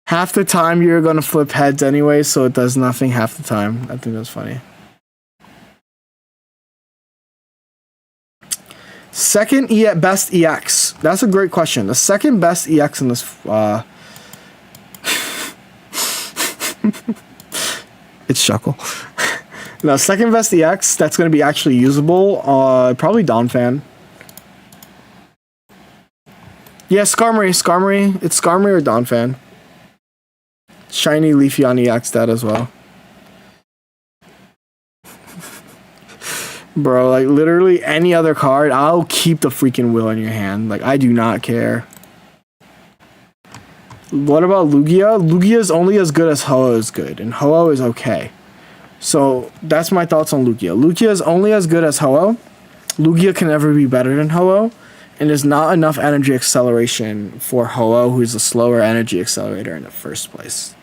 Half the time you're gonna flip heads anyway, so it does nothing half the time. I think that's funny. Second best EX. That's a great question. The second best EX in this it's Shuckle. No, second best EX that's going to be actually usable, probably Donphan. Yeah, Skarmory. It's Skarmory or Donphan. Shiny Leafeon EX that as well. Bro, like literally any other card, I'll keep the freaking Will in your hand. Like, I do not care. What about Lugia? Lugia is only as good as Ho-Oh is good, and Ho-Oh is okay. So that's my thoughts on Lugia. Lugia is only as good as Ho-Oh. Lugia can never be better than Ho-Oh, and there's not enough energy acceleration for Ho-Oh, who's a slower energy accelerator in the first place.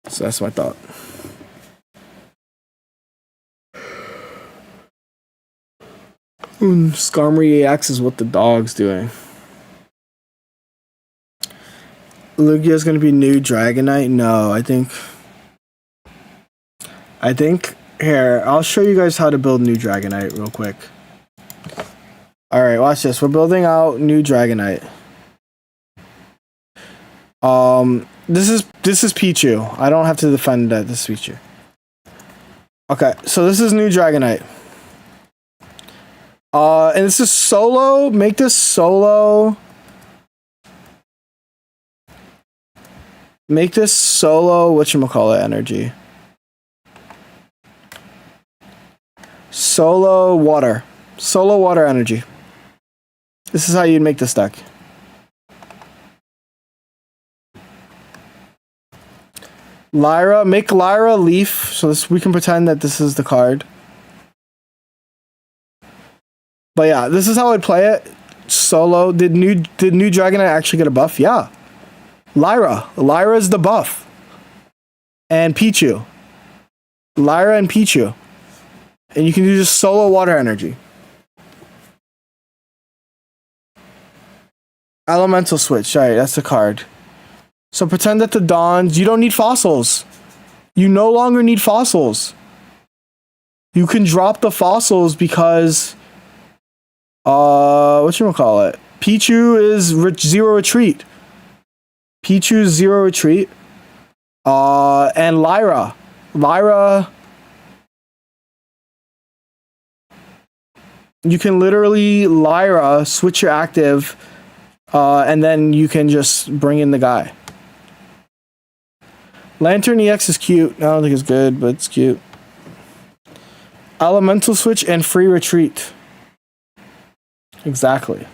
So that's my thought. Skarmory EX is what the dog's doing. Lugia is going to be new Dragonite? No, I think here, I'll show you guys how to build new Dragonite real quick. Alright, watch this. We're building out new Dragonite. This is Pichu. I don't have to defend that. This is Pichu. Okay, so this is new Dragonite. And this is solo. Make this solo. Make this solo, whatchamacallit, energy. Solo water. Solo water energy. This is how you'd make this deck. Lyra, make Lyra Leaf, so this, we can pretend that this is the card. But yeah, this is how I'd play it. Solo. Did new Dragonite actually get a buff? Yeah. Lyra. Lyra's the buff. And Pichu. Lyra and Pichu. And you can do just solo water energy. Elemental switch. Alright, that's the card. So pretend that the Dons, you don't need fossils. You no longer need fossils. You can drop the fossils because whatchamacallit? Pichu is zero retreat. Pichu's zero retreat. And Lyra. You can literally Lyra, switch your active, and then you can just bring in the guy. Lantern EX is cute. I don't think it's good, but it's cute. Elemental switch and free retreat. Exactly.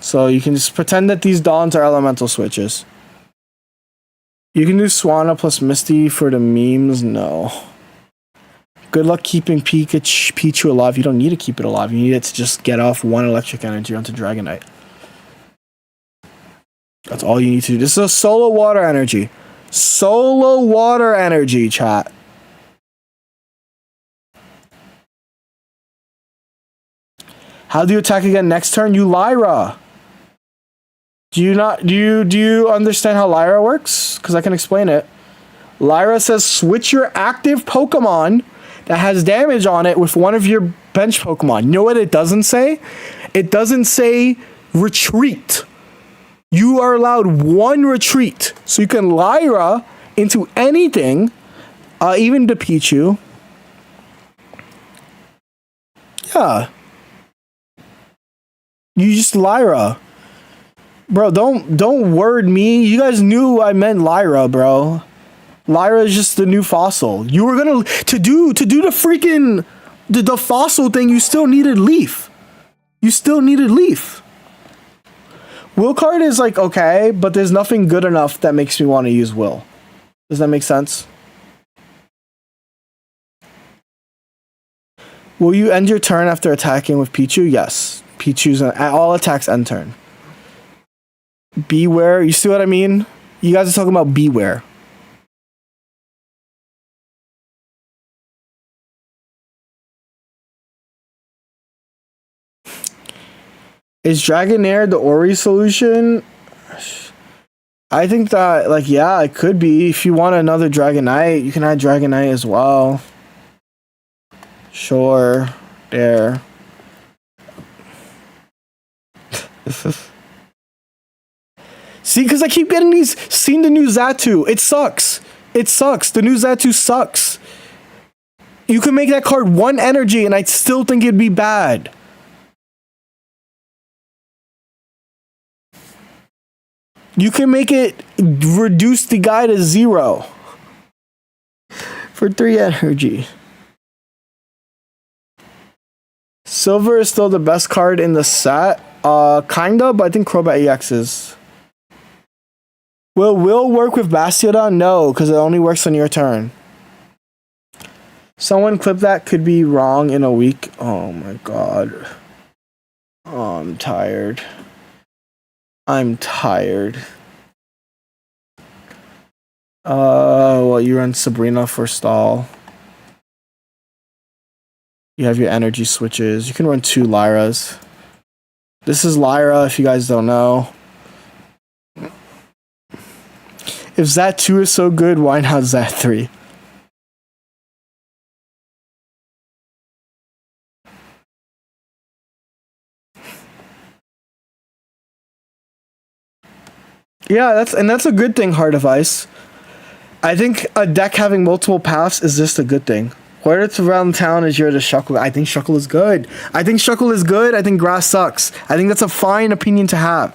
So you can just pretend that these Dons are elemental switches. You can do Swanna plus Misty for the memes. No. Good luck keeping Pichu alive. You don't need to keep it alive. You need it to just get off one electric energy onto Dragonite. That's all you need to do. This is a solo water energy. Solo water energy, chat. How do you attack again next turn? You Lyra. Do you understand how Lyra works? Because I can explain it. Lyra says switch your active Pokemon that has damage on it with one of your bench Pokemon. You know what it doesn't say? It doesn't say retreat. You are allowed one retreat. So you can Lyra into anything, even the Pichu. Yeah. You just Lyra. Bro, don't word me. You guys knew I meant Lyra, bro. Lyra is just the new fossil. You were gonna to do the freaking the fossil thing, you still needed Leaf. You still needed Leaf. Will card is like okay, but there's nothing good enough that makes me want to use Will. Does that make sense? Will you end your turn after attacking with Pichu? Yes. Pichu's all attacks end turn. Beware. You see what I mean? You guys are talking about Beware. Is Dragonair the Ori solution? I think that, like, yeah, it could be. If you want another Dragonite, you can add Dragonite as well. Sure. There. See, because I keep getting seeing the new Xatu. It sucks. It sucks. The new Xatu sucks. You can make that card 1 energy and I still think it'd be bad. You can make it reduce the guy to 0 for 3 energy. Silver is still the best card in the set. Kinda, but I think Crobat EX is. Will work with Bastiodon? No, because it only works on your turn. Someone clip that, could be wrong in a week. Oh my god. Oh, I'm tired. I'm tired. Well, you run Sabrina for stall. You have your energy switches. You can run 2 Lyras. This is Lyra, if you guys don't know. If Xat2 is so good, why not Xat3? Yeah, that's a good thing, Heart of Ice. I think a deck having multiple paths is just a good thing. Where it's around town is you're the Shuckle. I think Shuckle is good. I think Shuckle is good. I think Grass sucks. I think that's a fine opinion to have.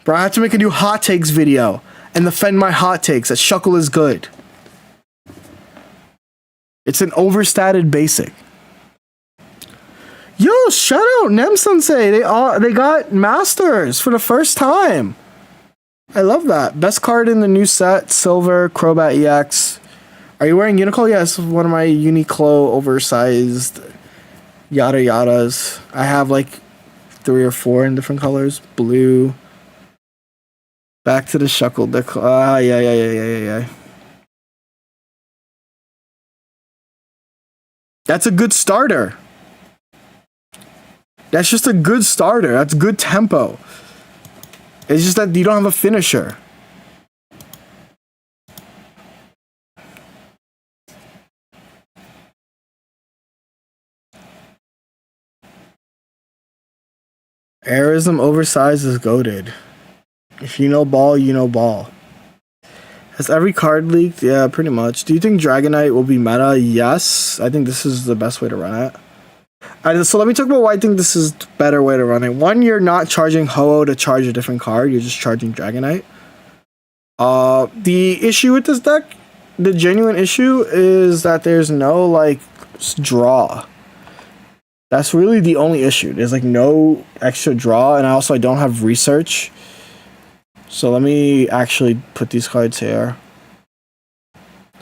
Bro, I have to make a new hot takes video and defend my hot takes that Shuckle is good. It's an overstated basic. Yo, shout out Nem Sensei. They got Masters for the first time. I love that. Best card in the new set, Silver, Crobat EX. Are you wearing Uniqlo? Yes, one of my Uniqlo oversized yada yadas. I have like 3 or 4 in different colors. Blue. Back to the Shuckle deck. Yeah. That's a good starter. That's just a good starter. That's good tempo. It's just that you don't have a finisher. Aerism oversized is goated. If you know ball, you know ball. Has every card leaked? Yeah, pretty much. Do you think Dragonite will be meta? Yes. I think this is the best way to run it. So let me talk about why I think this is the better way to run it. One, you're not charging Ho-Oh to charge a different card. You're just charging Dragonite. The issue with this deck, the genuine issue, is that there's no, like, draw. That's really the only issue. There's, like, no extra draw, and I don't have research. So let me actually put these cards here.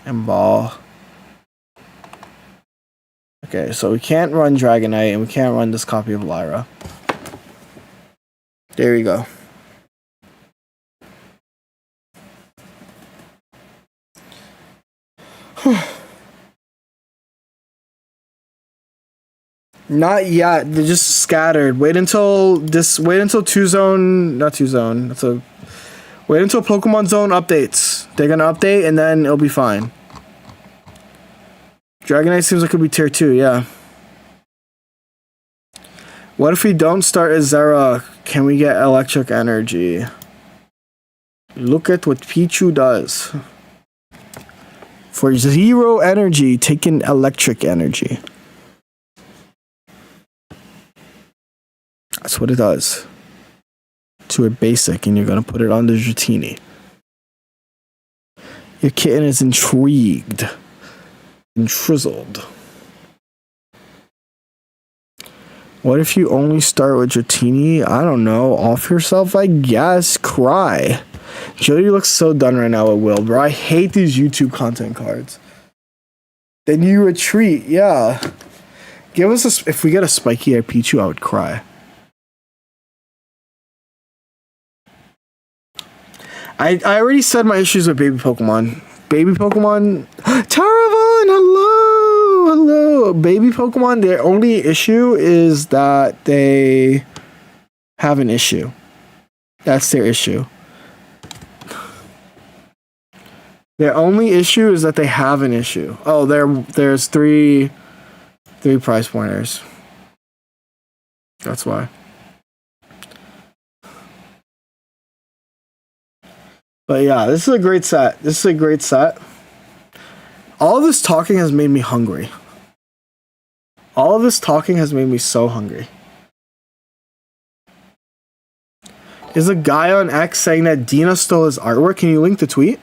And ball. Okay, so we can't run Dragonite, and we can't run this copy of Lyra. There you go. Not yet. They're just scattered. Wait until 2-zone, not 2-zone. Wait until Pokemon Zone updates. They're gonna update, and then it'll be fine. Dragonite seems like it could be tier 2, yeah. What if we don't start as Zera? Can we get electric energy? Look at what Pichu does. For 0 energy, taking electric energy. That's what it does. To a basic, and you're going to put it on the Dratini. Your kitten is intrigued. And frizzled. What if you only start with Dratini? I don't know. Off yourself, I guess. Cry. Jody looks so done right now with Will, bro. I hate these YouTube content cards. Then you retreat. Yeah. Give us a... If we get a spiky Pichu, I would cry. I already said my issues with baby Pokemon. Baby Pokemon... Taravon! Hello! Hello! Baby Pokemon, their only issue is that they have an issue. That's their issue. Their only issue is that they have an issue. Oh, there's three prize pointers. That's why. But yeah, this is a great set. This is a great set. All of this talking has made me hungry. All of this talking has made me so hungry. Is a guy on X saying that Dina stole his artwork? Can you link the tweet?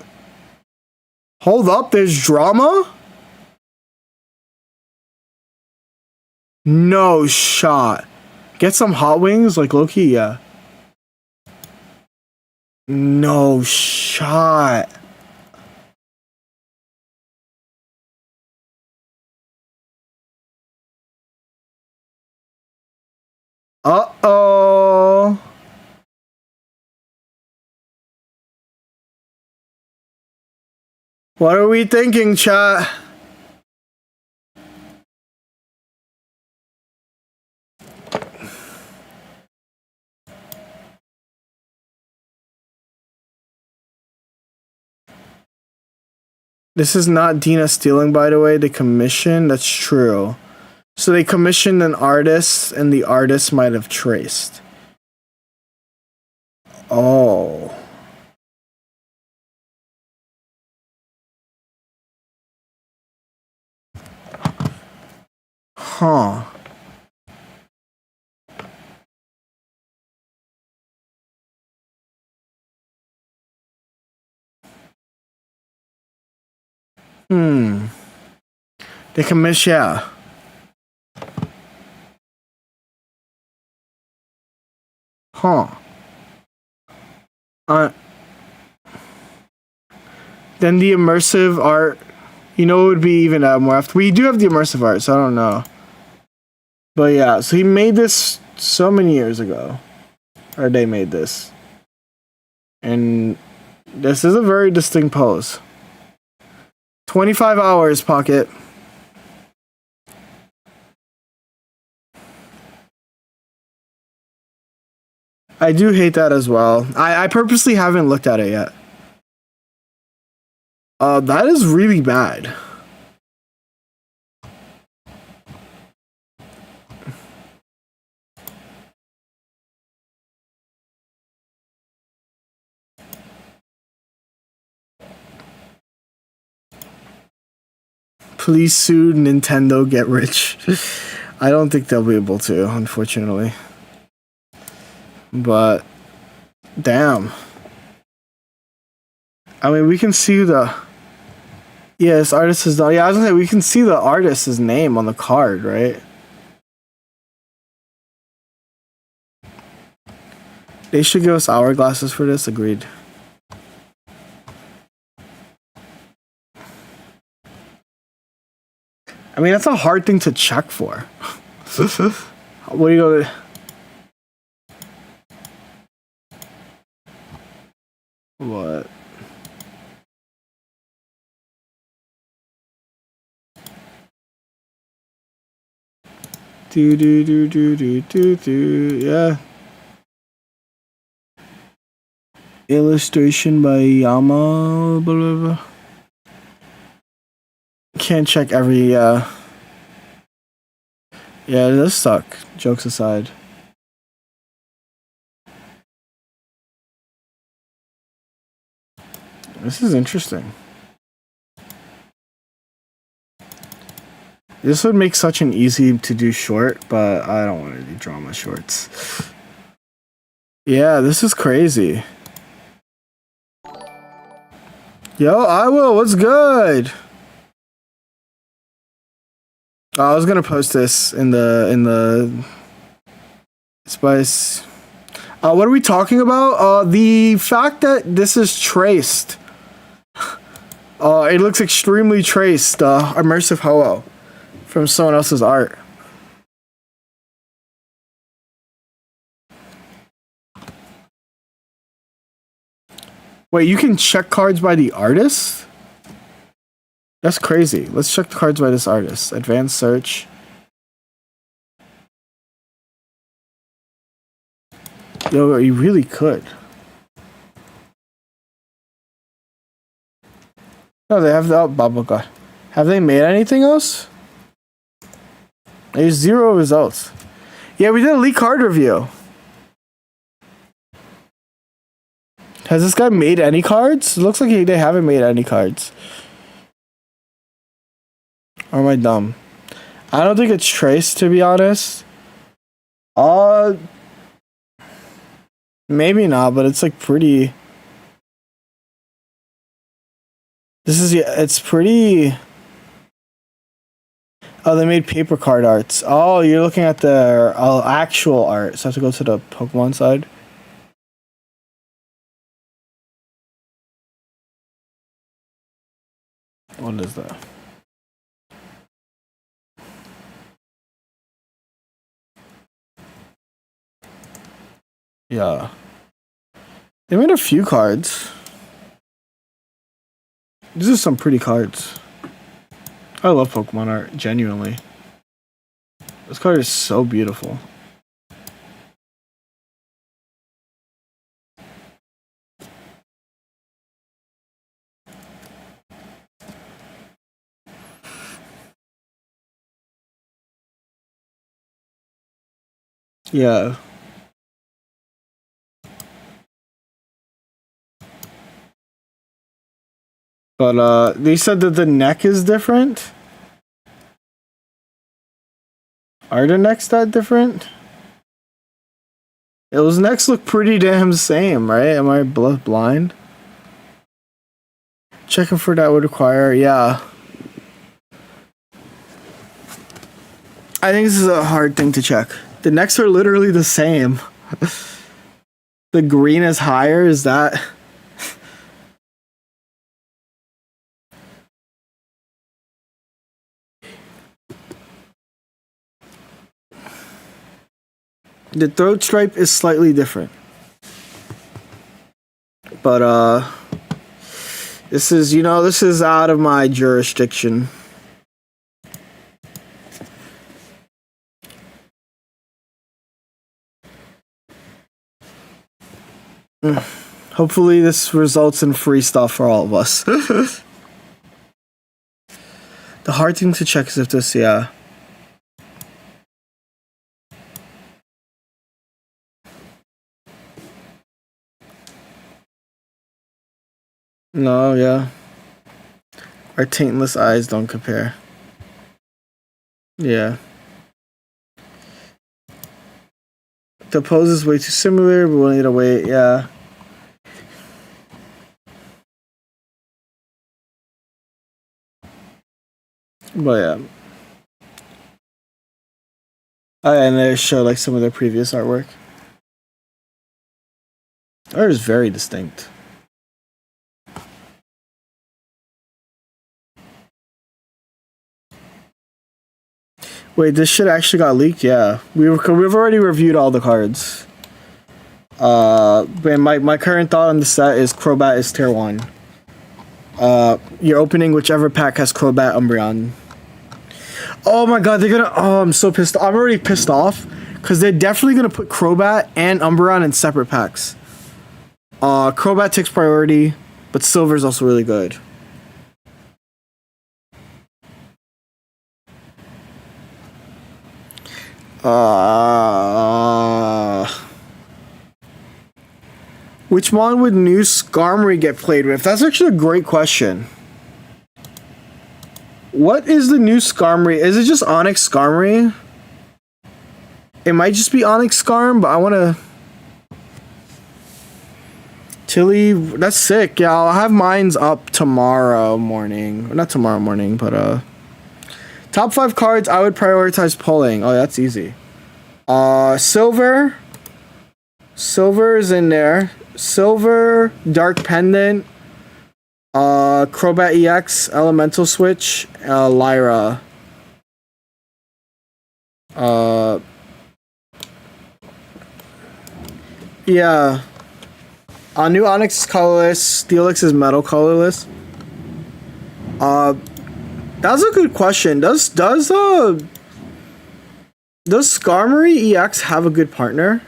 Hold up, there's drama? No shot. Get some hot wings like lowkey, yeah. No shot. Uh-oh. What are we thinking, chat? This is not Dina stealing, by the way. They commissioned. That's true. So they commissioned an artist, and the artist might have traced. Oh. Huh. They commission, yeah. Huh. Then the immersive art, you know, it would be even more after. We do have the immersive art, so I don't know. But yeah, so he made this so many years ago. Or they made this. And this is a very distinct pose. 25 hours, Pocket. I do hate that as well. I purposely haven't looked at it yet. That is really bad. Please sue Nintendo, get rich. I don't think they'll be able to, unfortunately. But, damn. I mean, we can see the... Yeah, this artist is done. Yeah, I was gonna say, we can see the artist's name on the card, right? They should give us hourglasses for this, agreed. I mean, that's a hard thing to check for. What do you go to... What? Yeah. Illustration by Yama. Blah, blah, blah. Can't check every. Yeah, it does suck. Jokes aside. This is interesting. This would make such an easy to do short, but I don't want to do drama shorts. Yeah, this is crazy. Yo, I will. What's good? I was gonna post this in the Spice. What are we talking about? The fact that this is traced. It looks extremely traced. Immersive Ho-Oh from someone else's art. Wait, you can check cards by the artist? That's crazy. Let's check the cards by this artist. Advanced search. Yo, you really could. No, they have the bubble god. Have they made anything else? There's 0 results. Yeah, we did a leak card review. Has this guy made any cards? It looks like they haven't made any cards. Or am I dumb? I don't think it's traced, to be honest. Maybe not, but it's like pretty. It's pretty. Oh, they made paper card arts. Oh, you're looking at their actual art. So I have to go to the Pokemon side. What is that? Yeah. They made a few cards. These are some pretty cards. I love Pokemon art, genuinely. This card is so beautiful. Yeah. But they said that the neck is different. Are the necks that different? Those necks look pretty damn same, right? Am I blind? Checking for that would require, yeah. I think this is a hard thing to check. The necks are literally the same. The green is higher, is that? The throat stripe is slightly different. But, this is, this is out of my jurisdiction. Hopefully this results in free stuff for all of us. The hard thing to check is if this, yeah. No, yeah. Our taintless eyes don't compare. Yeah. The pose is way too similar, but we'll need to wait, yeah. But yeah. And they show like some of their previous artwork. Art is very distinct. Wait, this shit actually got leaked? Yeah. We've already reviewed all the cards. But my current thought on the set is Crobat is tier 1. You're opening whichever pack has Crobat Umbreon. Oh my god, they're gonna... Oh, I'm so pissed. I'm already pissed off. Because they're definitely gonna put Crobat and Umbreon in separate packs. Crobat takes priority, but Silver's also really good. Which one would new Skarmory get played with? That's actually a great question. What is the new Skarmory? Is it just Onyx Skarmory? It might just be Onyx Skarm, but I want to... Tilly, that's sick. Yeah, I'll have mines up tomorrow morning. Not tomorrow morning, but top 5 cards I would prioritize pulling. Oh, that's easy. Silver. Silver is in there. Silver, Dark Pendant, Crobat EX, Elemental Switch, Lyra. Yeah. New Onyx is colorless. Steelix is metal colorless. That's a good question. Does Skarmory EX have a good partner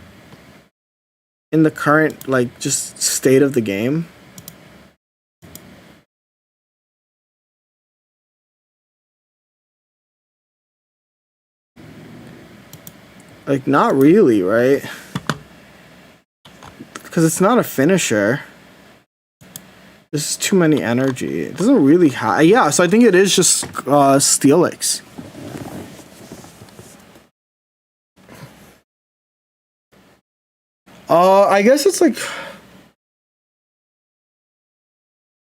in the current, like, just state of the game? Like, not really, right? Because it's not a finisher. This is too many energy. It doesn't really have... Yeah, so I think it is just Steelix. I guess it's like...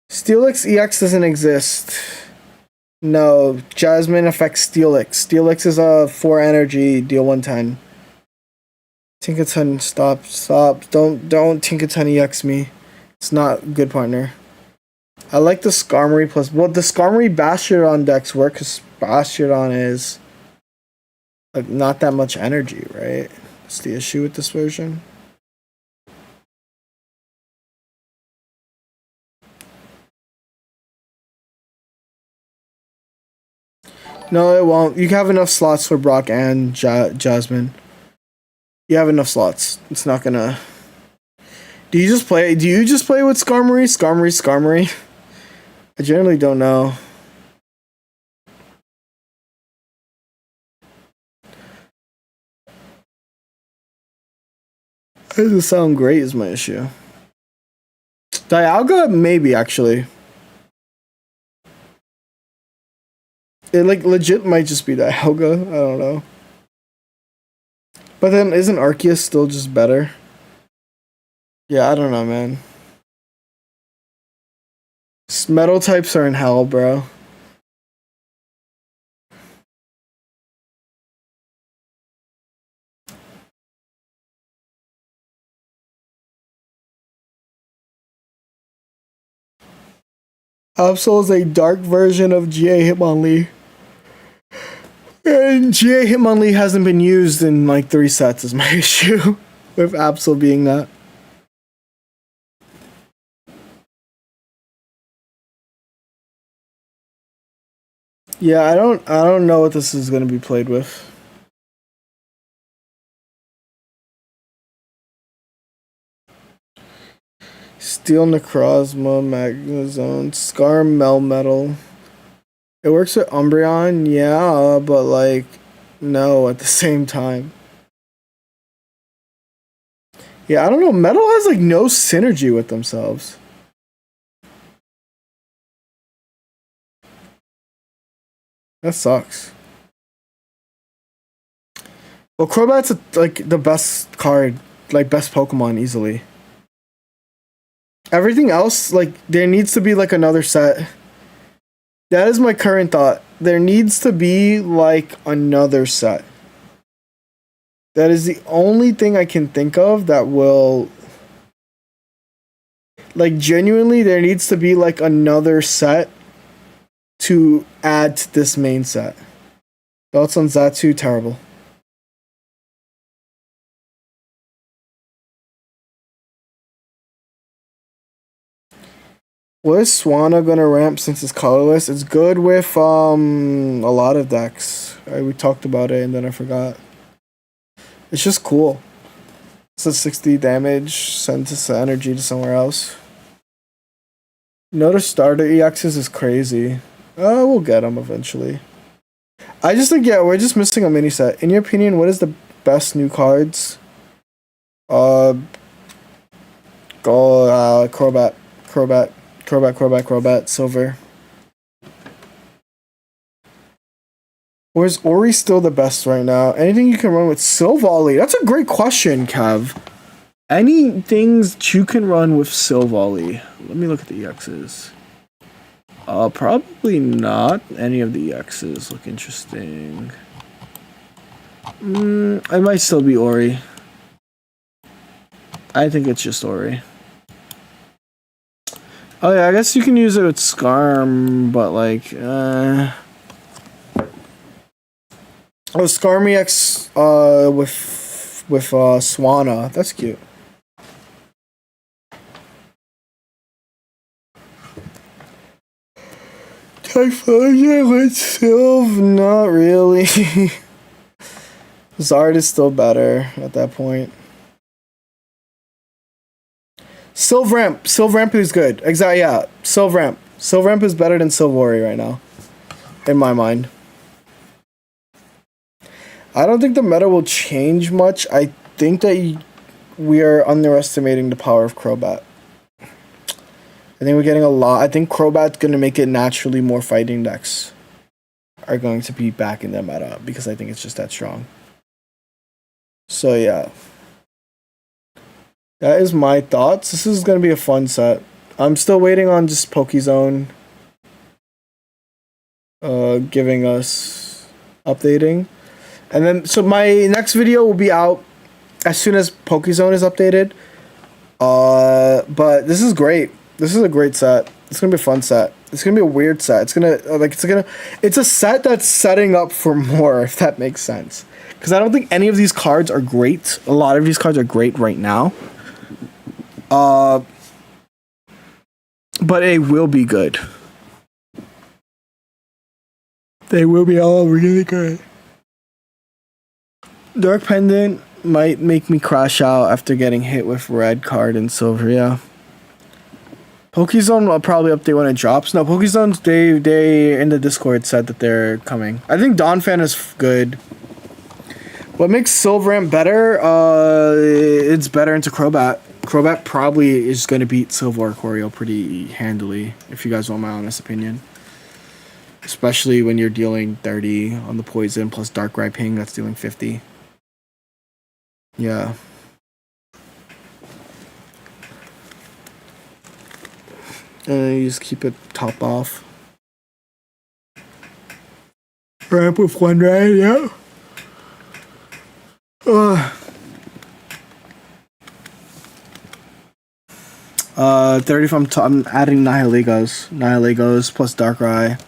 Steelix EX doesn't exist. No, Jasmine affects Steelix. Steelix is a 4 energy, deal 110. Tinkaton, stop. Don't Tinkaton EX me. It's not a good partner. I like the Skarmory plus... Well, the Skarmory Bastiodon decks work because Bastiodon is... like, not that much energy, right? That's the issue with this version. No, it won't. You have enough slots for Brock and Jasmine. You have enough slots. It's not gonna... Do you just play with Skarmory? Skarmory? I generally don't know. It doesn't sound great is my issue. Dialga? Maybe, actually. It, like, legit might just be Dialga. I don't know. But then, isn't Arceus still just better? Yeah, I don't know, man. Metal types are in hell, bro. Absol is a dark version of GA Hitmonlee. And GA Hitmonlee hasn't been used in like 3 sets is my issue. With Absol being that. Yeah, I don't know what this is gonna be played with. Steel Necrozma, Magnezone, Scar Melmetal. It works with Umbreon, yeah, but like, no at the same time. Yeah, I don't know. Metal has like no synergy with themselves. That sucks. Well, Crobat's like the best card, like best Pokemon easily. Everything else, like, there needs to be like another set. That is my current thought. There needs to be like another set. That is the only thing I can think of that will... Like, genuinely, there needs to be like another set to add to this main set. Thoughts on Xatu? Terrible. What is Swanna gonna ramp since it's colorless? It's good with a lot of decks. We talked about it and then I forgot. It's just cool. It's a 60 damage, send this energy to somewhere else. Notice starter EXs is crazy. We'll get them eventually. I just think, yeah, we're just missing a mini set. In your opinion, what is the best new cards? Crobat, Silver. Or is Ori still the best right now? Anything you can run with Silvally? That's a great question, Kev. Any things that you can run with Silvally? Let me look at the EXs. Probably not. Any of the EXs look interesting. It might still be Ori. I think it's just Ori. Oh yeah, I guess you can use it with Skarm, but like, oh, Skarm EX, with Swanna. That's cute. Typhonia with Sylv? Not really. Zard is still better at that point. Sylveon is good. Exactly, yeah. Sylveon is better than Sylveon right now. In my mind. I don't think the meta will change much. I think that we are underestimating the power of Crobat. I think we're getting a lot. I think Crobat's going to make it naturally more fighting decks are going to be back in the meta because I think it's just that strong. So yeah. That is my thoughts. This is going to be a fun set. I'm still waiting on just Pokézone giving us updating. And then, so my next video will be out as soon as Pokézone is updated. But this is great. This is a great set. It's going to be a fun set. It's going to be a weird set. It's a set that's setting up for more, if that makes sense. Because I don't think any of these cards are great. A lot of these cards are great right now. But it will be good. They will be all really good. Dark Pendant might make me crash out after getting hit with red card and silver, yeah. Pokézone will probably update when it drops. No, Pokézone's they in the Discord said that they're coming. I think Donphan is good. What makes Sylveon better? It's better into Crobat. Crobat probably is going to beat Silver Corio pretty handily, if you guys want my honest opinion. Especially when you're dealing 30 on the poison plus Darkrai ping, that's dealing 50. Yeah. And you just keep it top off. Ramp with one right, yeah. 30 if I'm adding Nihiligos plus Darkrai.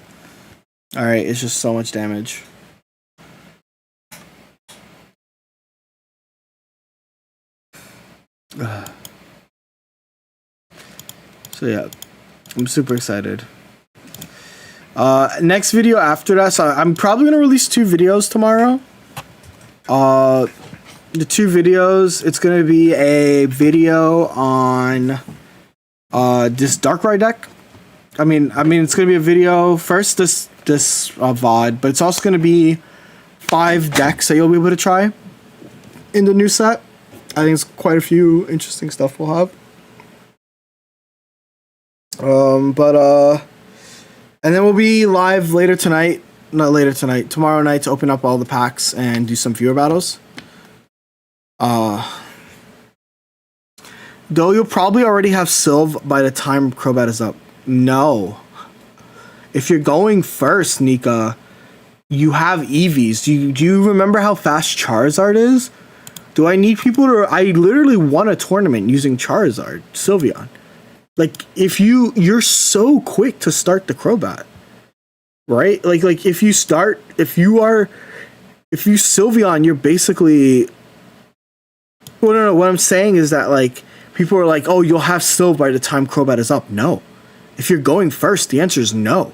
Alright, it's just so much damage. So yeah, I'm super excited. Next video after that, so I'm probably gonna release 2 videos tomorrow. The 2 videos, it's gonna be a video on this Darkrai deck. I mean it's gonna be a video first this VOD, but it's also gonna be 5 decks that you'll be able to try in the new set. I think it's quite a few interesting stuff we'll have. And then we'll be live later tonight. Not later tonight. Tomorrow night to open up all the packs and do some viewer battles. Though you'll probably already have Sylv by the time Crobat is up. No. If you're going first, Nika, you have Eevees. Do you remember how fast Charizard is? Do I need people to... I literally won a tournament using Charizard, Sylveon. Like, if you're so quick to start the Crobat. Right? Like if you Sylveon, you're basically... Well, no, what I'm saying is that, like, people are like, oh, you'll have Sylv by the time Crobat is up. No. If you're going first, the answer is no.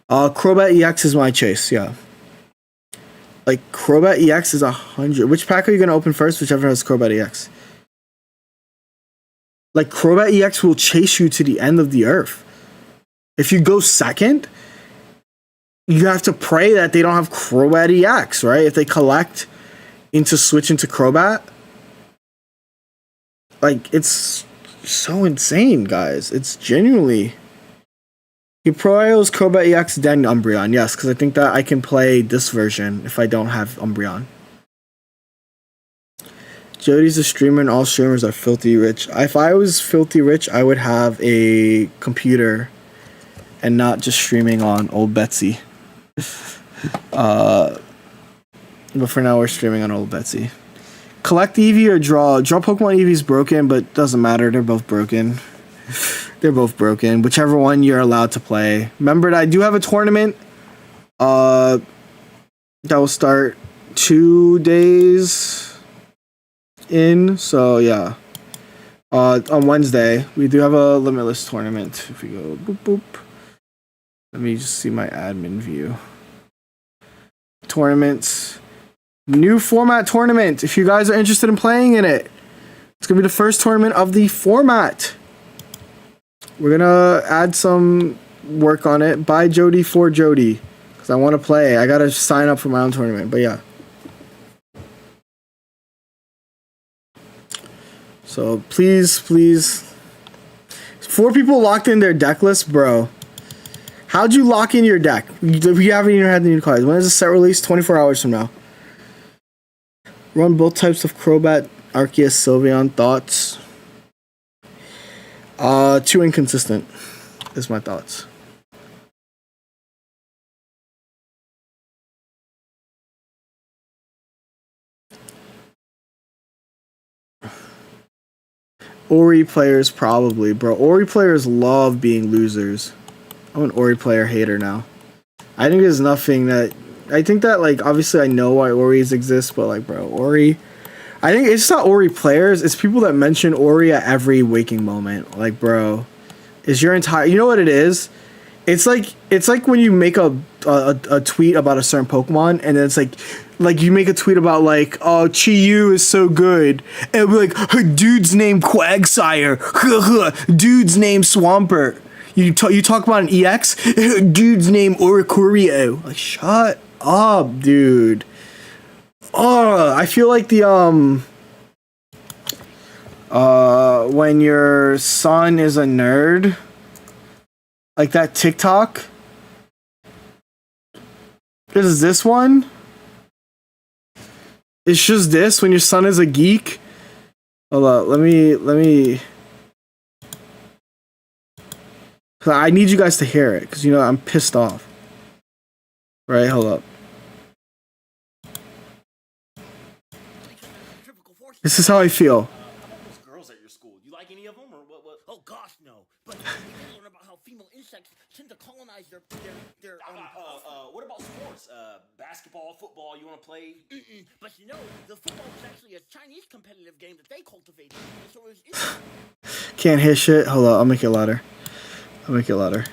Crobat EX is my chase, yeah. Like, Crobat EX is 100. Which pack are you going to open first? Whichever has Crobat EX. Like, Crobat EX will chase you to the end of the earth. If you go second, you have to pray that they don't have Crobat EX, right? If they collect switch into Crobat, like, it's so insane, guys. It's genuinely He priors Crobat EX then Umbreon. Yes, because I think that I can play this version if I don't have Umbreon. Jody's a streamer and all streamers are filthy rich. If I was filthy rich, I would have a computer and not just streaming on old Betsy. But for now, we're streaming on old Betsy. Collect Eevee or draw. Draw Pokemon Eevee's broken, but doesn't matter. They're both broken. They're both broken. Whichever one you're allowed to play. Remember that I do have a tournament that will start 2 days in. So yeah, on Wednesday we do have a limitless tournament. If we go boop boop, let me just see my admin view. Tournaments, new format tournament. If you guys are interested in playing in it, it's gonna be the first tournament of the format. We're gonna add some work on it. By Jody for Jody, because I want to play. I gotta sign up for my own tournament. But yeah. So please, 4 people locked in their deck list, bro. How'd you lock in your deck? We haven't even had the new cards. When is the set release? 24 hours from now. Run both types of Crobat, Arceus, Sylveon. Thoughts? Too inconsistent is my thoughts. Ori players probably, bro. Ori players love being losers. I'm an Ori player hater now. I think there's nothing that... I think that, like, obviously I know why Oris exist, but, like, bro, Ori... I think it's not Ori players, it's people that mention Ori at every waking moment. Like, bro, is your entire... You know what it is? It's like when you make a tweet about a certain Pokemon, and then it's like you make a tweet about like, oh, Chi-Yu is so good, and it'll be like, her dude's name Quagsire, dude's name Swampert. You talk about an EX, dude's name Oricorio. Like, shut up, dude. Oh, I feel like the when your son is a nerd, like that TikTok. Is this one? It's just this when your son is a geek. Hold up, let me. I need you guys to hear it, because you know I'm pissed off. Right, hold up. This is how I feel. Girls at your school, you like any of them or what? Oh gosh, no. But we did learn about how female insects tend to colonize their what about sports? Basketball, football, you want to play? But you know, the football was actually a Chinese competitive game that they cultivated. So it was Can't hear shit. Hold on, I'll make it louder.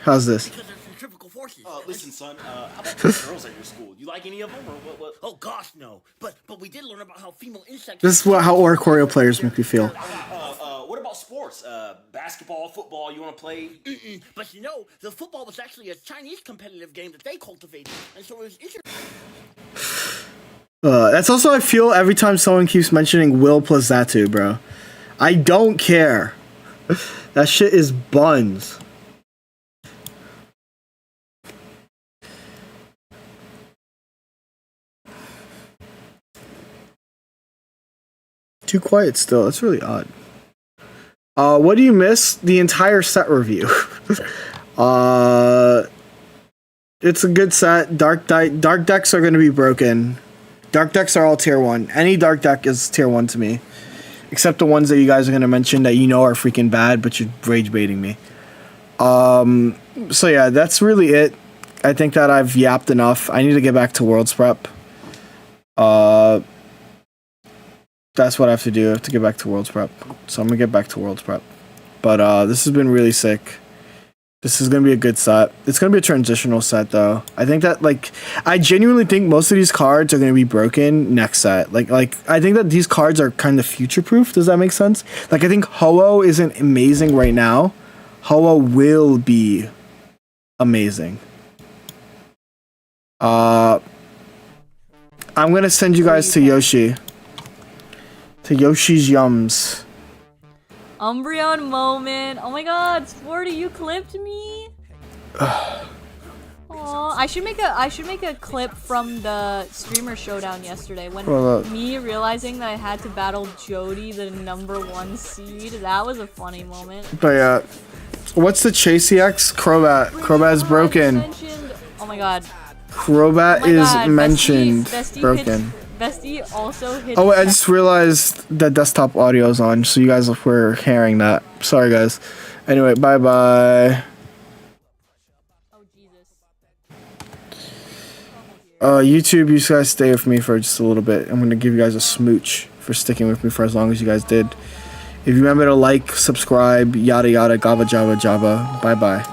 How's this? because they're centrifugal forces. Listen, son, how about those girls at your school? You like any of them or what? Oh gosh, no. But we did learn about how female insects. This is how Oricorio players make me feel. What about sports? Basketball, football, you want to play? But you know, the football was actually a Chinese competitive game that they cultivated. And so it was interesting. That's also how I feel every time someone keeps mentioning Will plus Zatu, bro. I don't care. That shit is buns. Too quiet still. That's really odd. What do you miss? The entire set review. It's a good set. Dark decks are going to be broken. Dark decks are all tier 1. Any dark deck is tier 1 to me. Except the ones that you guys are going to mention that you know are freaking bad, but you're rage baiting me. So yeah, that's really it. I think that I've yapped enough. I need to get back to Worlds Prep. That's what I have to do. I have to get back to Worlds Prep. So I'm going to get back to Worlds Prep. But this has been really sick. This is going to be a good set. It's going to be a transitional set, though. I think that, like, I genuinely think most of these cards are going to be broken next set. Like I think that these cards are kind of future-proof. Does that make sense? Like, I think Ho-Oh isn't amazing right now. Ho-Oh will be amazing. I'm going to send you guys to Yoshi. To Yoshi's Yums. Umbreon moment. Oh my god, Sporty, you clipped me? Aw, I should make a clip from the streamer showdown yesterday when Hold up. me realizing that I had to battle Jody, the #1 seed. That was a funny moment. But yeah, what's the Chase EX? Crobat. Crobat's broken. Oh my god. Crobat Oh my is god, mentioned Bestie broken. Bestie also hit. Oh wait, I just realized that desktop audio is on, so you guys were hearing that. Sorry guys. Anyway, bye bye. Oh Jesus. YouTube, you guys stay with me for just a little bit. I'm gonna give you guys a smooch for sticking with me for as long as you guys did. If you remember to like, subscribe, yada yada, gaba java java. Bye bye.